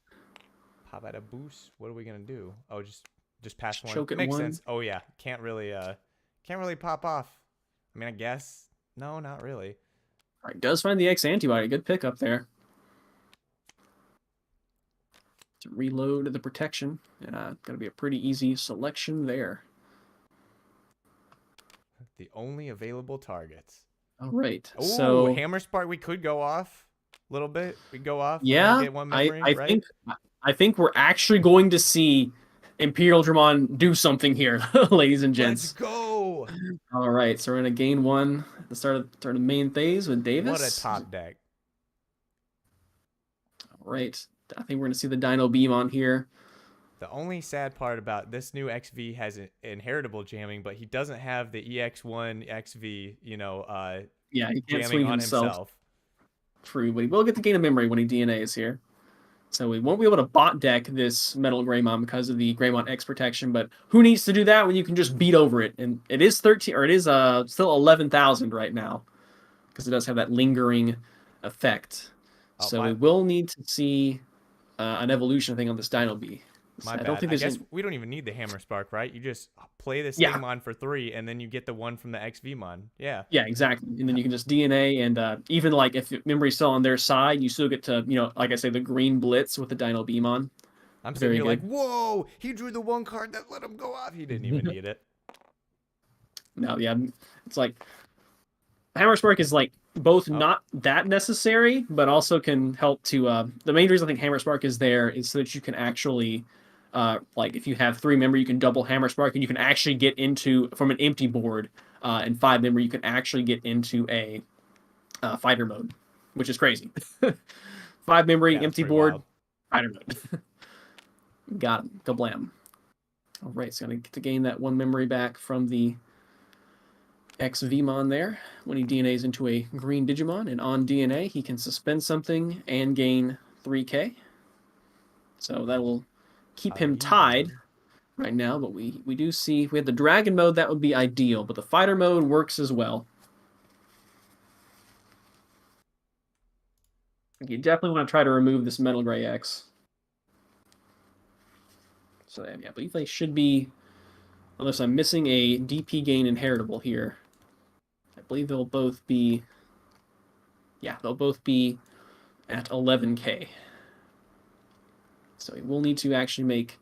Pop out a boost. What are we going to do? Oh, just pass one. Choke it. Makes sense. Oh, yeah. Can't really pop off. I mean, I guess. No, not really. All right, does find the X antibody. Good pickup there. To reload the protection. And going to be a pretty easy selection there. The only available targets. All right. Ooh, so Hammer Spark, we could go off a little bit. We go off. Yeah, get one memory, I think we're actually going to see Imperial Dramon do something here, ladies and gents. Let's go. All right, so we're gonna gain 1 at the start of the main phase with Davis. What a top deck. All right, I think we're gonna see the Dino Beam on here. The only sad part about this new XV has inheritable jamming, but he doesn't have the EX1 XV, yeah, he can't jamming swing on himself. True, but he will get the gain of memory when he DNAs here. So we won't be able to bot deck this Metal Greymon because of the Greymon X protection, but who needs to do that when you can just beat over it? And it is 13, or it is still 11,000 right now, because it does have that lingering effect. So we will need to see an evolution thing on this Dino B. I don't think I guess we don't even need the Hammer Spark, right? You just play this thing on for 3, and then you get the one from the XVmon. Yeah. Yeah, exactly. And then you can just DNA, and even like if memory's still on their side, you still get to, like I say, the green blitz with the Dino Beamon. I'm sitting here like, whoa, he drew the 1 card that let him go off. He didn't even need it. No, yeah, it's like Hammer Spark is like both not that necessary, but also can help to. The main reason I think Hammer Spark is there is so that you can actually Like if you have 3 member, you can double Hammer Spark, and you can actually get into from an empty board. And 5 member, you can actually get into a fighter mode, which is crazy. 5 memory, Yeah, that's empty pretty board, wild. fighter mode. Got him. Kablam. All right, so gonna get to gain that 1 memory back from the XVmon there when he DNAs into a green Digimon, and on DNA he can suspend something and gain 3k. So that will keep him tied right now, but we do see if we had the dragon mode, that would be ideal, but the fighter mode works as well. You definitely want to try to remove this Metal Gray X. So yeah, I believe they should be, unless I'm missing a DP gain inheritable here. I believe they'll both be, yeah, they'll both be at 11k. So he will need to actually make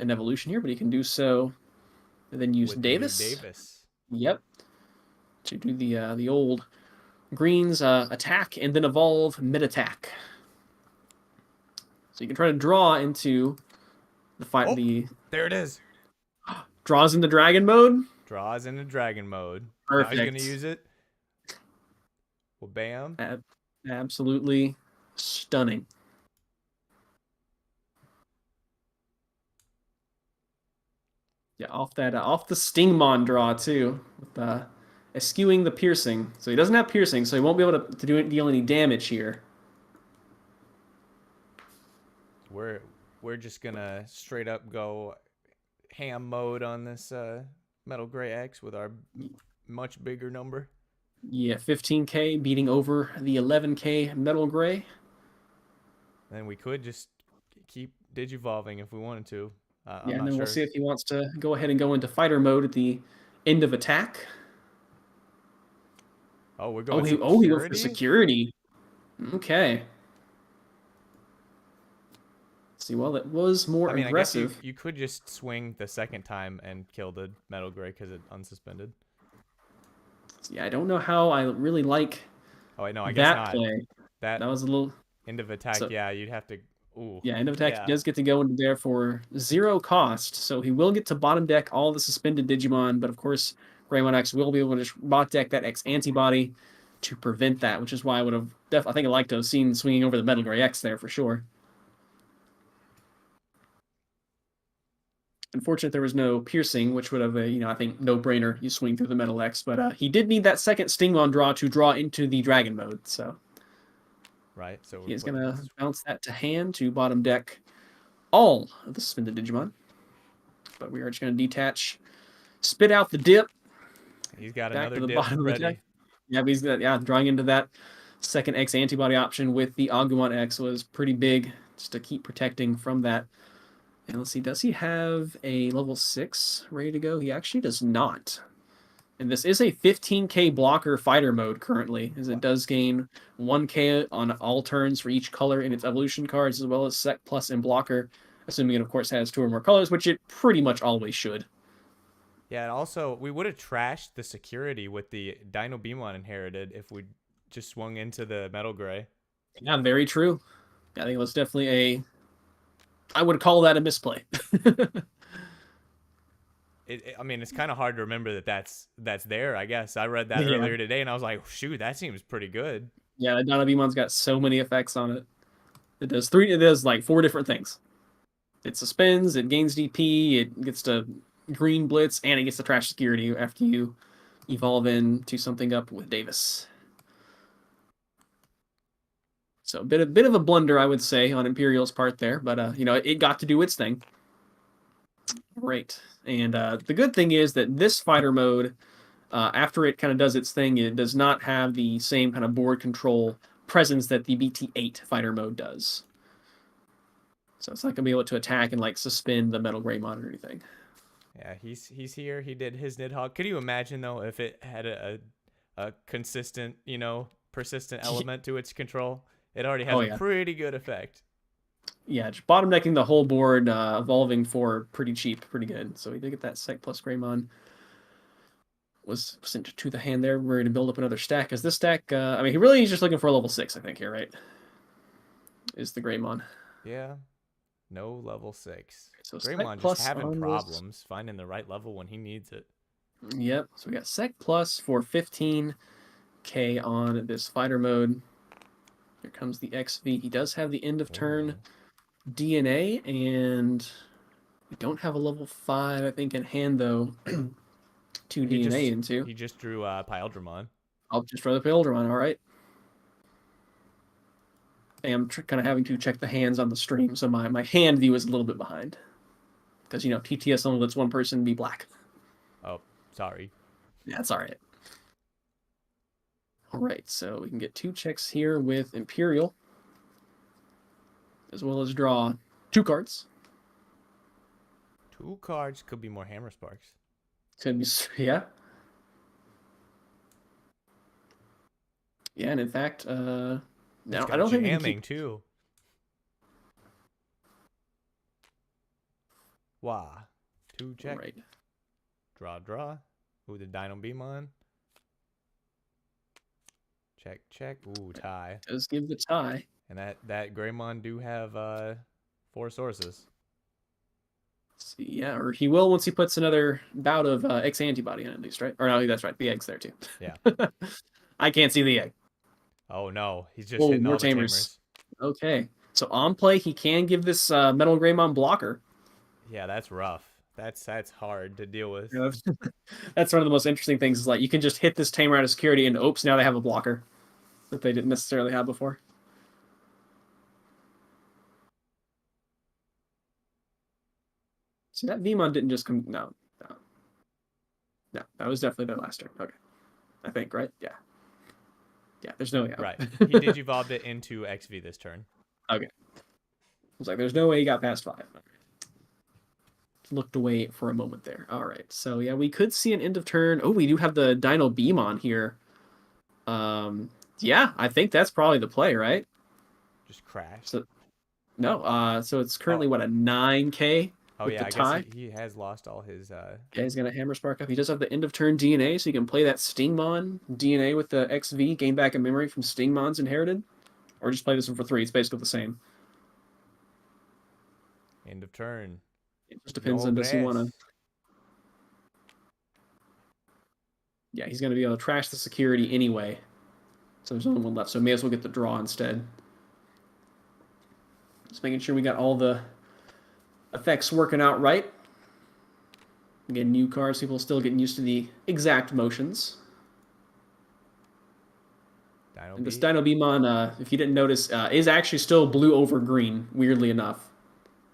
an evolution here, but he can do so and then use With Davis. Davis. Yep. To do the old greens attack and then evolve mid-attack. So you can try to draw into the fight. There it is. Draws into dragon mode. Draws into dragon mode. Perfect. Now he's gonna use it. Well, bam. Absolutely stunning. Yeah, off the Stingmon draw too, with eschewing the piercing. So he doesn't have piercing, so he won't be able to deal any damage here. We're just gonna straight up go ham mode on this Metal Gray X with our much bigger number. Yeah, 15k beating over the 11k Metal Gray. And we could just keep digivolving if we wanted to. Yeah, and then we'll see if he wants to go ahead and go into fighter mode at the end of attack. Oh, we're going he went for security. Okay. See, well, it was more aggressive. I guess you could just swing the second time and kill the Metal Gray because it's unsuspended. Yeah, I don't know how I really like I guess that not. play. That was a little... End of attack, yeah, you'd have to... Ooh. Yeah, end of attack, he does get to go into there for 0 cost, so he will get to bottom deck all the suspended Digimon, but of course, Greymon X will be able to bot deck that X antibody to prevent that, which is why I would have I think I'd like to have seen swinging over the Metal Gray X there for sure. Unfortunate there was no piercing, which would have, I think, no-brainer. You swing through the Metal X, but he did need that second Stingmon draw to draw into the Dragon mode, so... Right, so he is going to bounce that to hand to bottom deck all of the suspended Digimon. But we are just going to detach, spit out the dip. He's got back another to the dip bottom ready. Of the deck. Yeah, but he's drawing into that second X antibody option with the Agumon X was pretty big, just to keep protecting from that. And let's see, does he have a level 6 ready to go? He actually does not. And this is a 15k blocker fighter mode currently, as it does gain 1k on all turns for each color in its evolution cards, as well as Sec Plus and blocker, assuming it, of course, has 2 or more colors, which it pretty much always should. Yeah, and also, we would have trashed the security with the Dino Beamon inherited if we just swung into the Metal Gray. Yeah, very true. I think it was definitely I would call that a misplay. I mean, it's kind of hard to remember that's there, I guess. I read that earlier today, and I was like, shoot, that seems pretty good. Yeah, Dino Beamon's got so many effects on it. It does like 4 different things. It suspends, it gains DP, it gets to green blitz, and it gets to trash security after you evolve into something up with Davis. So a bit of a blunder, I would say, on Imperial's part there, but it got to do its thing. Great. And the good thing is that this fighter mode, after it kind of does its thing, it does not have the same kind of board control presence that the BT8 fighter mode does. So it's not going to be able to attack and like suspend the Metal Greymon or anything. Yeah, he's here. He did his Nidhogg. Could you imagine, though, if it had a consistent, persistent element to its control? It already has a pretty good effect. Yeah, just bottom decking the whole board, evolving for pretty cheap, pretty good. So we did get that Sec Plus Greymon. Was sent to the hand there. We're going to build up another stack. Because this stack, he really is just looking for a level 6, I think, here, right? Is the Greymon. Yeah. No level 6. So Sec Greymon just Plus having on this. problems finding the right level when he needs it. Yep. So we got Sec Plus for 15k on this fighter mode. Here comes the XV. He does have the end of turn DNA, and we don't have a level 5, I think, in hand, though, to DNA into. He just drew Pyldramon. I'll just throw the Pilderon, all right. I'm kind of having to check the hands on the stream, so my hand view is a little bit behind. Because, TTS only lets one person be black. Oh, sorry. Yeah, that's all right. All right, so we can get 2 checks here with Imperial, as well as draw 2 cards. 2 cards could be more Hammer Sparks. Could be, yeah. Yeah, and in fact, no, I don't think we can keep... too. Wow. 2 check. Right. Draw. Ooh, the Dino Beamon. Check. Ooh, tie. Does give the tie. And that Greymon do have 4 sources. See, yeah, or he will once he puts another bout of X antibody in at least, right? Or no, that's right. The egg's there too. Yeah. I can't see the egg. Oh no, he's just hitting all the tamers. Okay, so on play he can give this Metal Greymon blocker. Yeah, that's rough. That's hard to deal with. Yeah, that's one of the most interesting things. Is like you can just hit this tamer out of security, and oops, now they have a blocker that they didn't necessarily have before. See, that Vmon didn't just come. No, that was definitely their last turn. Okay, I think, right? Yeah. There's no way out. Right. He digivolved it into XV this turn. Okay. I was like, there's no way he got past 5. Looked away for a moment there. All right. So yeah, we could see an end of turn. Oh, we do have the Dino Beamon here. Yeah, I think that's probably the play, right? Just crash. So it's currently what, a 9k? Oh yeah, I guess he has lost all his. Yeah, he's gonna Hammer Spark up. He does have the end of turn DNA, so you can play that Stingmon DNA with the XV, gain back a memory from Stingmon's inherited, or just play this one for 3. It's basically the same. End of turn. It just depends on does he want to. Yeah, he's gonna be able to trash the security anyway. So there's only one left, so may as well get the draw instead. Just making sure we got all the effects working out right. Again, new cards, people still getting used to the exact motions. And this Dino Beamon, if you didn't notice, is actually still blue over green, weirdly enough,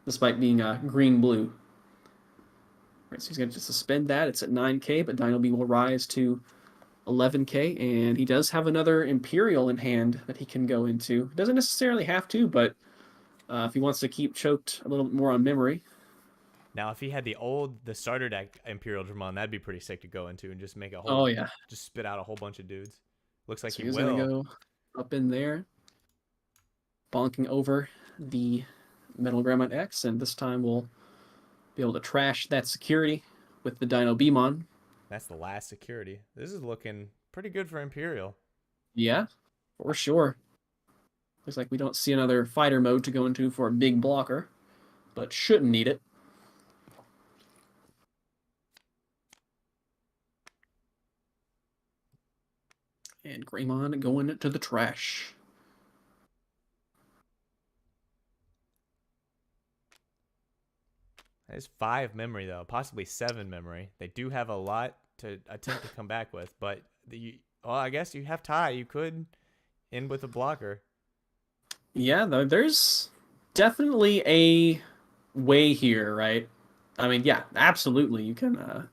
despite being green-blue. Right, so he's going to suspend that. It's at 9k, but Dino Beam will rise to 11k, and he does have another Imperial in hand that he can go into. He doesn't necessarily have to, but if he wants to keep choked a little bit more on memory. Now, if he had the starter deck Imperial Dramon, that'd be pretty sick to go into and just make a whole. Oh yeah. Just spit out a whole bunch of dudes. Looks like so he's gonna go up in there, bonking over the Metal Greymon X, and this time we'll be able to trash that security with the Dino Beamon. That's the last security. This is looking pretty good for Imperial. Yeah, for sure. Looks like we don't see another fighter mode to go into for a big blocker, but shouldn't need it. And Greymon going to the trash. That is 5 memory, though. Possibly 7 memory. They do have a lot to attempt to come back with. But, I guess you have tie. You could end with a blocker. Yeah, there's definitely a way here, right? I mean, yeah, absolutely. You can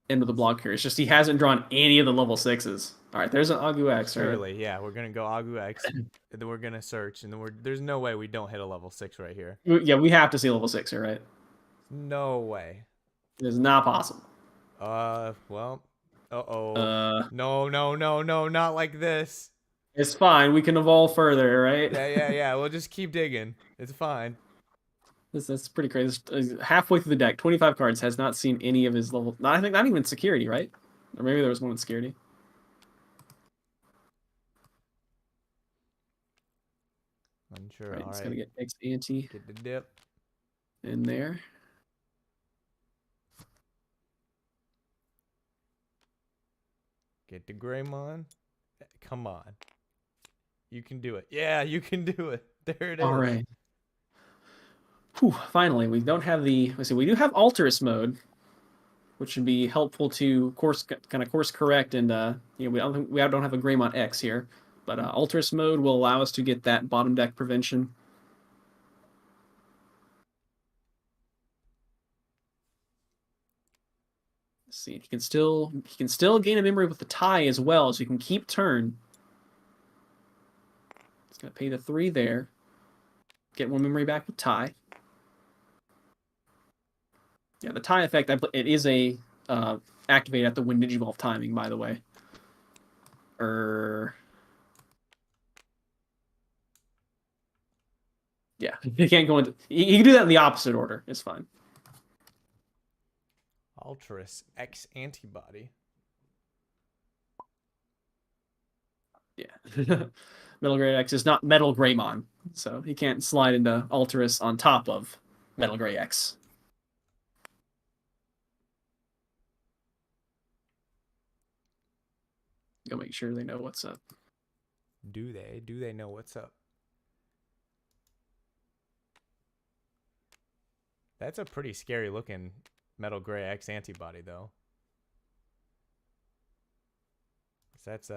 end with a block here. It's just he hasn't drawn any of the level 6s. All right, there's an Agu X. Surely, right? Yeah, we're going to go Agu X, and then we're going to search, and then there's no way we don't hit a level 6 right here. Yeah, we have to see a level 6 here, right? No way. It's not possible. Well, no, not like this. It's fine. We can evolve further, right? Yeah. We'll just keep digging. It's fine. That's pretty crazy. Halfway through the deck, 25 cards, has not seen any of his level. I think not even security, right? Or maybe there was one in security. Unsure. Right, All it's right. gonna get X ante Get the dip. in there. Get the Greymon. Come on. You can do it. Yeah, you can do it. There it is. All right. Whew, finally, we don't have the. Let's see, we do have Alterous mode, which should be helpful to kind of course correct, and we don't have a Greymon X here, but Alterous mode will allow us to get that bottom deck prevention. Let's see, he can still gain a memory with the tie as well, so he can keep turn. He's gonna pay the 3 there. Get 1 memory back with tie. Yeah, the tie effect, it is a activate at the when Digivolve timing, by the way. Yeah, you can't go into. You can do that in the opposite order. It's fine. Alterous X antibody. Yeah. Metal Gray X is not Metal Greymon, so he can't slide into Alterous on top of Metal Gray X. Go make sure they know what's up. Do they? Do they know what's up? That's a pretty scary looking Metal Gray X antibody, though. That's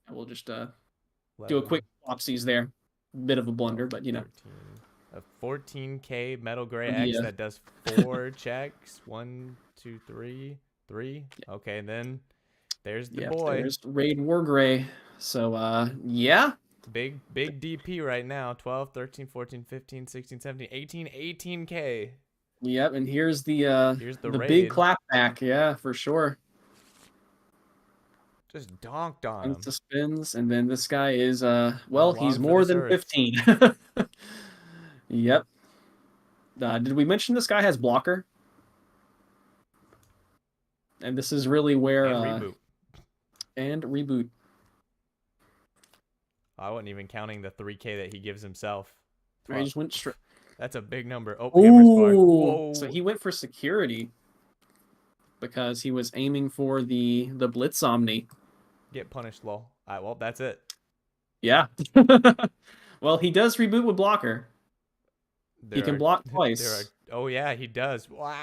We'll just do a quick swapsies there. Bit of a blunder, but you know. 13. A 14K Metal Gray X Yeah. that does 4 checks. 1, 2, 3, 3. Yeah. Okay, then there's the Yeah, boy. there's Raid Wargrey. So yeah. Big DP right now. 12, 13, 14, 15, 16, 17, 18, 18K. Yep, and here's the Raid. big clapback. Yeah, for sure. Just donked on him. Tons spins, and then this guy is he's for more this than earth. 15. Yep. Did we mention this guy has blocker? And this is really where and reboot. I wasn't even counting the 3K that he gives himself. He just went straight. That's a big number. Oh, Ooh. So he went for security because he was aiming for the Blitz Omni. Get punished, lol. All right, well, that's it. Yeah. Well, he does reboot with blocker. He can block twice. Oh, yeah, he does. Wow.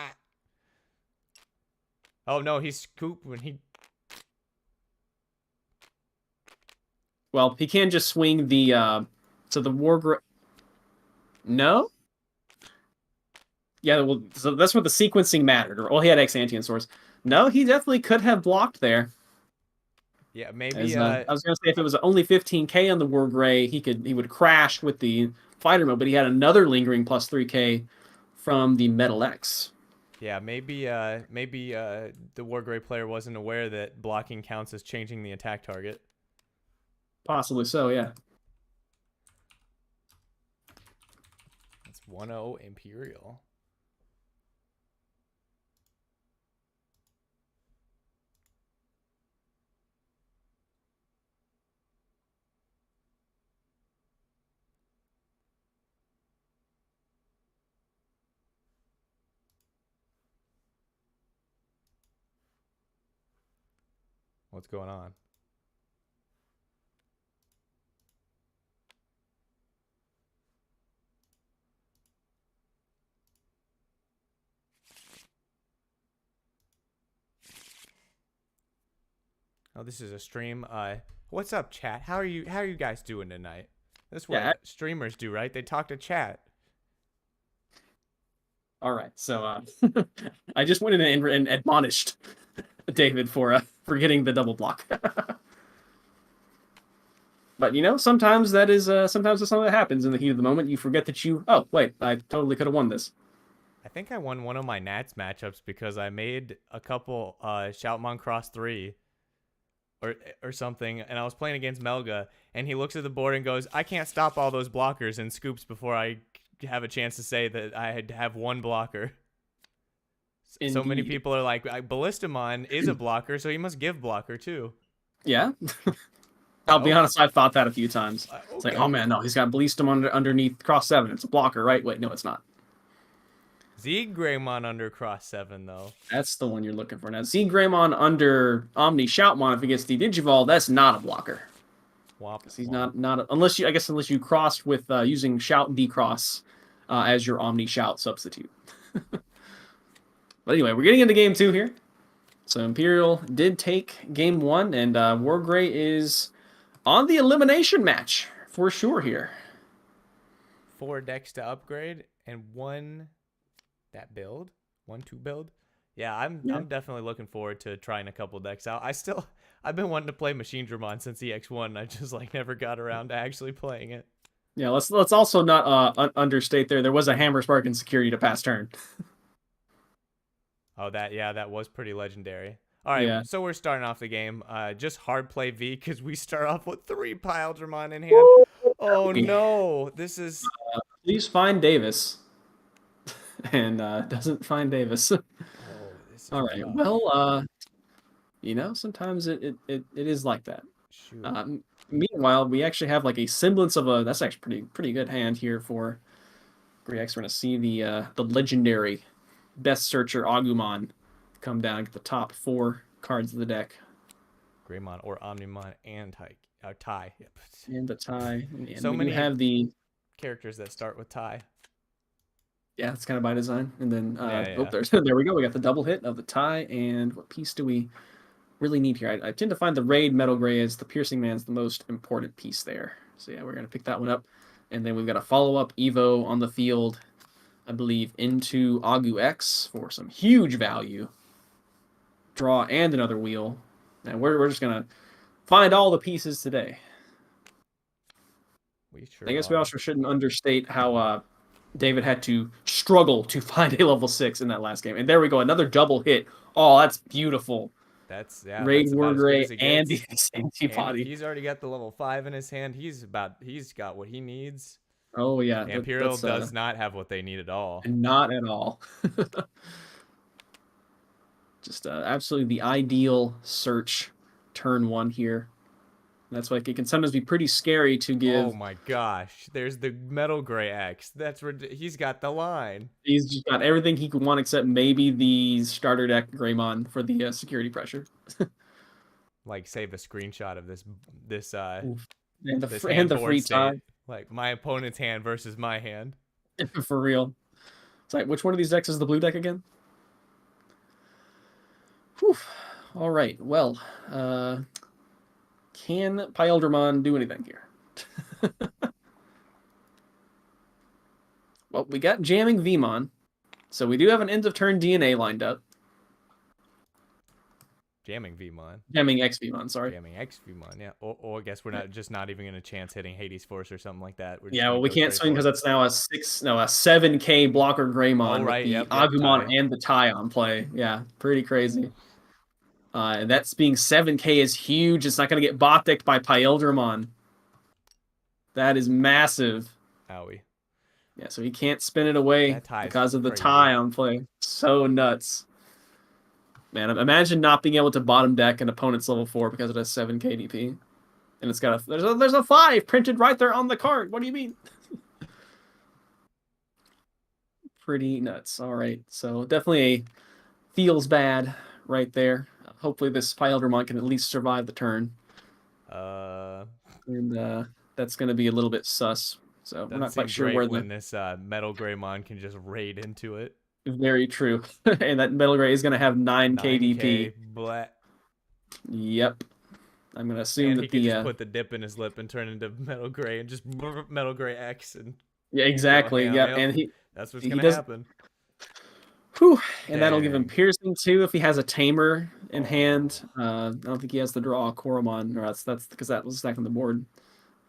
Oh, no, he's scooped when he... Well, he can just swing the... So the Wargrey... No? Yeah, well, so that's what the sequencing mattered. Or, he had X-Ante in source. No, he definitely could have blocked there. Yeah, maybe... I was going to say, if it was only 15K on the Wargrey, he would crash with the fighter mode, but he had another lingering plus 3K from the Metal X. Yeah, maybe the Wargrey player wasn't aware that blocking counts as changing the attack target. Possibly so, yeah. That's 1-0 Imperial. What's going on? Oh, this is a stream. What's up, chat? How are you guys doing tonight? That's what streamers do, right? They talk to chat. All right, so I just went in and admonished David for getting the double block. But you know, sometimes that's something that happens in the heat of the moment. You forget that oh wait, I totally could have won this. I think I won one of my Nats matchups because I made a couple Shoutmon Cross 3 or something, and I was playing against Melga, and he looks at the board and goes, I can't stop all those blockers, and scoops before I have a chance to say that I had to have one blocker. Indeed. So many people are like, Ballistamon is a blocker, so he must give blocker too. Yeah. I'll be Nope. honest, I've thought that a few times. It's like, oh Okay. man, no, he's got Bleastum underneath cross 7. It's a blocker, right? Wait, no, it's not. Greymon under cross 7 though. That's the one you're looking for. Now, Greymon under Omni Shoutmon, if he gets the Digivolve, that's not a blocker. Womp, Because he's womp. not unless you crossed with using Shout and Decross as your Omni Shout substitute. But anyway, we're getting into game 2 here. So Imperial did take game 1, and Wargrey is on the elimination match for sure here. 4 decks to upgrade and 1 that build, 1-2 build. Yeah, I'm definitely looking forward to trying a couple decks out. I've been wanting to play Machine Dramon since EX1. And I just never got around to actually playing it. Yeah, let's also not understate there was a Hammer Spark and security to pass turn. Oh, that was pretty legendary. All right, Yeah. so we're starting off the game. Just hard play V because we start off with 3 Pile Dramon in hand. Oh no, this is. Please find Davis, and doesn't find Davis. Oh, this is all right. tough. Well, sometimes it is like that. Shoot. Meanwhile, we actually have a semblance of a. That's actually pretty good hand here for Grex. We're gonna see the legendary Best Searcher Agumon come down, get the top 4 cards of the deck. Greymon or Omnimon and Tai. Yep. And the tie. And So many have the characters that start with Tai. Yeah, it's kind of by design. And then Yeah. there we go. We got the double hit of the tie. And what piece do we really need here? I tend to find the Raid Metal Gray as the Piercing Man's the most important piece there. So yeah, we're gonna pick that one up. And then we've got a follow-up Evo on the field, I believe, into Agu X for some huge value. Draw and another wheel. And we're just gonna find all the pieces today. I guess we also shouldn't understate how David had to struggle to find a level 6 in that last game. And there we go, another double hit. Oh, that's beautiful. That's Raid Wargrey and the antibody. He's already got the level 5 in his hand. He's got what he needs. Oh yeah, Imperial does not have what they need at all. Not at all. Just absolutely the ideal search turn 1 here. That's why it can sometimes be pretty scary to give. Oh my gosh, there's the Metal Gray X. He's got the line. He's just got everything he could want except maybe the starter deck Greymon for the security pressure. Save a screenshot of this and the free tie. My opponent's hand versus my hand. For real. It's like, which one of these decks is the blue deck again? Whew. All right. Well, can Pyeldramon do anything here? Well, we got Jamming Vmon. So we do have an end of turn DNA lined up. Jamming Vmon. Jamming X Vmon, sorry. Jamming X Vmon, yeah. Or I guess we're not even going to chance hitting Hades Force or something like that. Yeah, well, we can't swing because that's now a 7K blocker Greymon with the Agumon and the tie on play. Yeah, pretty crazy. And that's being 7K is huge. It's not going to get bot decked by Pyeldramon. That is massive. Owie. Yeah, so he can't spin it away because of the tie on play. So nuts. Man, imagine not being able to bottom deck an opponent's level 4 because it has 7 KDP. And it's got there's a 5 printed right there on the card. What do you mean? Pretty nuts. All right. So definitely feels bad right there. Hopefully this Pyeldramon can at least survive the turn. And that's going to be a little bit sus. So we're not quite sure where when this Metal Greymon can just raid into it. Very true. And that Metal Gray is going to have 9 KDP. Bleh. Yep. I'm going to assume that he can just put the dip in his lip and turn into Metal Gray and just Metal Gray X. And yeah, exactly. Yep. And that's what's going to happen. Whew. And that'll give him piercing too if he has a tamer in hand. I don't think he has to draw a Koromon, or that's because that was stacked on the board.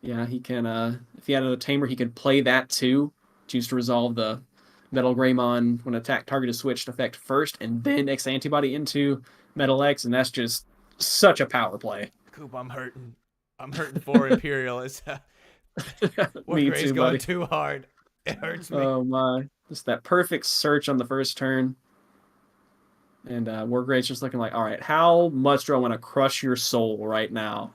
Yeah, he can. If he had a tamer, he could play that too. Choose to resolve the Metal Greymon when attack target is switched effect first, and then X antibody into Metal X, and that's just such a power play. Coop, I'm hurting. I'm hurting for Imperial. Wargrey's going too hard. It hurts me. Oh my. Just that perfect search on the first turn. And Wargrey's just looking like, all right, how much do I want to crush your soul right now?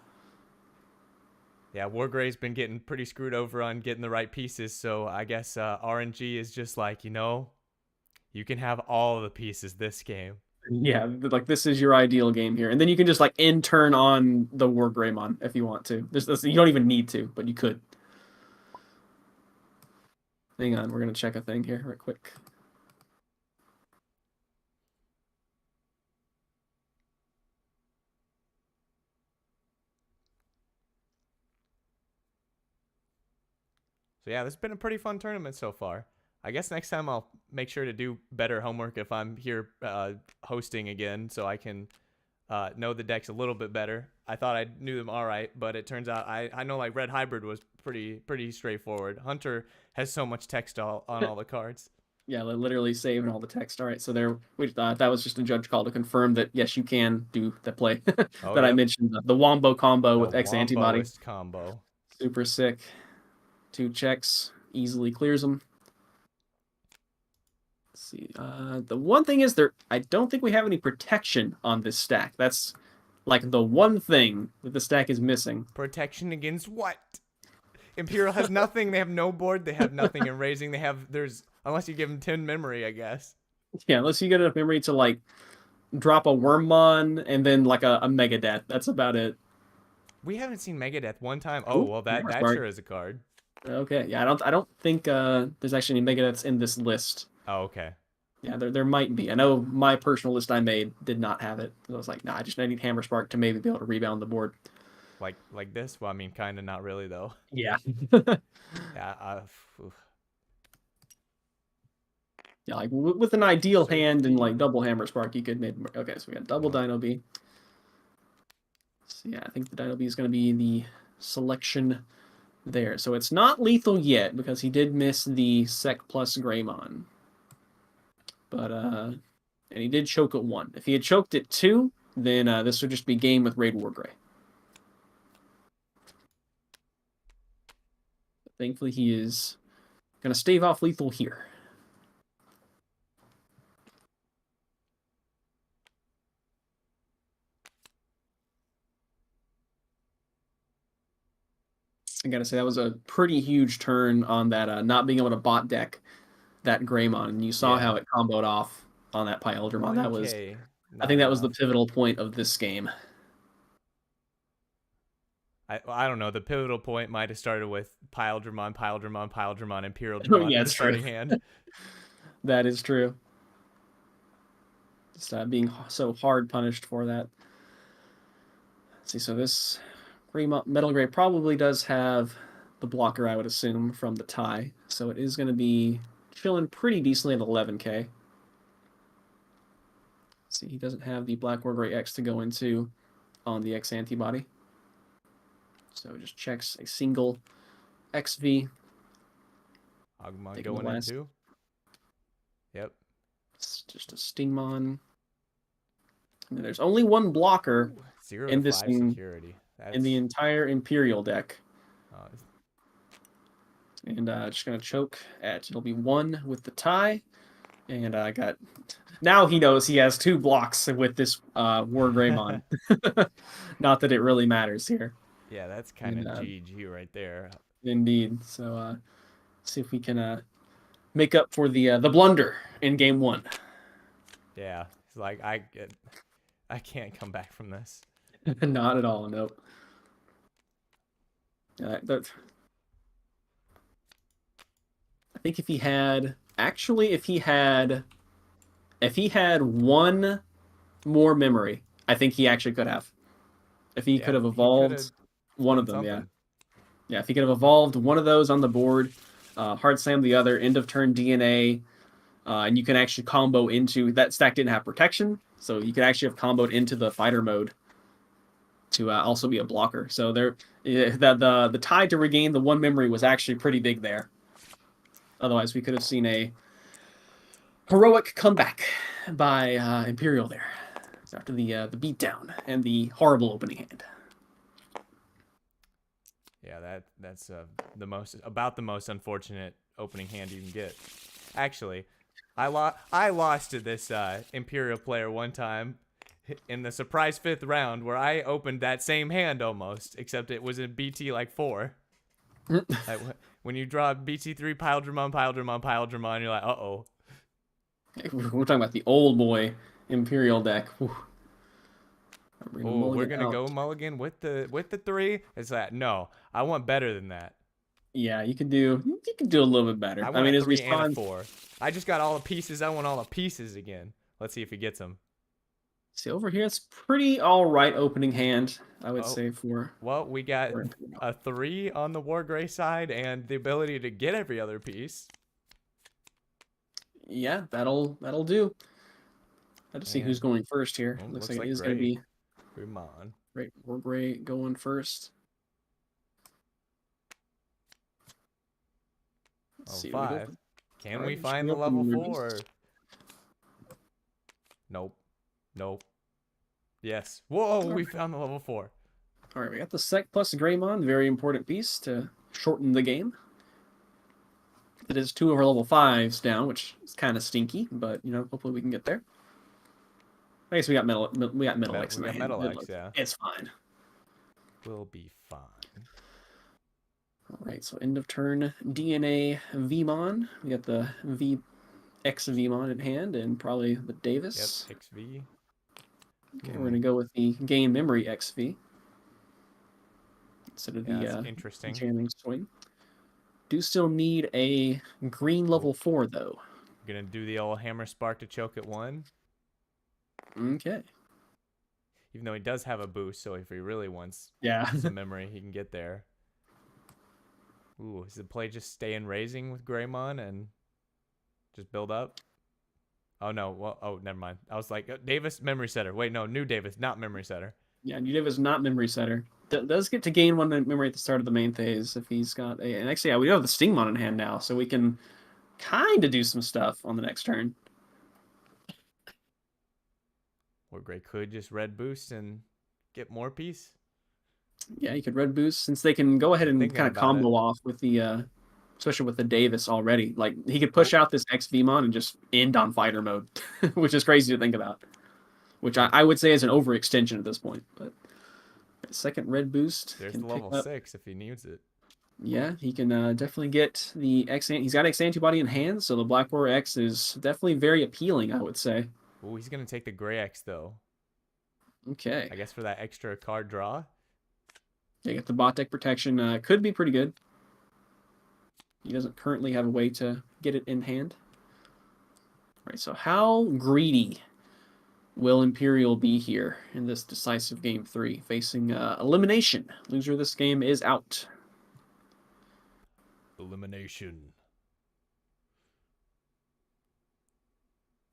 Yeah, Wargrey's been getting pretty screwed over on getting the right pieces, so I guess RNG is just like, you can have all the pieces this game. Yeah, like this is your ideal game here, and then you can just like in turn on the Wargreymon if you want to. You don't even need to, but you could. Hang on, we're gonna check a thing here real quick. So yeah, this has been a pretty fun tournament so far. I guess next time I'll make sure to do better homework if I'm here hosting again, so I can know the decks a little bit better. I thought I knew them all right, but it turns out I know like Red Hybrid was pretty straightforward. Hunter has so much text on all the cards. Yeah, literally saving all the text. All right, so there, that was just a judge call to confirm that yes, you can do the play Oh that I yep, mentioned, the Wombo combo the with X antibody. Womboist combo. Super sick. 2 checks, easily clears them. Let's see. The one thing is I don't think we have any protection on this stack. That's like the one thing that the stack is missing. Protection against what? Imperial has nothing. They have no board. They have nothing in raising. There's unless you give them 10 memory, I guess. Yeah, unless you get enough memory to like drop a Wormmon and then like a Megadeth. That's about it. We haven't seen Megadeth one time. Oh Ooh, well, that smart. sure is a card. Okay, yeah, I don't think there's actually any Megadeths in this list. Oh okay. Yeah, there might be. I know my personal list I made did not have it. I was like, nah, I just need Hammer Spark to maybe be able to rebound the board. Like this? Well, I mean, kind of not really though. Yeah. Yeah. Yeah, like with an ideal hand and 13. like double Hammer Spark, you could maybe. Okay, so we got double Dino B. So yeah, I think the Dino B is going to be the selection there. So it's not lethal yet because he did miss the Sec plus Greymon. But and he did choke at 1. If he had choked at 2, then this would just be game with Raid Wargrey. Thankfully, he is going to stave off lethal here. I gotta say, that was a pretty huge turn on that not being able to bot deck that Greymon. And you saw how it comboed off on that Pyeldramon. That was, I think that was the pivotal point of this game. I don't know. The pivotal point might have started with Pyeldramon, Imperial Dramon Yeah, in the it's starting true. hand. That is true. Just being so hard punished for that. Let's see, so this Metal Gray probably does have the blocker, I would assume, from the tie. So it is going to be chilling pretty decently at 11k. See, he doesn't have the Black Wargrey X to go into on the X antibody. So it just checks a single XV. Agumon going in too. Yep. It's just a Stingmon. And there's only one blocker. Ooh, 0 in to this 5 security. In the entire Imperial deck. Oh, and just going to choke at, it'll be 1 with the tie. And I got, now he knows he has 2 blocks with this Wargreymon. Not that it really matters here. Yeah, that's kind of GG right there. Indeed. So see if we can make up for the blunder in game 1. Yeah, it's like I can't come back from this. Not at all. Nope. I think if he had one more memory, I think he actually could have. If he could have evolved one of them, something. Yeah. If he could have evolved one of those on the board, hard slam the other, end of turn DNA, and you can actually combo into that stack. Didn't have protection, so you could actually have comboed into the fighter mode to also be a blocker. So there, the tie to regain the 1 memory was actually pretty big there. Otherwise, we could have seen a heroic comeback by Imperial there after the beatdown and the horrible opening hand. Yeah, that's the most unfortunate opening hand you can get. Actually, I lost to this Imperial player one time. in the surprise 5th round where I opened that same hand almost, except it was in BT like 4. Like when you draw BT3 Pile Dramon, Pile Dramon, Pile Dramon, you're like, uh-oh. We're talking about the old boy Imperial deck. Oh, we're gonna go mulligan with the 3. It's like, no, I want better than that. Yeah, you could do a little bit better. I want mean, a as we 3 and a spawn, 4. I just got all the pieces. I want all the pieces again. Let's see if he gets them. see over here, it's pretty all right opening hand, I would Oh, say for. well, we got a 3 on the Wargrey side and the ability to get every other piece. Yeah, that'll do. Let's see who's going first here. Oh, Looks like it is Gray. going to be Digimon. right. Wargrey going first. Let's see, 5. Can we right, find the level 4? Nope. Nope. Yes. Whoa, we found the level 4. All right, we got the Sec plus Greymon, very important piece to shorten the game. It is 2 of our level 5s down, which is kind of stinky, but hopefully we can get there. I guess we got Metal X. We got Metal X, yeah. It's fine. We'll be fine. All right, so end of turn DNA Vmon. We got the VX Vmon in hand and probably the Davis. Yep, XV. Okay, we're gonna go with the Gain Memory XV instead of the interesting jamming swing. Do still need a green level 4 though. Gonna do the old Hammer Spark to choke at 1. Okay. Even though he does have a boost, so if he really wants some memory, he can get there. Ooh, is the play just stay in raising with Greymon and just build up? Oh, no. Well, oh, never mind. I was like, Davis, memory setter. Wait, no, new Davis, not memory setter. Yeah, new Davis, not memory setter. Does get to gain 1 memory at the start of the main phase if he's got a... And actually, yeah, we have the Stingmon in hand now, so we can kind of do some stuff on the next turn. Wargrey could just red boost and get more piece. Yeah, you could red boost since they can go ahead and kind of combo off with the, especially with the Davis already. Like he could push out this XVmon and just end on fighter mode, which is crazy to think about. Which I would say is an overextension at this point. But second red boost. There's the level 6 if he needs it. Yeah, he can definitely get the X. He's got X antibody in hand, so the Black War X is definitely very appealing, I would say. Oh, he's gonna take the Gray X though. Okay. I guess for that extra card draw. Yeah, get the bot deck protection. Could be pretty good. He doesn't currently have a way to get it in hand. All right, so how greedy will Imperial be here in this decisive game 3, facing elimination? Loser of this game is out. Elimination.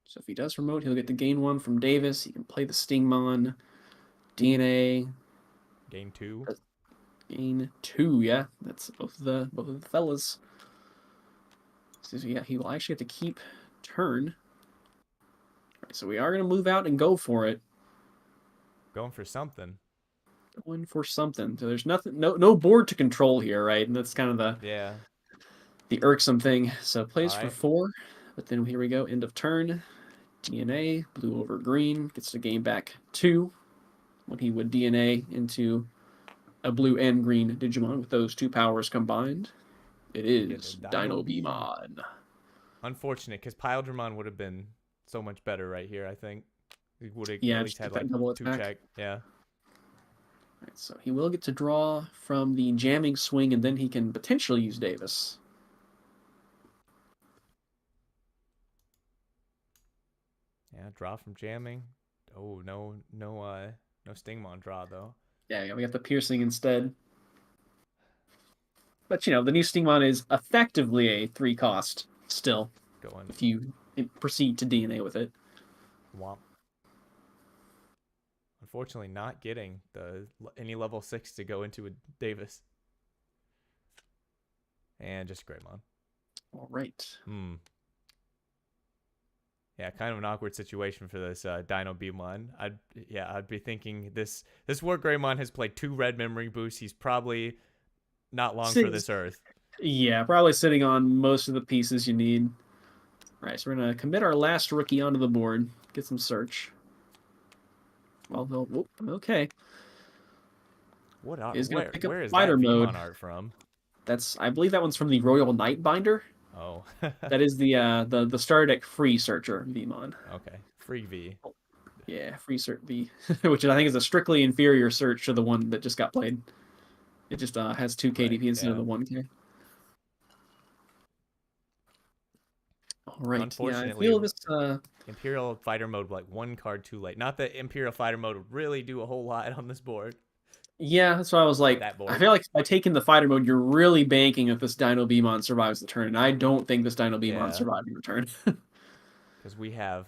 So if he does remote, he'll get the gain 1 from Davis. He can play the Stingmon, DNA. Gain 2. Gain 2, yeah. That's both of the fellas. So yeah, he will actually have to keep turn. All right, so we are going to move out and go for it. Going for something. Going for something. So there's nothing, no board to control here, right? And that's kind of the irksome thing. So plays for 4, but then here we go. End of turn. DNA, blue over green, gets the game back 2. When he would DNA into a blue and green Digimon with those 2 powers combined. It is Dino Beamon. Unfortunate, because Pildramon would have been so much better right here, I think. He would have at least had like 2 check. Yeah. Right, so he will get to draw from the jamming swing, and then he can potentially use Davis. Yeah, draw from jamming. Oh, no Stingmon draw, though. Yeah, we got the piercing instead. But, the new Stingmon is effectively a 3 cost still. If you proceed to DNA with it. Womp. Unfortunately, not getting any level 6 to go into a Davis. And just Greymon. All right. Yeah, kind of an awkward situation for this Dino Beamon. I'd be thinking this Wargreymon has played 2 red memory boosts. He's probably not long for this earth. Yeah, probably sitting on most of the pieces you need. All right, so we're gonna commit our last rookie onto the board. Get some search. Well, okay. What Is going to pick up where is that fighter mode. Vmon art from? I believe that one's from the Royal Knight binder. Oh. That is the starter deck free searcher Vmon. Okay. Free V. Yeah, free cert V, which I think is a strictly inferior search to the one that just got played. It just has 2 KDP Right, instead of yeah. the 1K. All right, yeah, I Unfortunately, feel this. Imperial Fighter Mode like one card too late. Not that Imperial Fighter Mode would really do a whole lot on this board. Yeah, that's why I was like, That I board. feel like by taking the fighter mode, you're really banking that this Dino Beamon survives the turn, and I don't think this Dino Beamon Yeah. surviving the turn. Because we have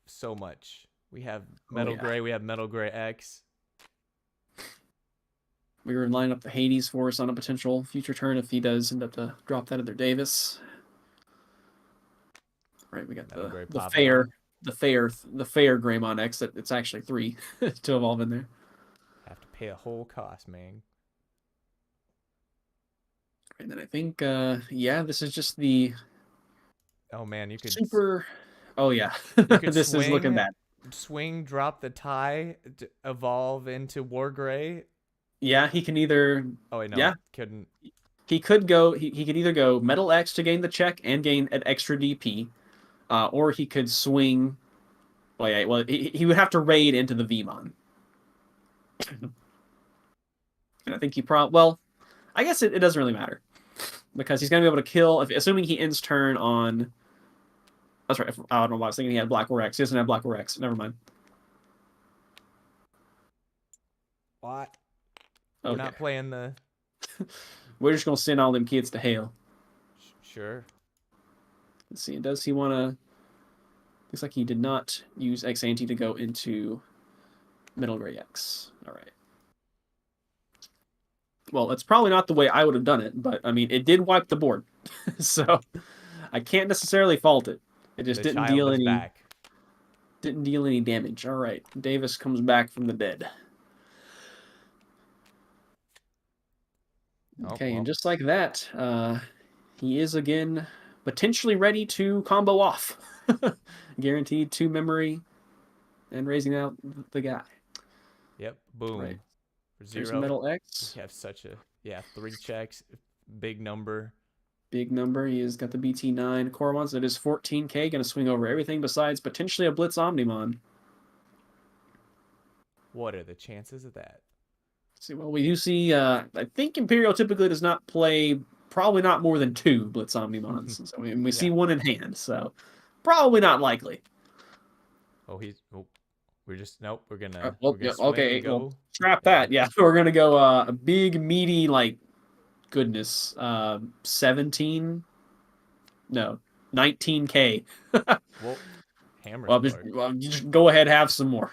so much. We have Oh Metal yeah, Gray, we have Metal Gray X. we were lining up the Hades for us on a potential future turn if he does end up to drop that other Davis. Right, we got Metal Gray the popping fair off. the fair Greymon X. That it's actually 3 to evolve in there. Have to pay a whole cost, man. And then I think, yeah, this is just the Oh man, super. Oh yeah, you could this is looking bad. swing, drop the tie, evolve into Wargrey. Yeah, he can either. Oh wait, no, Yeah, couldn't. he could go. He could either go Metal X to gain the check and gain an extra DP, or he could swing. Well, yeah, well, he would have to raid into the Vmon. And I think he well, I guess it doesn't really matter because he's gonna be able to kill. Assuming he ends turn on. That's right. I don't know why I was thinking he had Black Rex. He doesn't have Black Rex. Never mind. What? We're Okay. not playing the. We're just gonna send all them kids to hell. Sure. Let's see. Does he want to? Looks like he did not use X ante to go into Metal Gray X. All right. Well, that's probably not the way I would have done it, but I mean, it did wipe the board, so I can't necessarily fault it. It just The child is back. didn't deal any damage. All right, Davis comes back from the dead. Okay, well. and just like that, he is again potentially ready to combo off. Guaranteed 2 memory and raising out the guy. Yep. Boom. Right. For There's 0. Metal X. We have such a 3 checks, big number. Big number. He has got the BT9 Cormons. That is 14k. Going to swing over everything besides potentially a Blitz Omnimon. What are the chances of that? See, well, we do see. I think Imperial typically does not play. Probably not more than 2 Blitz Omnimons. So we see one in hand. So probably not likely. Oh, we're just nope. We're gonna okay. and go. Well, scrap that. Yeah, we're gonna go a big meaty like goodness 17 no 19k. Well, hammer. Just go ahead, have some more.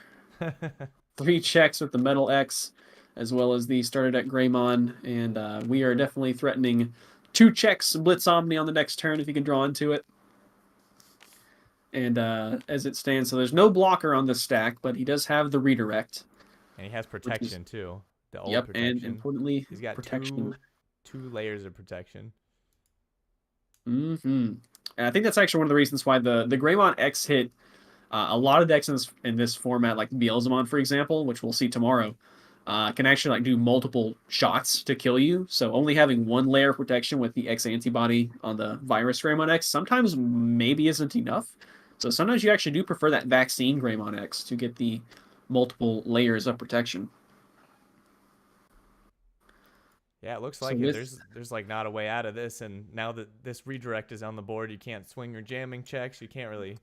3 checks with the Metal X as well as the starter deck Greymon, and we are definitely threatening 2 checks Blitz Omni on the next turn if you can draw into it. And as it stands, so there's no blocker on this stack, but he does have the redirect. And he has protection too. The old Yep, protection. and importantly, he's got protection. Two layers of protection. And I think that's actually one of the reasons why the Greymon X hit a lot of decks in this format, like Beelzemon, for example, which we'll see tomorrow, can actually like do multiple shots to kill you. So only having 1 layer of protection with the X antibody on the virus Greymon X sometimes maybe isn't enough. So sometimes you actually do prefer that vaccine Greymon X to get the multiple layers of protection. Yeah, it looks like there's like not a way out of this, and now that this redirect is on the board, you can't swing your jamming checks. You can't really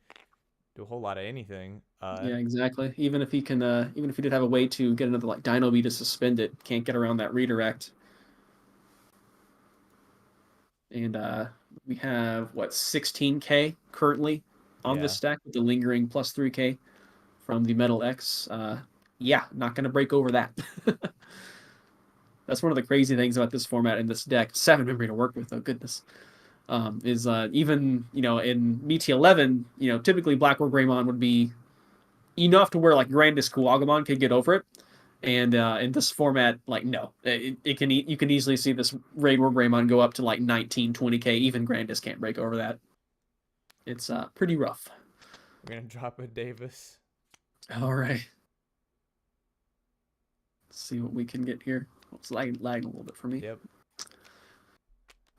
do a whole lot of anything. Yeah, exactly. Even if he did have a way to get another like Dino B to suspend it, can't get around that redirect. And we have what 16k currently on this stack with the lingering plus 3k from the Metal X. Yeah, not going to break over that. That's one of the crazy things about this format and this deck. 7 memory to work with, oh goodness. Is even, in BT11, typically Black War Greymon would be enough to where like Grandis Kuwagamon could get over it. And in this format, like, no. You can easily see this Raid War Greymon go up to like 19, 20k. Even Grandis can't break over that. It's pretty rough. We're going to drop a Davis. All right. Let's see what we can get here. It's lagging a little bit for me. Yep.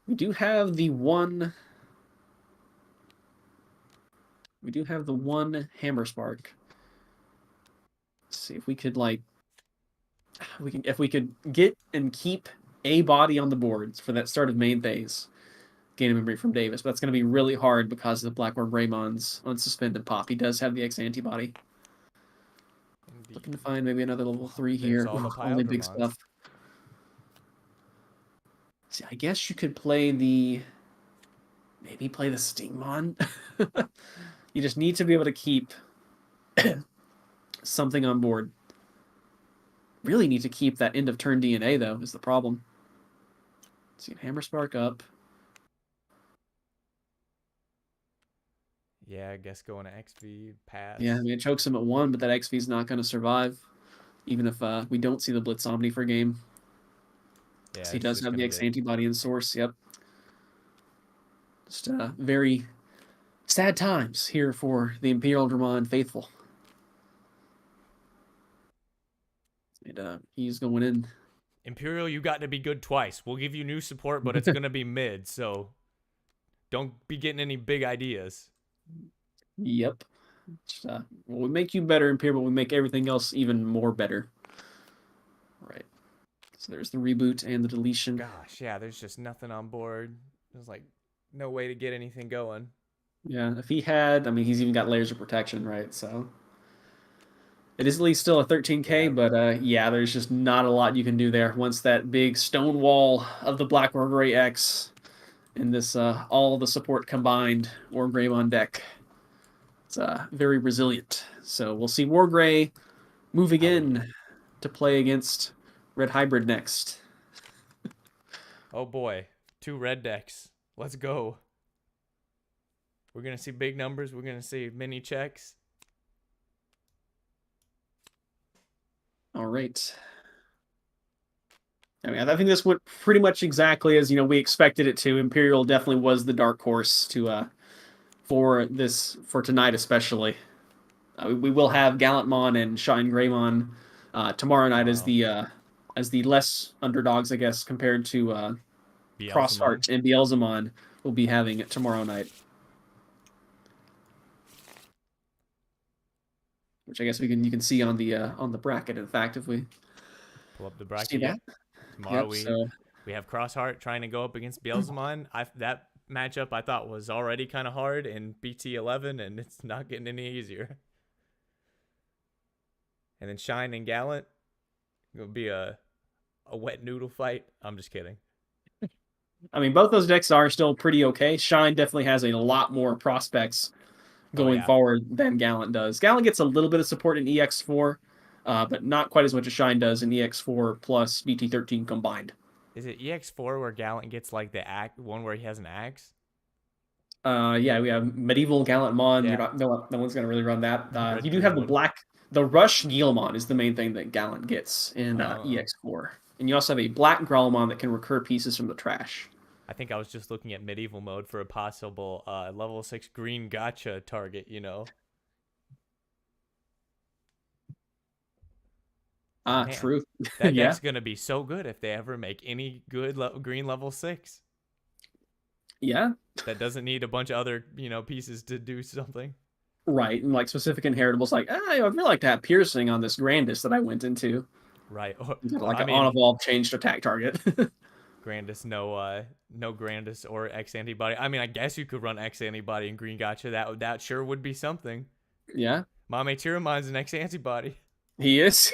We do have the one. We do have the one Hammer Spark. Let's see if we could if we could get and keep a body on the boards for that start of main phase. Gain a memory from Davis, but that's going to be really hard because of the Blackboard Raymon's unsuspended pop. He does have the X antibody. Indeed. Looking to find maybe another level 3 There's here. all the Only big Pildramons. stuff. See, I guess you could play the maybe play the Stingmon. You just need to be able to keep something on board. Really need to keep that end of turn DNA though, is the problem. Let's see, Hammer Spark up. Yeah, I guess going to XV, pass. Yeah, I mean it chokes him at 1, but that XV is not going to survive. Even if we don't see the Blitz Omni for game. Yeah, So he it's does just have the gonna X get- antibody in source, yep. Just very sad times here for the Imperial Dramon faithful. And he's going in. Imperial, you got to be good twice. We'll give you new support, but it's going to be mid, so don't be getting any big ideas. Yep. Well, we make you better, Imperial, but we make everything else even more better. Right. So there's the reboot and the deletion. Gosh, yeah, there's just nothing on board. There's like no way to get anything going. Yeah, if he had, I mean, he's even got layers of protection, right? So it is at least still a 13k, Yeah. but yeah, there's just not a lot you can do there. Once that big stone wall of the Black Wargrey X and this all the support combined Wargrey on deck, it's very resilient. So we'll see Wargrey moving in to play against Red Hybrid next. Oh boy, 2 red decks. Let's go. We're going to see big numbers. We're going to see mini checks. All right. I mean, I think this went pretty much exactly as we expected it to. Imperial definitely was the dark horse to for tonight, especially. We will have Gallantmon and Shine Greymon tomorrow night as the less underdogs, I guess, compared to Crossheart and Beelzemon. We'll be having it tomorrow night, which I guess you can see on the bracket. In fact, if we pull up the bracket, see that. Tomorrow Yep, we have Crossheart trying to go up against Beelzemon. That matchup I thought was already kind of hard in BT11, and it's not getting any easier. And then Shine and Gallant, it'll be a wet noodle fight. I'm just kidding. I mean, both those decks are still pretty okay. Shine definitely has a lot more prospects going forward than Gallant does. Gallant gets a little bit of support in EX4, but not quite as much as Shine does in EX4 plus BT13 combined. Is it EX4 where Gallant gets like the one where he has an axe? Yeah, we have Medieval Gallantmon. Yeah. No one's going to really run that. You do have the Rush Guillemon is the main thing that Gallant gets in EX4. And you also have a Black Growlmon that can recur pieces from the trash. I think I was just looking at medieval mode for a possible level 6 green gotcha target, Man, true. That deck's going to be so good if they ever make any good green level 6. Yeah. That doesn't need a bunch of other, pieces to do something. Right, and like specific inheritables, like I'd really like to have piercing on this Grandis that I went into. Right. Like an on-evolve changed attack target. Grandis, no Grandis or X antibody. I mean, I guess you could run X antibody and green gotcha. That sure would be something. Yeah. Mame Tiramon's an X antibody. He is.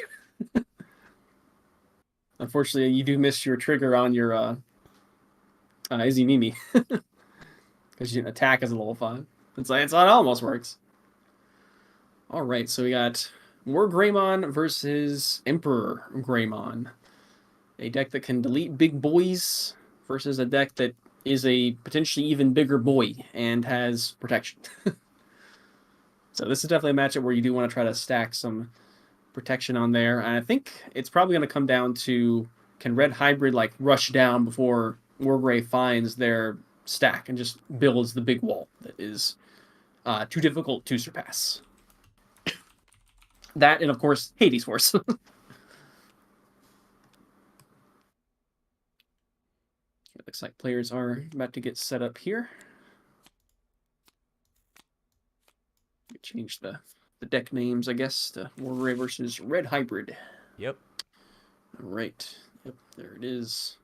Unfortunately, you do miss your trigger on your Izzy Mimi. Because you attack as a level 5. It's how it almost works. Alright, so we got Wargreymon versus Emperor Greymon. A deck that can delete big boys versus a deck that is a potentially even bigger boy and has protection. So this is definitely a matchup where you do want to try to stack some protection on there. And I think it's probably going to come down to, can Red Hybrid like rush down before Wargrey finds their stack and just builds the big wall that is too difficult to surpass. That and of course Hades Force. looks like players are about to get set up here. Change the deck names, I guess, to Wargrey versus Red Hybrid. Yep. All right. Yep, there it is.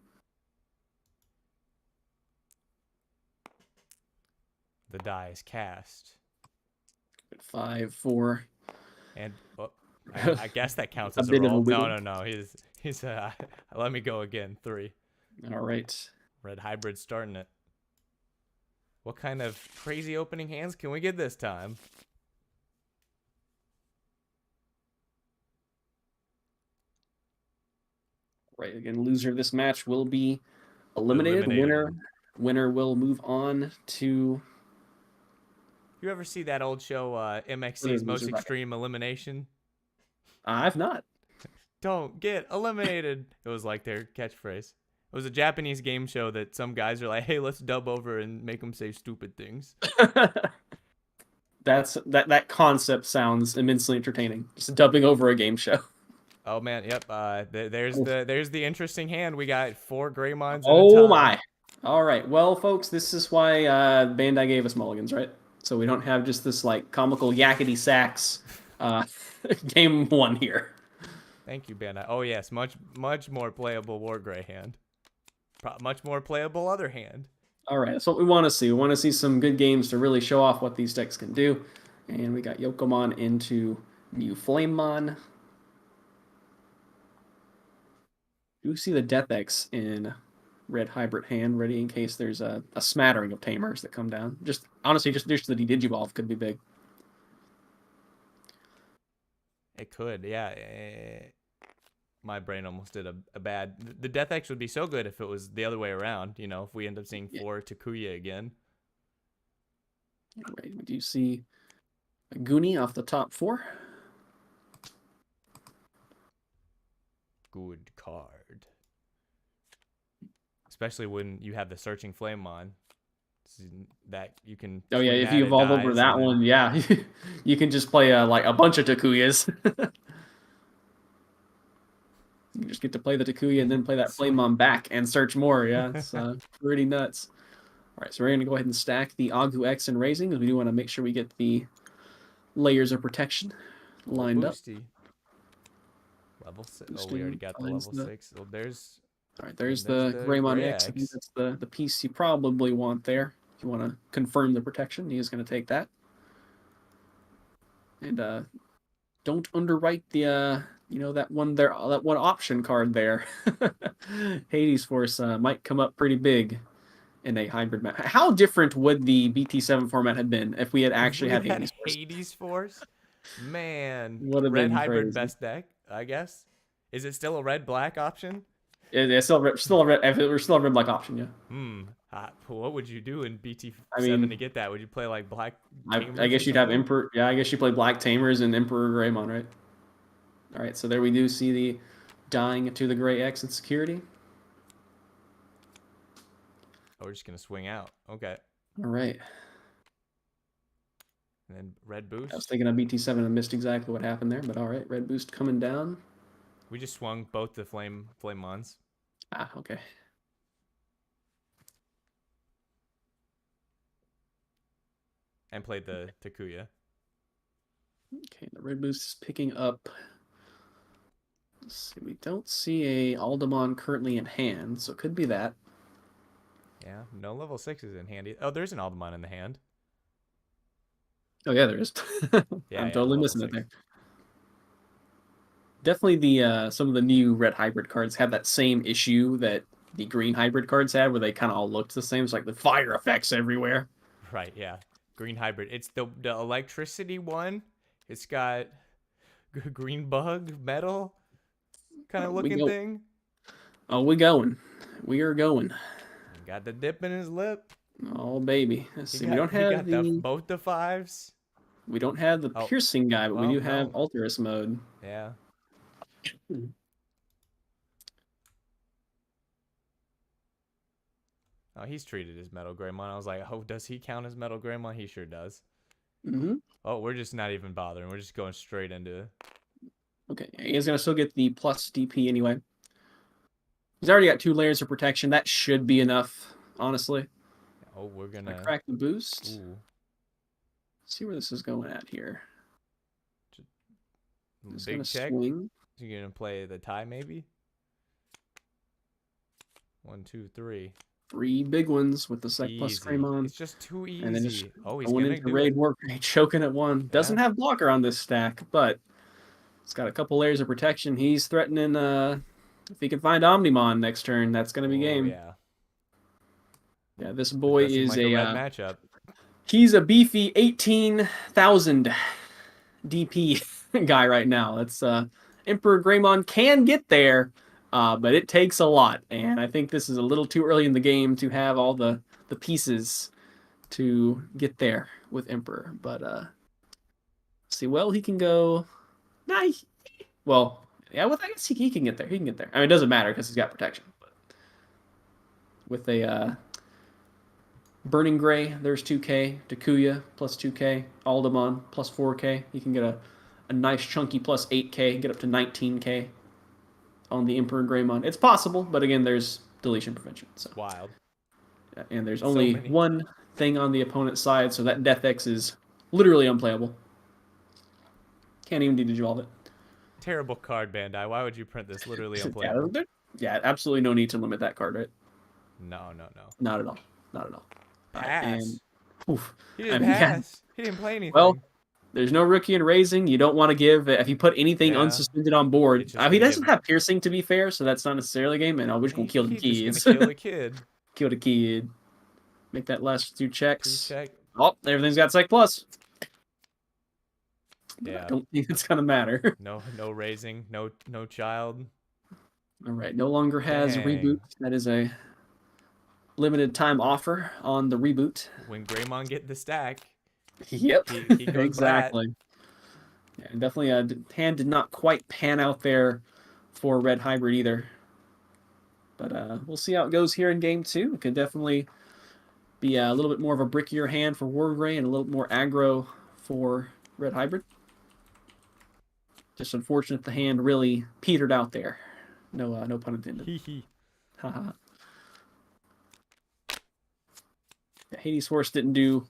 The die is cast. 5, 4. And I guess that counts as a bit of a roll. wiggle. No. He's let me go again. 3. All right. Red Hybrid starting it. What kind of crazy opening hands can we get this time? Right. Again, loser of this match will be eliminated. Winner will move on to. You ever see that old show, MXC's Most Extreme Elimination? I've not. Don't get eliminated. It was like their catchphrase. It was a Japanese game show that some guys are like, hey, let's dub over and make them say stupid things. That concept sounds immensely entertaining. Just dubbing over a game show. Oh man, yep. There's the interesting hand. We got 4 Greymons. Oh my! All right, well, folks, this is why Bandai gave us mulligans, right? So we don't have just this like comical yakety sax game 1 here. Thank you, Bandai. Oh yes, much more playable Wargrey hand. Much more playable other hand. All right, that's what we want to see. We want to see some good games to really show off what these decks can do. And we got Yokomon into New Flamemon. You see the Death X in Red Hybrid hand ready in case there's a smattering of Tamers that come down. Just honestly, just the Digivolve could be big. It could, yeah. My brain almost did a bad. The Death X would be so good if it was the other way around. You know, if we end up seeing 4 Takuya again. Right, we do see a Goonie off the top 4. Good card. Especially when you have the Searching Flame on. That you can. Oh yeah, if you evolve over that one, yeah, you can just play like a bunch of Takuyas. You just get to play the Takuya and then play that Flamemon back and search more. Yeah, it's pretty nuts. All right, so we're going to go ahead and stack the Agu X and Raising because we do want to make sure we get the layers of protection lined up. Level 6. Oh, we already got the level 6. Oh, there's. All right, there's the Greymon X. I think that's the piece you probably want there. If you want to confirm the protection, he is going to take that. And don't underwrite the that one option card there. Hades Force might come up pretty big in a hybrid match. How different would the BT7 format have been if we had actually had Hades Force? Man, red hybrid crazy. Best deck, I guess. Is it still a red-black option? It's still a red. If it were still a red-black option, yeah. What would you do in BT7 to get that? Would you play like black? I guess you'd have Emperor. Yeah, I guess you play Black Tamers and Emperor Greymon, right? All right, so there we do see the dying to the Gray X and security. Oh, we're just gonna swing out. Okay. All right. And then red boost. I was thinking of BT7 and missed exactly what happened there, but all right, red boost coming down. We just swung both the Flamemons. Ah, okay. And played the Takuya. Okay, the red boost is picking up. Let's see, we don't see a Aldemon currently in hand, so it could be that. Yeah, no level 6s in handy. Oh, there's an Aldemon in the hand. Oh yeah, there is. Yeah, I'm totally missing it there. Definitely the some of the new red hybrid cards have that same issue that the green hybrid cards had, where they kind of all looked the same. It's like the fire effects everywhere. Right, yeah. Green hybrid. It's the electricity one. It's got green bug metal kind of looking thing. Oh, we are going. Got the dip in his lip. Oh baby. Let's see. We don't have both the 5s. We don't have the piercing guy, but we do have Alterous mode. Yeah. Oh, he's treated as Metal Greymon. I was like, oh, does he count as Metal Greymon? He sure does. Mm-hmm. Oh, we're just not even bothering. We're just going straight into. Okay, he's gonna still get the plus DP anyway. He's already got 2 layers of protection. That should be enough, honestly. Oh, we're I gonna crack the boost. ooh. See where this is going at here. Just Big gonna check. swing. You gonna play the tie maybe? 1, 2, 3. 3 big ones with the Sec plus Easy. Greymon. It's just too And then just easy. Oh, he's going gonna into do Raid it. Wargrey, choking at 1. Doesn't have blocker on this stack, but it's got a couple layers of protection. He's threatening, if he can find Omnimon next turn, that's going to be game. Yeah. Yeah, this It boy does seem is like a red matchup. he's a beefy 18,000 DP guy right now. It's Emperor Greymon can get there, but it takes a lot, and I think this is a little too early in the game to have all the pieces to get there with Emperor. But see, well, he can go. Nah, well, yeah, I guess he can get there. He can get there. I mean, it doesn't matter because he's got protection. But with a Burning Gray, there's 2k. Takuya plus 2k. Aldemon plus 4k. You can get a nice chunky plus 8k, get up to 19k on the Emperor Greymon. It's possible, but again, there's deletion prevention. So. Wild. And there's only one thing on the opponent's side, so that Death X is literally unplayable. Can't even de-dissolve it. Terrible card, Bandai. Why would you print this literally unplayable? Yeah, absolutely no need to limit that card, right? No. Not at all. Not at all. Pass. And, oof. He didn't pass. He didn't play anything. Well, there's no rookie in raising. You don't want to give if you put anything unsuspended on board. He doesn't have piercing, to be fair, so that's not necessarily a game. And we're just gonna kill the kids. Kill the kid. Kill the kid. Make that last 2 checks. Check. Oh, everything's got Sec plus. Yeah. I don't think it's gonna matter. No raising. No child. All right. No longer has reboot. That is a limited time offer on the reboot. When Greymon get the stack. Yep. He goes exactly. Yeah, definitely. Hand did not quite pan out there for Red Hybrid either. But we'll see how it goes here in game 2. It could definitely be a little bit more of a brickier hand for Wargrey and a little bit more aggro for Red Hybrid. Just unfortunate the hand really petered out there. No pun intended. Haha. Hades Horse didn't do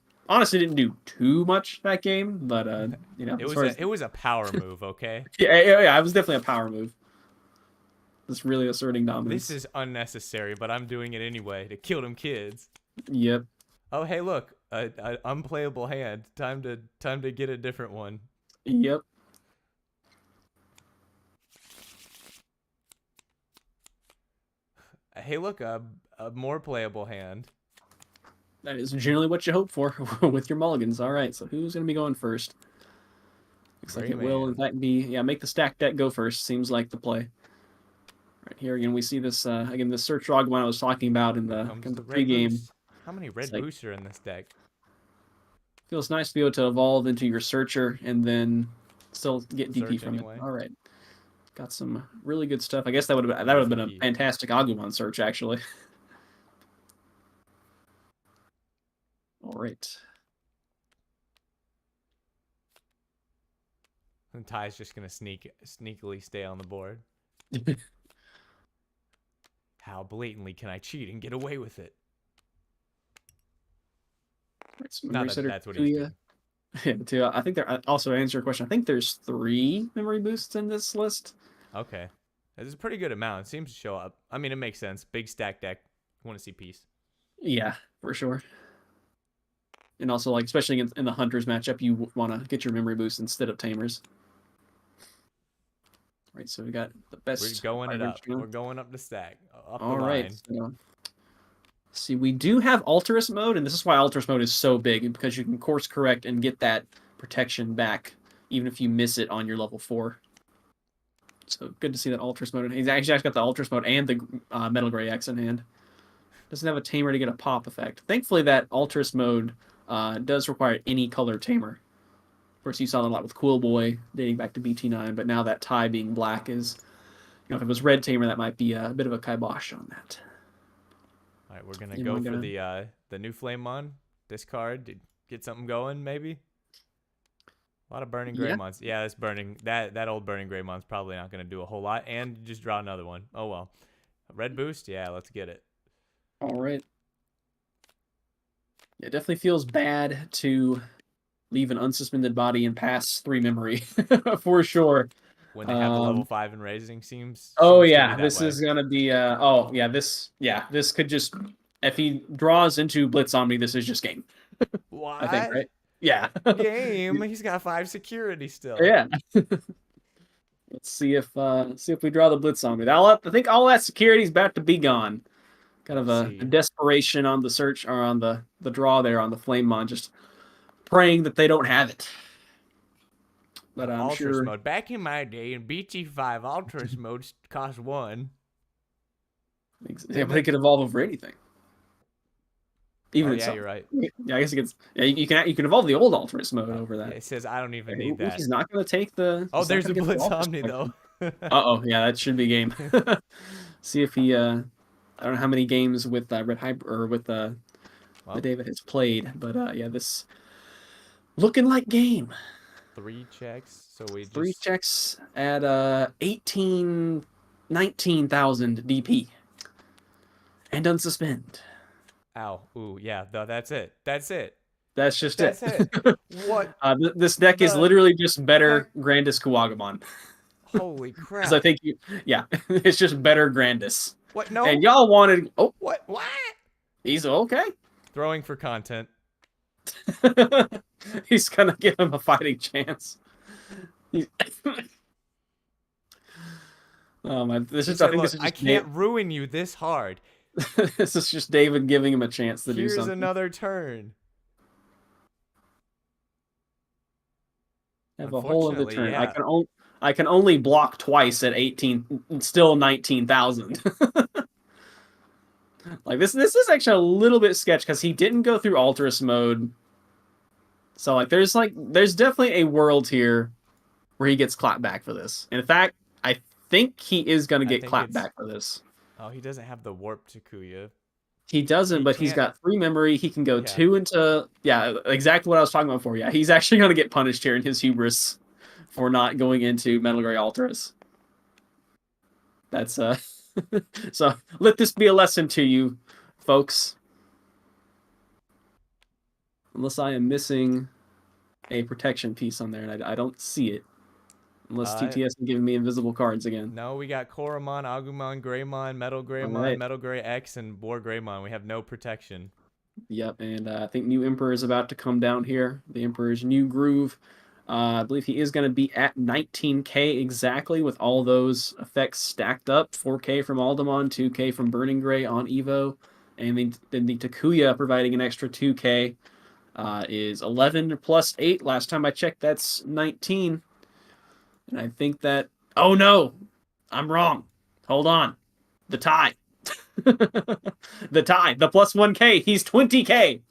too much that game, but you know, it was a power move, okay? yeah, it was definitely a power move. Just really asserting dominance. This is unnecessary, but I'm doing it anyway to kill them kids. Yep. Oh, hey, look, an unplayable hand. Time to get a different one. Yep. Hey, look, a more playable hand. That is generally what you hope for with your mulligans. All right, so who's going to be going first? Looks like it will, in fact, be... Yeah, make the stack deck go first. Seems like the play. Right here, again, we see this, again, the search log one I was talking about in the pregame. How many red boosts are in this deck? Feels nice to be able to evolve into your searcher and then still get DP from it. All right. Got some really good stuff. I guess that would have been a fantastic Agumon search, actually. All right. And Ty's just gonna sneakily stay on the board. How blatantly can I cheat and get away with it? Not that that's what he's doing. Yeah, too. I think there. Also, to answer your question, I think there's 3 memory boosts in this list. Okay, it's a pretty good amount. It seems to show up. I mean, it makes sense. Big stack deck. You want to see peace. Yeah, for sure. And also, like, especially in the Hunters matchup, you want to get your memory boost instead of Tamers. Right, so we got the best. We're going it up. We're going up the stack. Up the All right. line. See, we do have Alterous mode, and this is why Alterous mode is so big, because you can course correct and get that protection back, even if you miss it on your level 4. So good to see that Alterous mode. He's actually got the Alterous mode and the Metal Gray X in hand. Doesn't have a tamer to get a pop effect. Thankfully, that Alterous mode does require any color tamer. Of course, you saw that a lot with Cool Boy, dating back to BT9, but now that tie being black is, if it was red tamer, that might be a bit of a kibosh on that. All right, we're gonna go for the new Flamemon. Discard to get something going, maybe. A lot of Burning Greymons. Yeah, that's burning. That old Burning Greymon's probably not gonna do a whole lot, and just draw another one. Oh well. Red boost? Yeah, let's get it. All right. It definitely feels bad to leave an unsuspended body and pass 3 memory for sure. When they have the level 5 and raising Oh seems to be yeah, that this way. is gonna be oh yeah, this could just, if he draws into Blitz Omni, this is just game. I think, What? right? Yeah. Game? He's got 5 security still. Yeah. Let's see if we draw the Blitz Omni. I think all that security's about to be gone. Kind of Let's a see. desperation on the search, or on the draw there on the Flamemon, just praying that they don't have it. But I'm Ultras sure. mode. Back in my day, in BT5, Ultras mode cost 1. Yeah, but it could evolve over anything. Even Oh, yeah, itself. you're right. Yeah, I guess it gets. Yeah, you can evolve the old Ultras mode over Yeah, that. it says I don't even need that. He's not going to take the. Oh, He's not there's going the to get the Blitz Ultras Omni, though. Uh-oh, yeah, that should be game. See if he I don't know how many games with Red Hybrid, or with that David has played, but yeah, this looking like game. 3 checks, so we 3 just... checks at 19,000 DP. And unsuspend. Ow. Ooh, yeah, that's it. That's it. That's just That's it. it. What This deck is the literally just better heck? Grandis Kuwagamon. Holy Because I crap. think yeah, it's just better Grandis. What? And No? y'all wanted, oh, What? What? he's okay. Throwing for content. He's gonna give him a fighting chance. Oh my! I think Look, this is I just can't ruin you this hard. this is just David giving him a chance to do Here's something. another turn. Have a whole other Unfortunately, turn. yeah. I can only block twice at 18, still 19,000. Like this is actually a little bit sketch, because he didn't go through Alterous mode. So there's definitely a world here where he gets clapped back for this. And in fact, I think he is gonna I get think clapped it's... back for this. Oh, he doesn't have the warp Takuya. He doesn't, He but he's can't... got 3 memory. He can go Yeah. 2 into, yeah, exactly what I was talking about before. Yeah, he's actually gonna get punished here in his hubris for not going into Metal Gray Alterous. That's so let this be a lesson to you, folks. Unless I am missing a protection piece on there, and I don't see it. Unless TTS is giving me invisible cards again. No, we got Koromon, Agumon, Greymon, Metal Greymon, Right. Metal Gray X, and Wargreymon. We have no protection. Yep, and I think New Emperor is about to come down here. The Emperor's New Groove. I believe he is going to be at 19k exactly, with all those effects stacked up. 4k from Aldemon, 2k from Burning Gray on Evo, and then the Takuya providing an extra 2k is 11 plus 8. Last time I checked, that's 19. And I think that... Oh no! I'm wrong. Hold on. The tie. The tie. The plus 1k. He's 20k.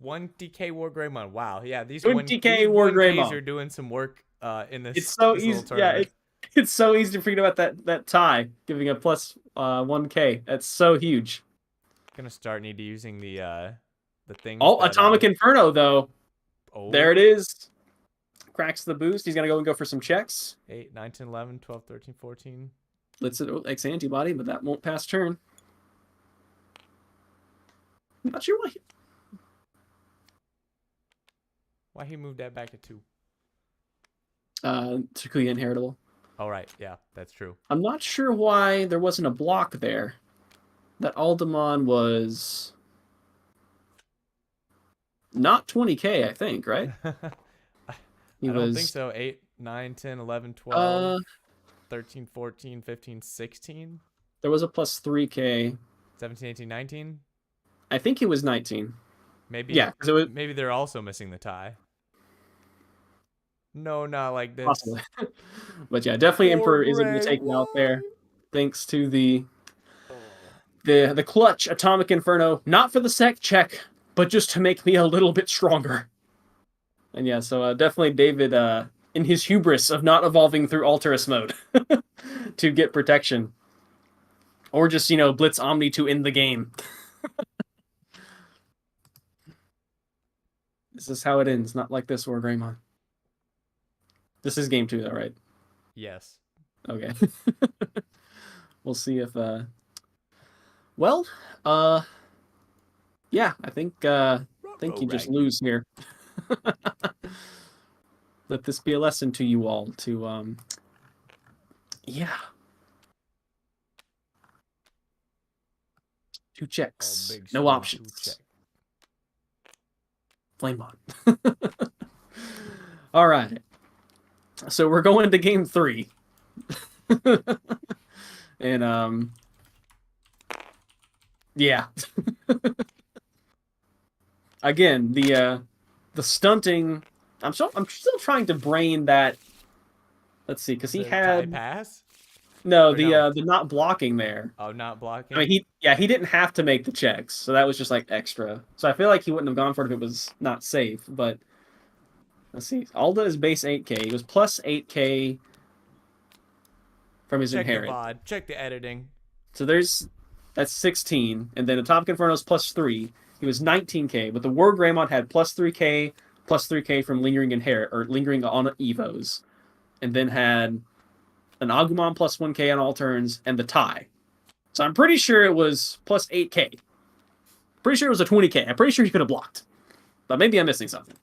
20k Wargreymon. Wow. Yeah, these 20k 1ks are doing some work in It's this so little easy. tournament. Yeah, it's so easy to forget about that tie, giving a plus 1k. That's so huge. Gonna start need to using the things. Oh, that, Atomic Inferno though. Oh. There it is. Cracks the boost. He's gonna go for some checks. 8, 9, 10, 11, 12, 13, 14. Let's X antibody, but that won't pass turn. I'm not sure Why he moved that back to 2? Takuya inheritable. All right. Yeah, that's true. I'm not sure why there wasn't a block there. That Aldemon was not 20k, I think, right? I don't think so. 8, 9, 10, 11, 12, 13, 14, 15, 16. There was a plus 3k. 17, 18, 19. I think it was 19. Maybe. Yeah, maybe they're also missing the tie. No, not like this. Possibly. But yeah, definitely Emperor is going to be taken out there, thanks to the clutch Atomic Inferno, not for the sec check, but just to make me a little bit stronger. And yeah, so definitely David, in his hubris of not evolving through Alterous mode to get protection, or just Blitz Omni to end the game. This is how it ends, not like this Wargreymon. This is game 2 though, right? Yes. Okay. We'll see if Well, yeah, I think you just lose here. Let this be a lesson to you all to yeah, two Oh, checks, big no swing, two check. options. Flame on. All right. So we're going to game 3. And yeah. Again, the stunting, I'm still trying to brain that. Let's see, cuz he The tie had pass? no, Or no? the not blocking there. Oh, not I mean, blocking? he didn't have to make the checks, so that was just like extra. So I feel like he wouldn't have gone for it if it was not safe. But let's see, Alda is base 8K. He was plus 8K from his Check the inherit. VOD. Check the editing. So that's 16, and then Atomic Inferno's plus 3. He was 19K, but the Wargrey had plus 3K, plus 3K from lingering inherit or lingering on Evos, and then had an Agumon plus 1K on all turns and the tie. So I'm pretty sure it was plus 8K. Pretty sure it was a 20K. I'm pretty sure he could have blocked. But maybe I'm missing something.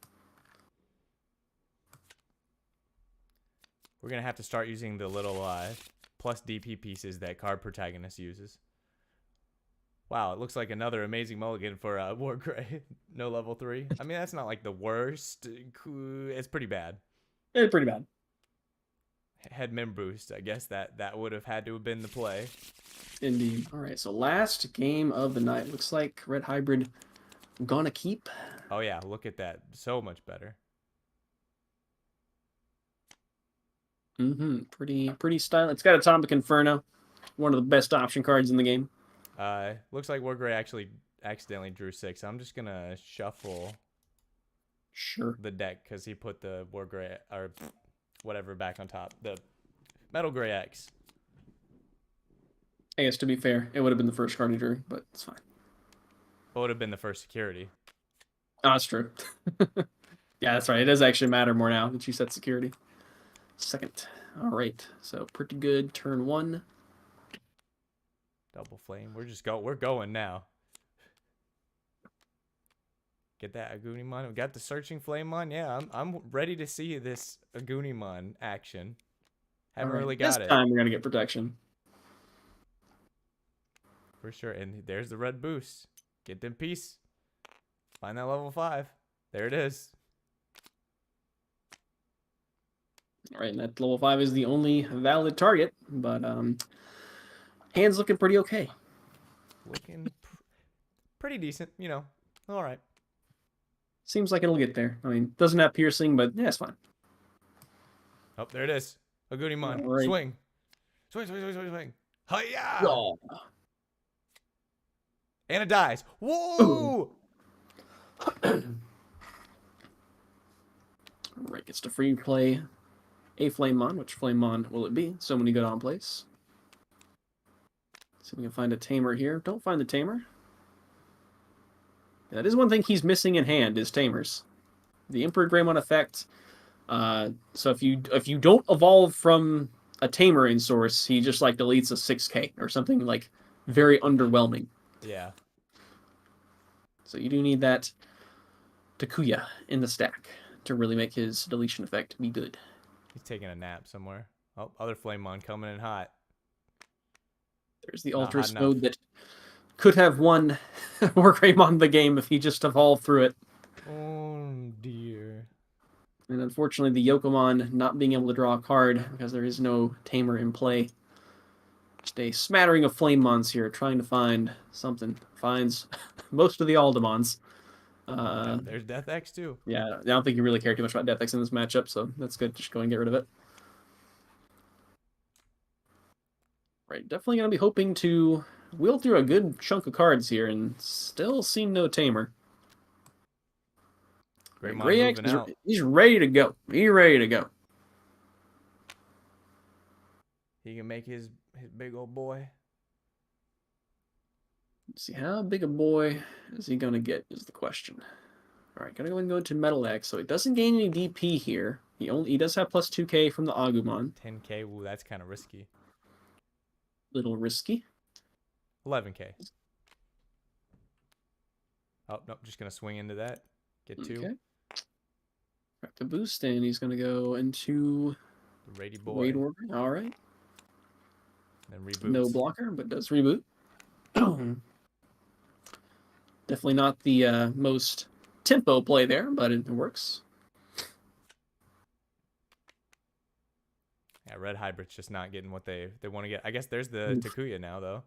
We're going to have to start using the little plus DP pieces that card protagonist uses. Wow, it looks like another amazing mulligan for Wargrey. No level 3. I mean, that's not like the worst. It's pretty bad. It's pretty bad. Head mem boost. I guess that would have had to have been the play. Indeed. All right, so last game of the night. Looks like Red Hybrid gonna keep. Oh, yeah, look at that. So much better. Pretty stylish. It's got Atomic Inferno, one of the best option cards in the game. Looks like Wargrey actually accidentally drew 6. I'm just gonna shuffle the deck because he put the Wargrey or whatever back on top. The Metal Gray X. I guess to be fair, it would have been the first card he drew, but it's fine. It would have been the first security. Oh, that's true. Yeah, that's right. It does actually matter more now that you set security. Second. All right. So pretty good. Turn 1. Double flame. We're going now. Get that Agunimon. We got the searching flame on. Yeah, I'm ready to see this Agunimon action. Haven't really got it. This time we're gonna get protection. For sure. And there's the red boost. Get them piece. Find that level 5. There it is. All right, and that level 5 is the only valid target, but hand's looking pretty okay. Looking pretty decent, you know. All right. Seems like it'll get there. I mean, doesn't have piercing, but yeah, it's fine. Oh, there it is. Agunimon. Right. Swing. Swing. Hi-ya! Oh. And it dies. Whoa! Right, gets to free play a Flamemon. Which Flamemon will it be? So many good on plays. See if we can find a tamer here. Don't find the tamer. That is one thing he's missing in hand is tamers. The Emperor Greymon effect. So if you don't evolve from a tamer in source, he just like deletes a 6K or something like very underwhelming. Yeah. So you do need that Takuya in the stack to really make his deletion effect be good. He's taking a nap somewhere. Oh, other Flamemon coming in hot. There's the Ultras mode that could have won Wargreymon the game if he just evolved through it. Oh, dear. And unfortunately, the Yokomon not being able to draw a card because there is no tamer in play. Just a smattering of Flamemons here, trying to find something. Finds most of the Aldemons. There's Death X too. Yeah, I don't think you really care too much about Death X in this matchup, so that's good. Just go and get rid of it. Right, definitely going to be hoping to wheel through a good chunk of cards here and still see no tamer. Greymon moving out. He's ready to go. He's ready to go. He can make his big old boy. Let's see, how big a boy is he going to get is the question. All right, going to go and go into Metal X. So he doesn't gain any DP here. He does have plus 2K from the Agumon. 10K, ooh, that's kind of risky. Little risky. 11K. Oh, nope, just going to swing into that. Get 2. Okay. Back to boost, and he's going to go into The Rady Raid Boy. Wargrey. All right. Then reboots. No blocker, but does reboot. Definitely not the most tempo play there, but it works. Yeah, Red Hybrid's just not getting what they want to get. I guess there's the Takuya now, though.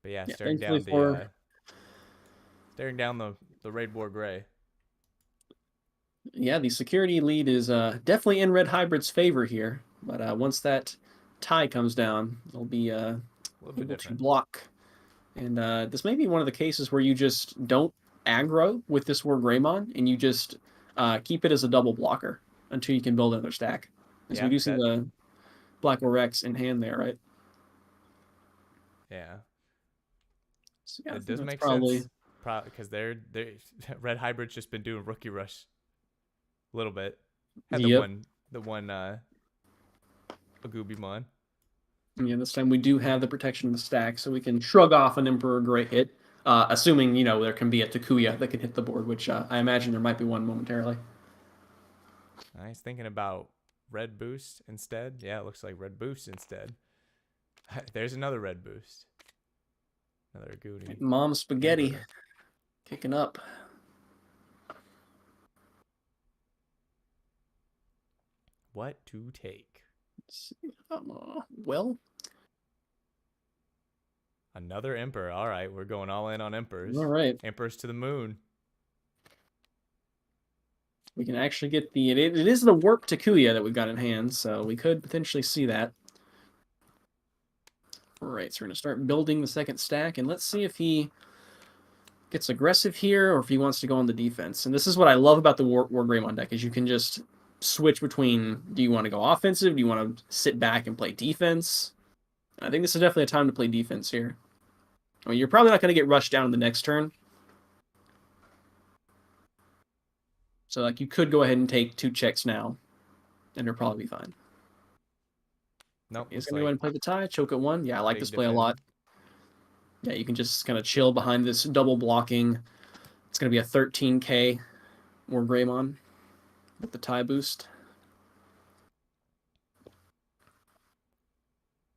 But yeah, staring down the Raid Wargrey. Yeah, the security lead is definitely in Red Hybrid's favor here. But once that tie comes down, they'll be A little bit able to different. block. And this may be one of the cases where you just don't aggro with this Wargreymon, and you just keep it as a double blocker until you can build another stack. As Yeah, we do see the Black War Rex in hand there, right? Yeah. So, yeah, It does make probably... sense. Because they're Red Hybrid's just been doing Rookie Rush a little bit. Had the one Agumon. Yeah, this time we do have the protection of the stack, so we can shrug off an Emperor Grey hit, assuming, there can be a Takuya that can hit the board, which I imagine there might be one momentarily. Nice. Thinking about Red Boost instead. Yeah, it looks like Red Boost instead. There's another Red Boost. Another Aguni. Mom Spaghetti Emperor. kicking up. What to take? Let's see. Well, another Emperor. All right, we're going all in on Emperors. All right. Emperors to the moon. We can actually get it is the Warp Takuya that we've got in hand, so we could potentially see that. All right, so we're going to start building the second stack, and let's see if he gets aggressive here or if he wants to go on the defense. And this is what I love about the Wargreymon deck, is you can just switch between, do you want to go offensive, do you want to sit back and play defense? I think this is definitely a time to play defense here. I mean, you're probably not going to get rushed down in the next turn. So, like, you could go ahead and take 2 checks now, and you'll probably be fine. Nope. He's going to go ahead and play the tie, choke at 1. Yeah, I like this play a lot. Yeah, you can just kind of chill behind this double blocking. It's going to be a 13k Wargreymon with the tie boost.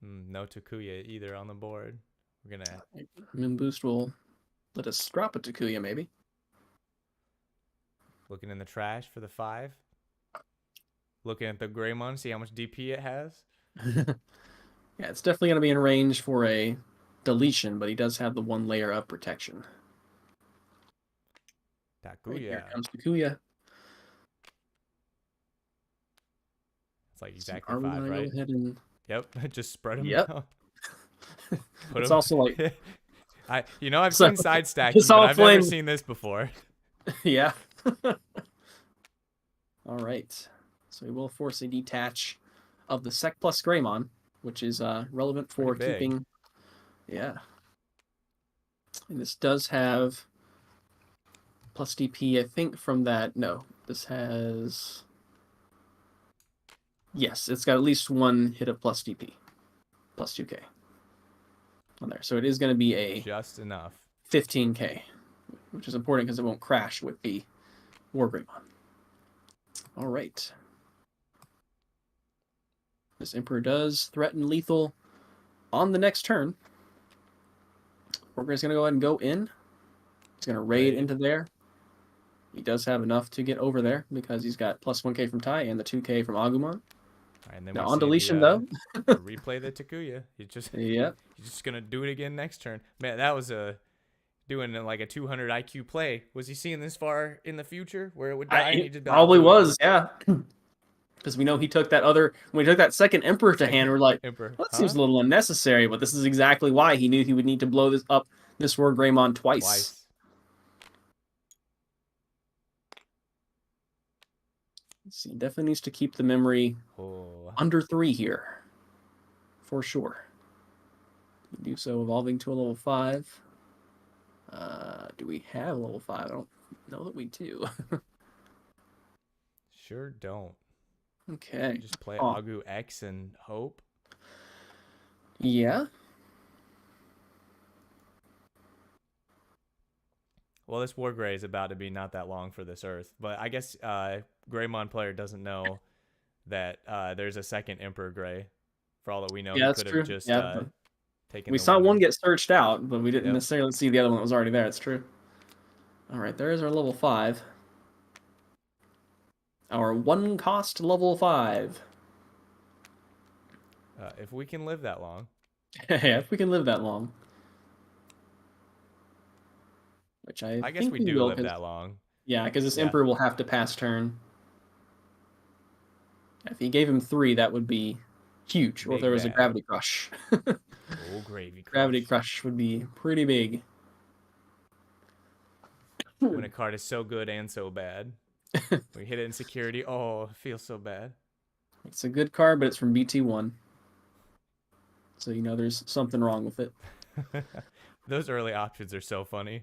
No Takuya either on the board. We're going to... Moon boost will let us drop a Takuya, maybe. Looking in the trash for the 5. Looking at the Greymon, see how much DP it has. Yeah, it's definitely going to be in range for a deletion, but he does have the 1 layer of protection. Takuya. Right, here comes Takuya. It's like exactly 5, right? Go ahead and... Yep, just spread them Yep. out. It's also like... I've seen side stacking, but I've never seen this before. Yeah. All right. So we will force a detach of the Sec plus Greymon, which is relevant for keeping... Yeah. And this does have plus DP, I think, from that. No, this has... Yes, it's got at least 1 hit of plus DP. Plus 2k. On there. So it is going to be a... Just enough. 15k. Which is important because it won't crash with the Wargreymon. All right. This Emperor does threaten lethal on the next turn. Wargrey's going to go ahead and go in. He's going to raid into there. He does have enough to get over there because he's got plus 1k from Tai and the 2k from Agumon. And then now on deletion, though. Replay the Takuya. He's just going to do it again next turn. Man, that was doing like a 200 IQ play. Was he seeing this far in the future where it would die? It probably was, yeah. Because we know he took that when he took that second Emperor to hand, we're like, that seems a little unnecessary, but this is exactly why he knew he would need to blow this Wargreymon twice. Let's see, definitely needs to keep the memory under 3 here, for sure. We do so evolving to a level 5. Do we have a level 5? I don't know that we do. Sure don't. Okay. Just play Agu X and hope. Yeah. Well, this Wargrey is about to be not that long for this Earth, but I guess Greymon player doesn't know that there's a second Emperor Grey. For all that we know, Yeah, he that's could have true. just Yeah, taken we the saw one winner. get searched out, but we didn't Yep. necessarily see the other one that was already there. It's true. All right, there is our level 5. Our one cost level 5. If we can live that long. Yeah, if we can live that long. Which I I guess think we we do will, live because that long. yeah, because this Yeah. Emperor will have to pass turn. If he gave him 3, that would be huge. Or if there Big was a bad. Gravity Crush. Oh, gravy Gravity crush. Crush would be pretty big. When a card is so good and so bad. We hit it in security. Oh, it feels so bad. It's a good card, but it's from BT1. So you know there's something wrong with it. Those early options are so funny.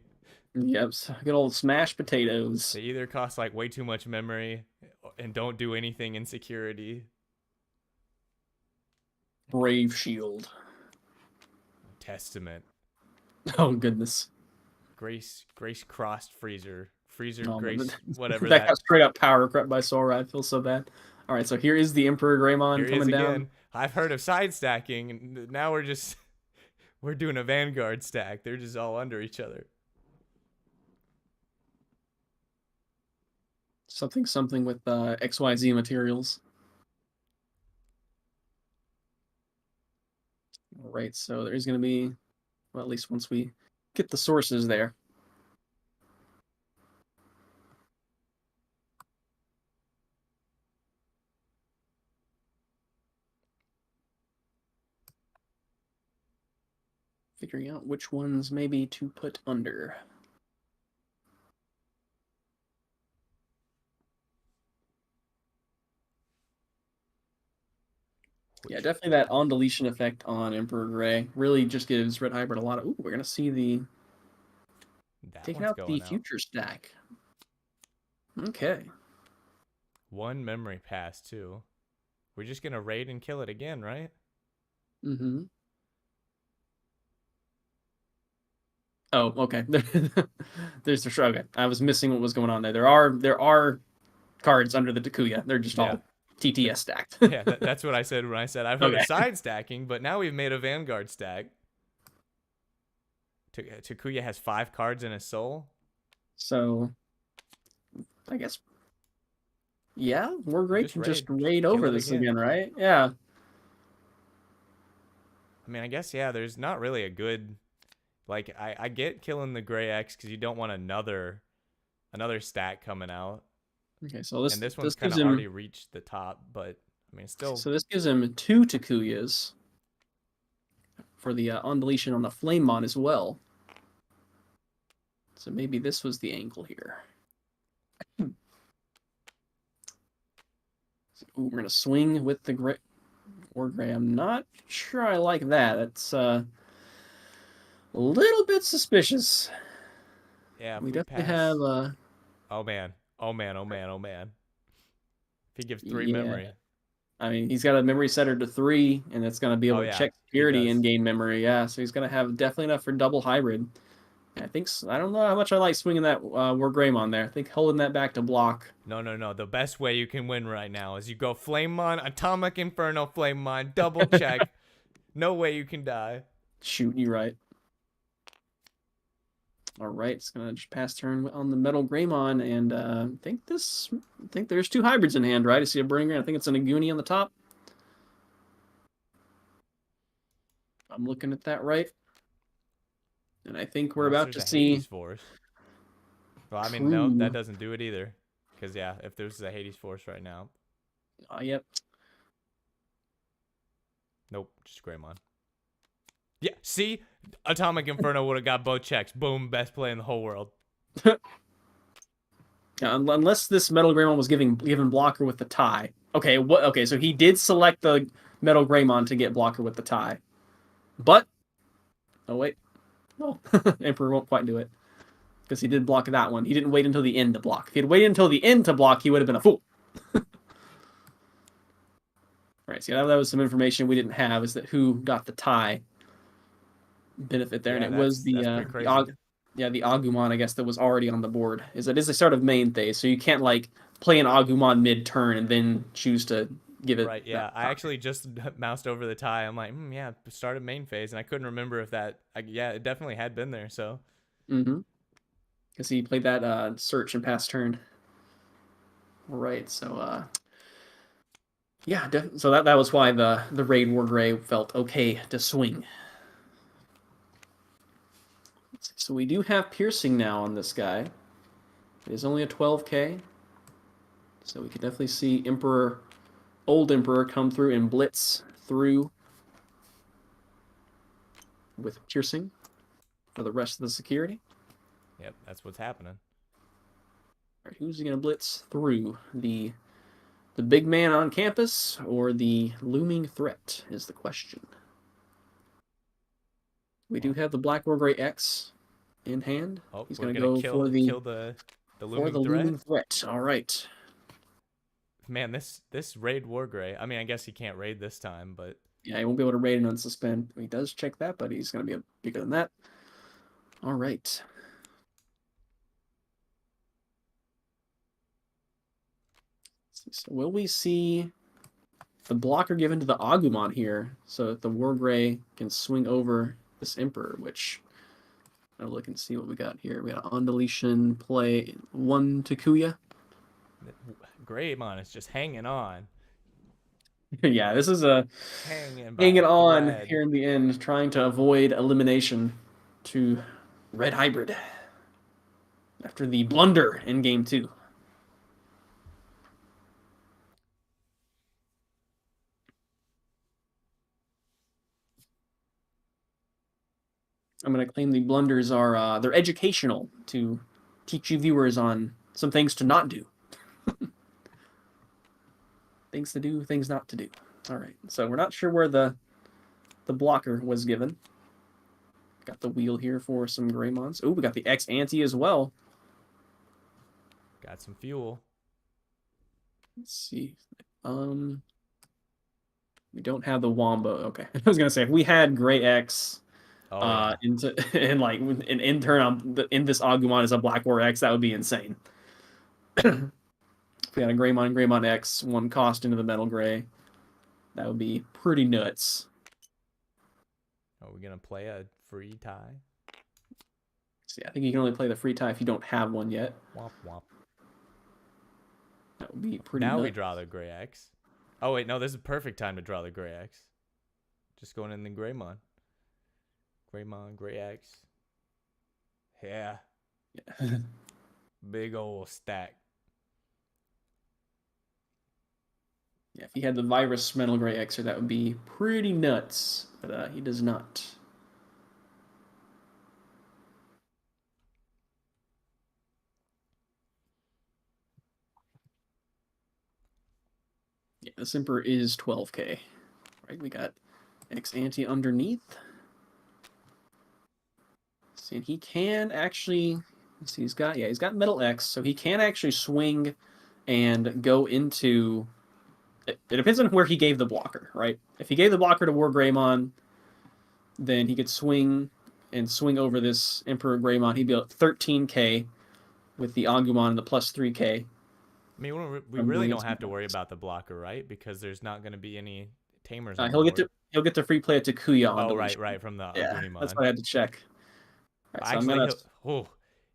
Yep, good old smashed potatoes. They either cost like way too much memory and don't do anything in security. Brave Shield. Testament. Oh goodness. Grace crossed Freezer Oh, Grace whatever that got that. straight up power crept by Sora. I feel so bad. All right, so here is the Emperor Here Greymon he is coming down. again. I've heard of side stacking, and now we're just we're doing a Vanguard stack. They're just all under each other. Something with XYZ materials. All right, so there's going to be, well, at least once we get the sources there. Figuring out which ones maybe to put under. Yeah, definitely that on deletion effect on Emperor Grey really just gives Red Hybrid a lot of. Ooh, we're gonna see the That taking one's out the going out. future stack. Okay. One memory pass too. We're just gonna raid and kill it again, right? Mm-hmm. Oh, okay. There's the shrug. Okay. I was missing what was going on there. There are cards under the Takuya. They're just Yeah. all TTS stacked. Yeah, that's what I said when I said I've heard of Okay. side stacking, but now we've made a Vanguard stack. Takuya has 5 cards in his soul. So I guess yeah, Wargrey Just can raid. just raid Kill over it this again. again, right? Yeah. I mean, I guess, yeah, there's not really a good. Like, I get killing the Gray X because you don't want another stack coming out. Okay, so And this this one's kind gives of already him reached the top, but I mean, still. 2 Takuyas for the on deletion on the Flamemon as well. So maybe this was the angle here. Ooh, we're gonna swing with the Wargrey. I'm not sure I like that. It's a little bit suspicious. Yeah, if We we definitely have pass. Oh, man. Oh, man. Oh, man. Oh, man. If he gives 3 yeah. memory. I mean, he's got a memory setter to 3, and it's gonna be Oh, able to yeah, check he security and does. gain memory. Yeah, so he's gonna have definitely enough for double hybrid. I think I don't know how much I like swinging that Wargreymon there. I think holding that back to block. No, no, no. The best way you can win right now is you go Flamemon, Atomic Inferno Flamemon, double check. No way you can die. Shoot, you right. All right, it's gonna just pass turn on the Metal Greymon, and I think there's 2 hybrids in hand, right? I see a Bringer. I think it's an Aguni on the top. I'm looking at that right, and I think we're Unless about there's to a see. Hades Force. Well, I mean, no, that True. doesn't do it either. Because, yeah, if there's a Hades Force right now. Yep. Nope, just Greymon. Yeah, see? Atomic Inferno would have got both checks. Boom, best play in the whole world. Unless this Metal Greymon was given blocker with the tie. Okay, what? Okay, so he did select the Metal Greymon to get blocker with the tie, but oh wait, no, Emperor won't quite do it because he did block that one. He didn't wait until the end to block. If he had waited until the end to block, he would have been a fool. Right, so that was some information we didn't have, is that who got the tie benefit there, Yeah, and it was that's pretty crazy. yeah, the Agumon, I guess, that was already on the board. It is a sort of main phase, so you can't like play an Agumon mid-turn and then choose to give it Right, that yeah. I time. actually just moused over the tie. I'm like, yeah, started main phase, and I couldn't remember if yeah, it definitely had been there. So, Mm-hmm. Because he played that search and pass turn. All right, so yeah, so that was why the raid Wargrey felt okay to swing. So we do have piercing now on this guy. It is only a 12k, so we can definitely see old Emperor come through and blitz through with piercing for the rest of the security. yep, that's what's happening. All right, who's he gonna blitz through? The big man on campus or the looming threat is the question. We do Well, have the Black Wargrey X in hand. oh, He's we're gonna gonna go kill the for looming the threat. looming threat. All right. Man, this raid Wargrey. I mean, I guess he can't raid this time, but Yeah, he won't be able to raid and unsuspend. He does check that, but he's gonna be bigger than that. All right. So will we see the blocker given to the Agumon here so that the Wargrey can swing over this Emperor, which I'll look and see what we got here. We got Undeletion play 1 Takuya. Greymon is just hanging on, Yeah, this is a hanging by hanging a on thread. here in the end, trying to avoid elimination to Red Hybrid after the blunder in game 2. I'm going to claim the blunders are they're educational to teach you viewers on some things to not do. Things to do, things not to do. All right. So we're not sure where the blocker was given. Got the wheel here for some Greymons. Oh, we got the X ante as well. Got some fuel. Let's see. We don't have the Wombo. Okay. I was gonna say if we had Gray X Oh yeah. into and like an intern on in this Agumon as a Black War X, that would be insane. If we had a Greymon X, one cost into the Metal Gray, that would be pretty nuts. Are we gonna play a free tie? So yeah, I think you can only play the free tie if you don't have one yet. Womp womp. That would be pretty Now nuts. we draw the Gray X. Oh wait, no, this is perfect time to draw the Gray X. Just going in the Greymon. Greymon, Gray X. Yeah. Yeah. Big old stack. Yeah, if he had the Virus Metal Gray Xer, that would be pretty nuts. But he does not. Yeah, this Emperor is 12k. Right, we got X ante underneath. See, and he can actually. Let's see, he's got Metal X, so he can actually swing and go into. It depends on where he gave the blocker, right? If he gave the blocker to War Greymon, then he could swing and swing over this Emperor Greymon. He'd be at 13k with the Agumon and the plus 3k. I mean, we From really doing don't some have to worry blocks. about the blocker, right? Because there's not going to be any tamers on the He'll get board. to free play at Takuya on Oh, right, deletion. right, from the Yeah, that's Agunimon. what I had to check. All right, so I'm Actually, gonna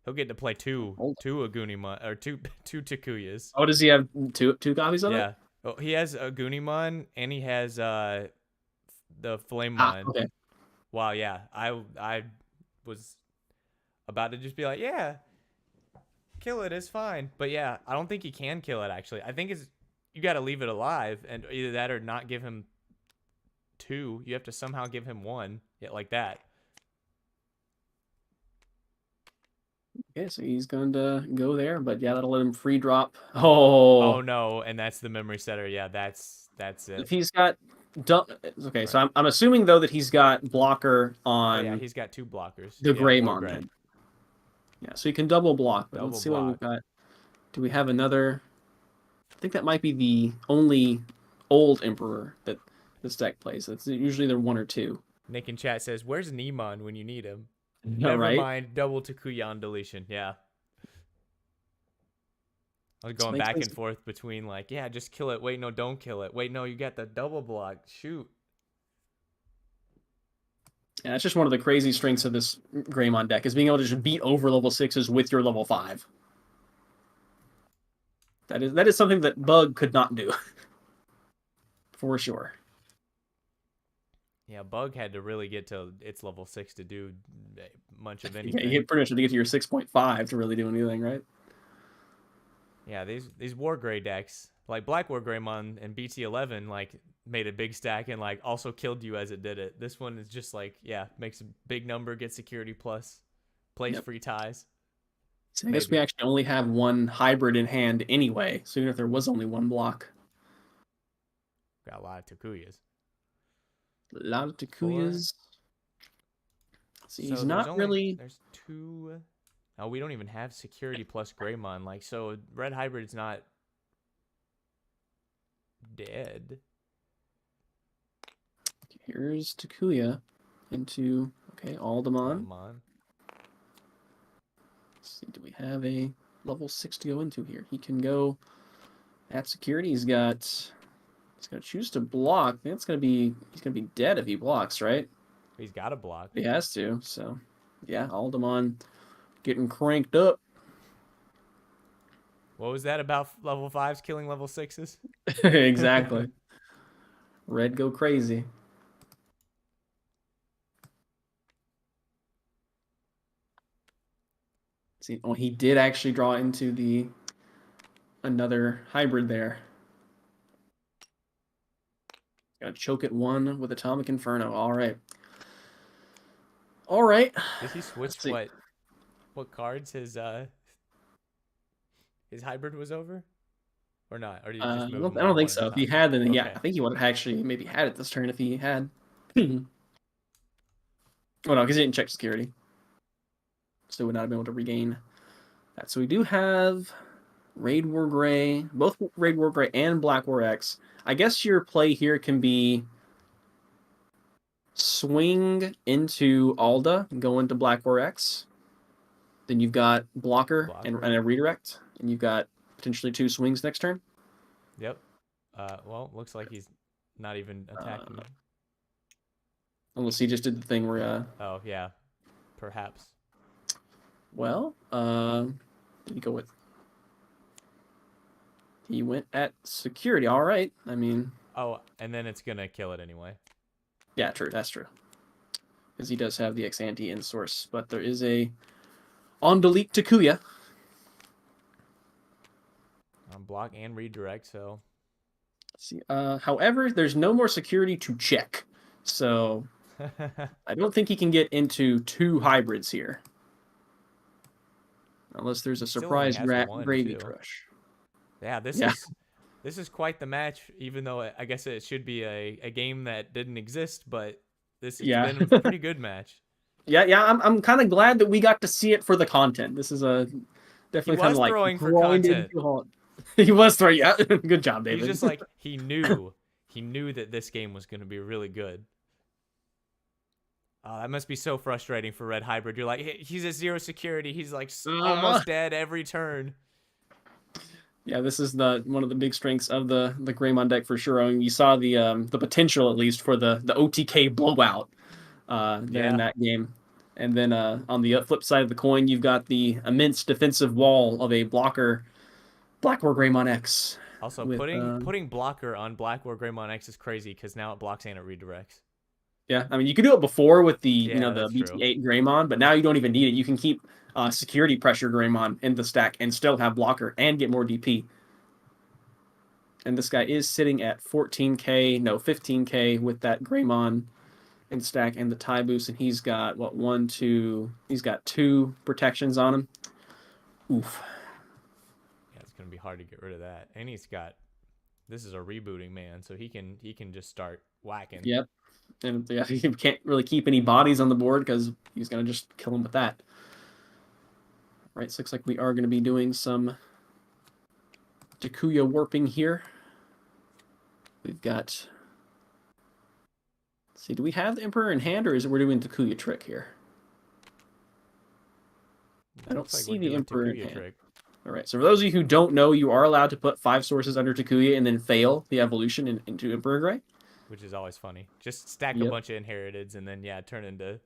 he'll get to play hold. two Agunimon or two Takuyas. Oh, does he have two copies of it? Yeah. Oh, he has Agunimon and he has the Ah, Flamemon. okay. Wow, yeah. I was about to just be like, yeah, kill it, it's fine. But yeah, I don't think he can kill it actually. I think you got to leave it alive and either that or not give him two. You have to somehow give him one. Yeah, like that. Okay, so he's going to go there, but yeah, that'll let him free drop. Oh, Oh no, and that's the memory setter. Yeah, that's if it. he's got okay, Right. so I'm assuming though that he's got blocker Oh yeah, on he's got two blockers. the Yeah, War Greymon Gray. then. Yeah, so he can double block, but let's Double see what we've block. got. Do we have another? I think that might be the only old Emperor that this deck plays. It's usually they're one or two. Nick in chat says, "Where's Nemon when you need him?" All Never right. mind. Double Takuya on deletion. Yeah. I was This going makes back sense. and forth between like, yeah, just kill it. Wait, no, don't kill it. Wait, no, you got the double block. Shoot. Yeah, that's just one of the crazy strengths of this Greymon deck is being able to just beat over level 6s with your level 5. That is something that Bug could not do. For sure. Yeah, Bug had to really get to its level 6 to do much of Yeah, anything. you pretty much have to get to your 6.5 to really do anything, right? Yeah, these Wargrey decks, like Black Wargreymon and BT11, like made a big stack and like also killed you as it did it. This one is just like, yeah, makes a big number, get security plus, plays Yep. free ties. So I guess we Maybe. actually only have one hybrid in hand anyway, so even if there was only one block. Got a lot of Takuyas. A lot of Four. Takuyas. See, he's So not really. there's two. Oh, we don't even have security plus Greymon. Like, so Red Hybrid's not dead. Here's Takuya into, okay, Aldemon. Aldemon. Let's see, do we have a level 6 to go into here? He can go at security. He's got to choose to block. I think he's gonna be dead if he blocks, right? He's got a block. He has to, so yeah, Aldemon getting cranked up. What was that about level 5s killing level 6s? Exactly. Red go crazy. See, oh, he did actually draw into the another hybrid there. Gotta choke at one with Atomic Inferno. All right. All right. Did he Let's switch see. what cards his hybrid was over? Or not? Or did he just I move them don't all think one at a so. If he time? had, then yeah, Okay. I think he would have actually maybe had it this turn if he had. Oh no, because he didn't check security. So would not have been able to regain that. So we do have Raid Wargrey, both Raid Wargrey and Black War X. I guess your play here can be swing into Alda and go into Black War X. Then you've got blocker Blocker. and a redirect, and you've got potentially 2 swings next turn. Yep. Well, looks like he's not even attacking. Unless he just did the thing where, Oh, yeah. Perhaps. well, did he go with? He went at security. All right. I mean, Oh, and then it's gonna kill it anyway. yeah, true. That's true. Because he does have the ex-ante in source, but there is a on delete Takuya. Block and redirect, so Let's see. However, there's no more security to check, so I don't think he can get into 2 hybrids here, unless there's a still only surprise has one, gravy too. crush. Yeah, Yeah. this is quite the match, even though I guess it should be a game that didn't exist, but it's Yeah. been a pretty good match. Yeah. I'm kind of glad that we got to see it for the content. This is a He definitely kind of was like throwing for grinded. content. He was throwing. Yeah. Good job, He's David. just like he knew that this game was going to be really good. That must be so frustrating for Red Hybrid. You're like, he's at 0 security. He's like almost dead every turn. Yeah, this is one of the big strengths of the Greymon deck for sure. I mean, you saw the potential at least for the OTK blowout there in that game. And then on the flip side of the coin, you've got the immense defensive wall of a blocker Black War Greymon X. Also, with, putting blocker on Black War Greymon X is crazy because now it blocks and it redirects. Yeah, I mean, you could do it before with the the that's true. BT8 Greymon, but now you don't even need it. You can keep security pressure Greymon in the stack and still have blocker and get more DP. And this guy is sitting at 14k, no 15k with that Greymon in stack and the tie boost, and he's got what he's got 2 protections on him. Oof. Yeah, it's gonna be hard to get rid of that. And this is a rebooting man, so he can just start whacking. Yep. And yeah, he can't really keep any bodies on the board because he's gonna just kill him with that. Right, so looks like we are gonna be doing some Takuya warping here. We've got. Let's see, do we have the Emperor in hand, or is it we're doing Takuya trick here? I don't Looks like we're see the doing Emperor in Takuya hand. trick. All right. So for those of you who don't know, you are allowed to put 5 sources under Takuya and then fail the evolution into Emperor Grey. Which is always funny. Just stack a Yep. bunch of inheriteds and then turn into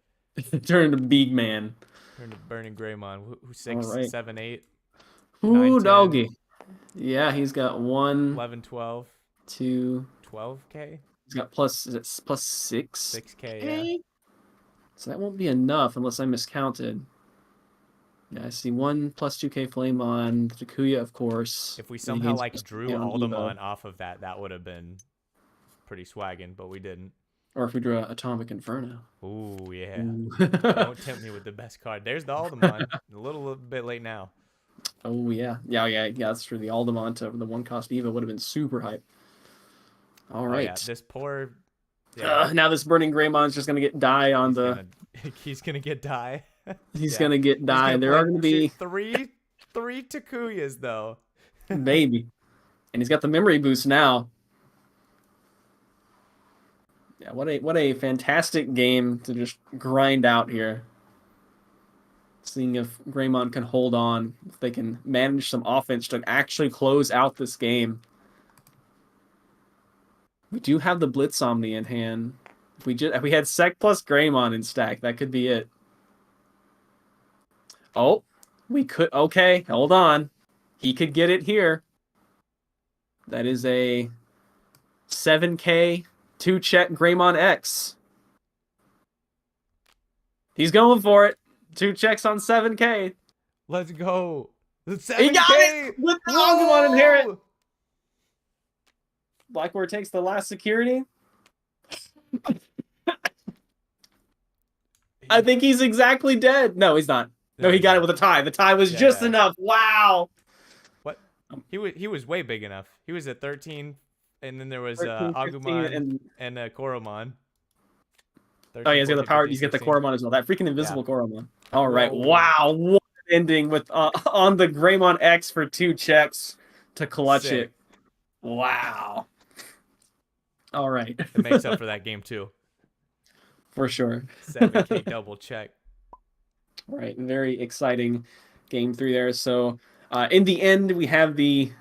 Turn into Big Man. Burning Greymon. Who's All 6, right. 7, 8, 9, Ooh, 10, doggy. Yeah, he's got 1, 11, 12, 2. 12k, He's got plus, is it plus 6k. Yeah. 6K? So that won't be enough unless I miscounted. Yeah, I see 1 plus 2K Flame on Takuya, of course. If we And he somehow gains like plus drew 2K on Evo. Aldemon off of that, that would have been pretty swaggin', but we didn't. Or if we drew Atomic Inferno. Ooh, yeah. Ooh. Don't tempt me with the best card. There's the Aldemon. A little bit late now. Oh, yeah. Yeah, that's true. The Aldemont over the 1 cost Evo would have been super hype. All right. Oh, yeah. This poor. Yeah. Now this Burning Greymon's just going to get die on He's gonna get die. He's Yeah. going to get die. There are going to be three Takuyas though. maybe. And he's got the memory boost now. Yeah, what a fantastic game to just grind out here. Seeing if Greymon can hold on, if they can manage some offense to actually close out this game. We do have the Blitz Omni in hand. If we had Sec plus Greymon in stack, that could be it. Oh, we could. Okay, hold on. He could get it here. That is a 7K 2-check Greymon X. He's going for it. 2 checks on 7K. Let's go. The 7K. He got it with the Agumon Inherit. Blackboard takes the last security. I think he's exactly dead. No, he's not. No, he got it with a tie. The tie was just enough. Wow. What? He was way big enough. He was at 13, and then there was 13, Agumon and Koromon. 13, oh, yeah, he's got the power. He's got the Koromon as well. That freaking invisible Koromon. All right. Whoa. Wow. What an ending with on the Greymon X for 2 checks to clutch it. Wow. All right. It makes up for that game too. For sure. 7K double check. All right. Very exciting game 3 there. So in the end, we have the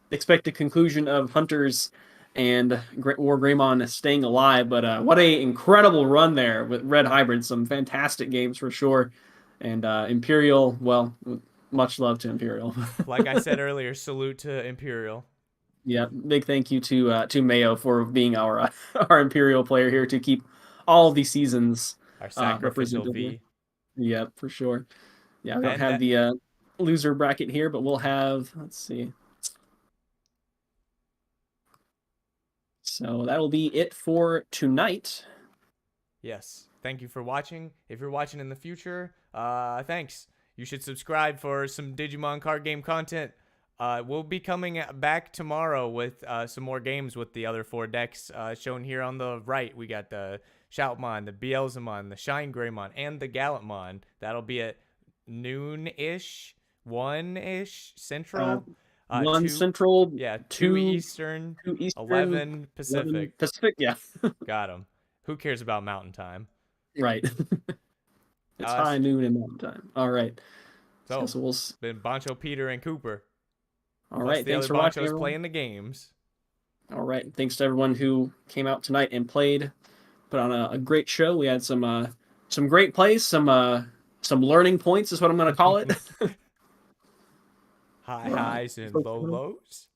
expected conclusion of Hunters and War Greymon staying alive. But what a incredible run there with Red Hybrid. Some fantastic games for sure. And Imperial, well, much love to Imperial. Like I said earlier, salute to Imperial. Yeah, big thank you to Mayo for being our Imperial player here to keep all these seasons our sacrificial V. Yeah, for sure. Yeah, we don't have the loser bracket here, but we'll have, let's see. So that'll be it for tonight. Yes. Thank you for watching. If you're watching in the future, thanks. You should subscribe for some Digimon card game content. We'll be coming back tomorrow with some more games with the other 4 decks shown here on the right. We got the Shoutmon, the Beelzemon, the Shine Greymon, and the Gallantmon. That'll be at noon-ish, 1-ish Central. 1 Central. Yeah, 2 Eastern, 11 Pacific. 11 Pacific, yeah. Got him. Who cares about Mountain Time? Right. It's high noon and Mountain Time. All right. So we'll been Bancho, Peter, and Cooper. All right. Thanks for watching. Banchos playing the games. All right. Thanks to everyone who came out tonight and played. Put on a great show. We had some great plays, some learning points is what I'm going to call it. High highs and low lows.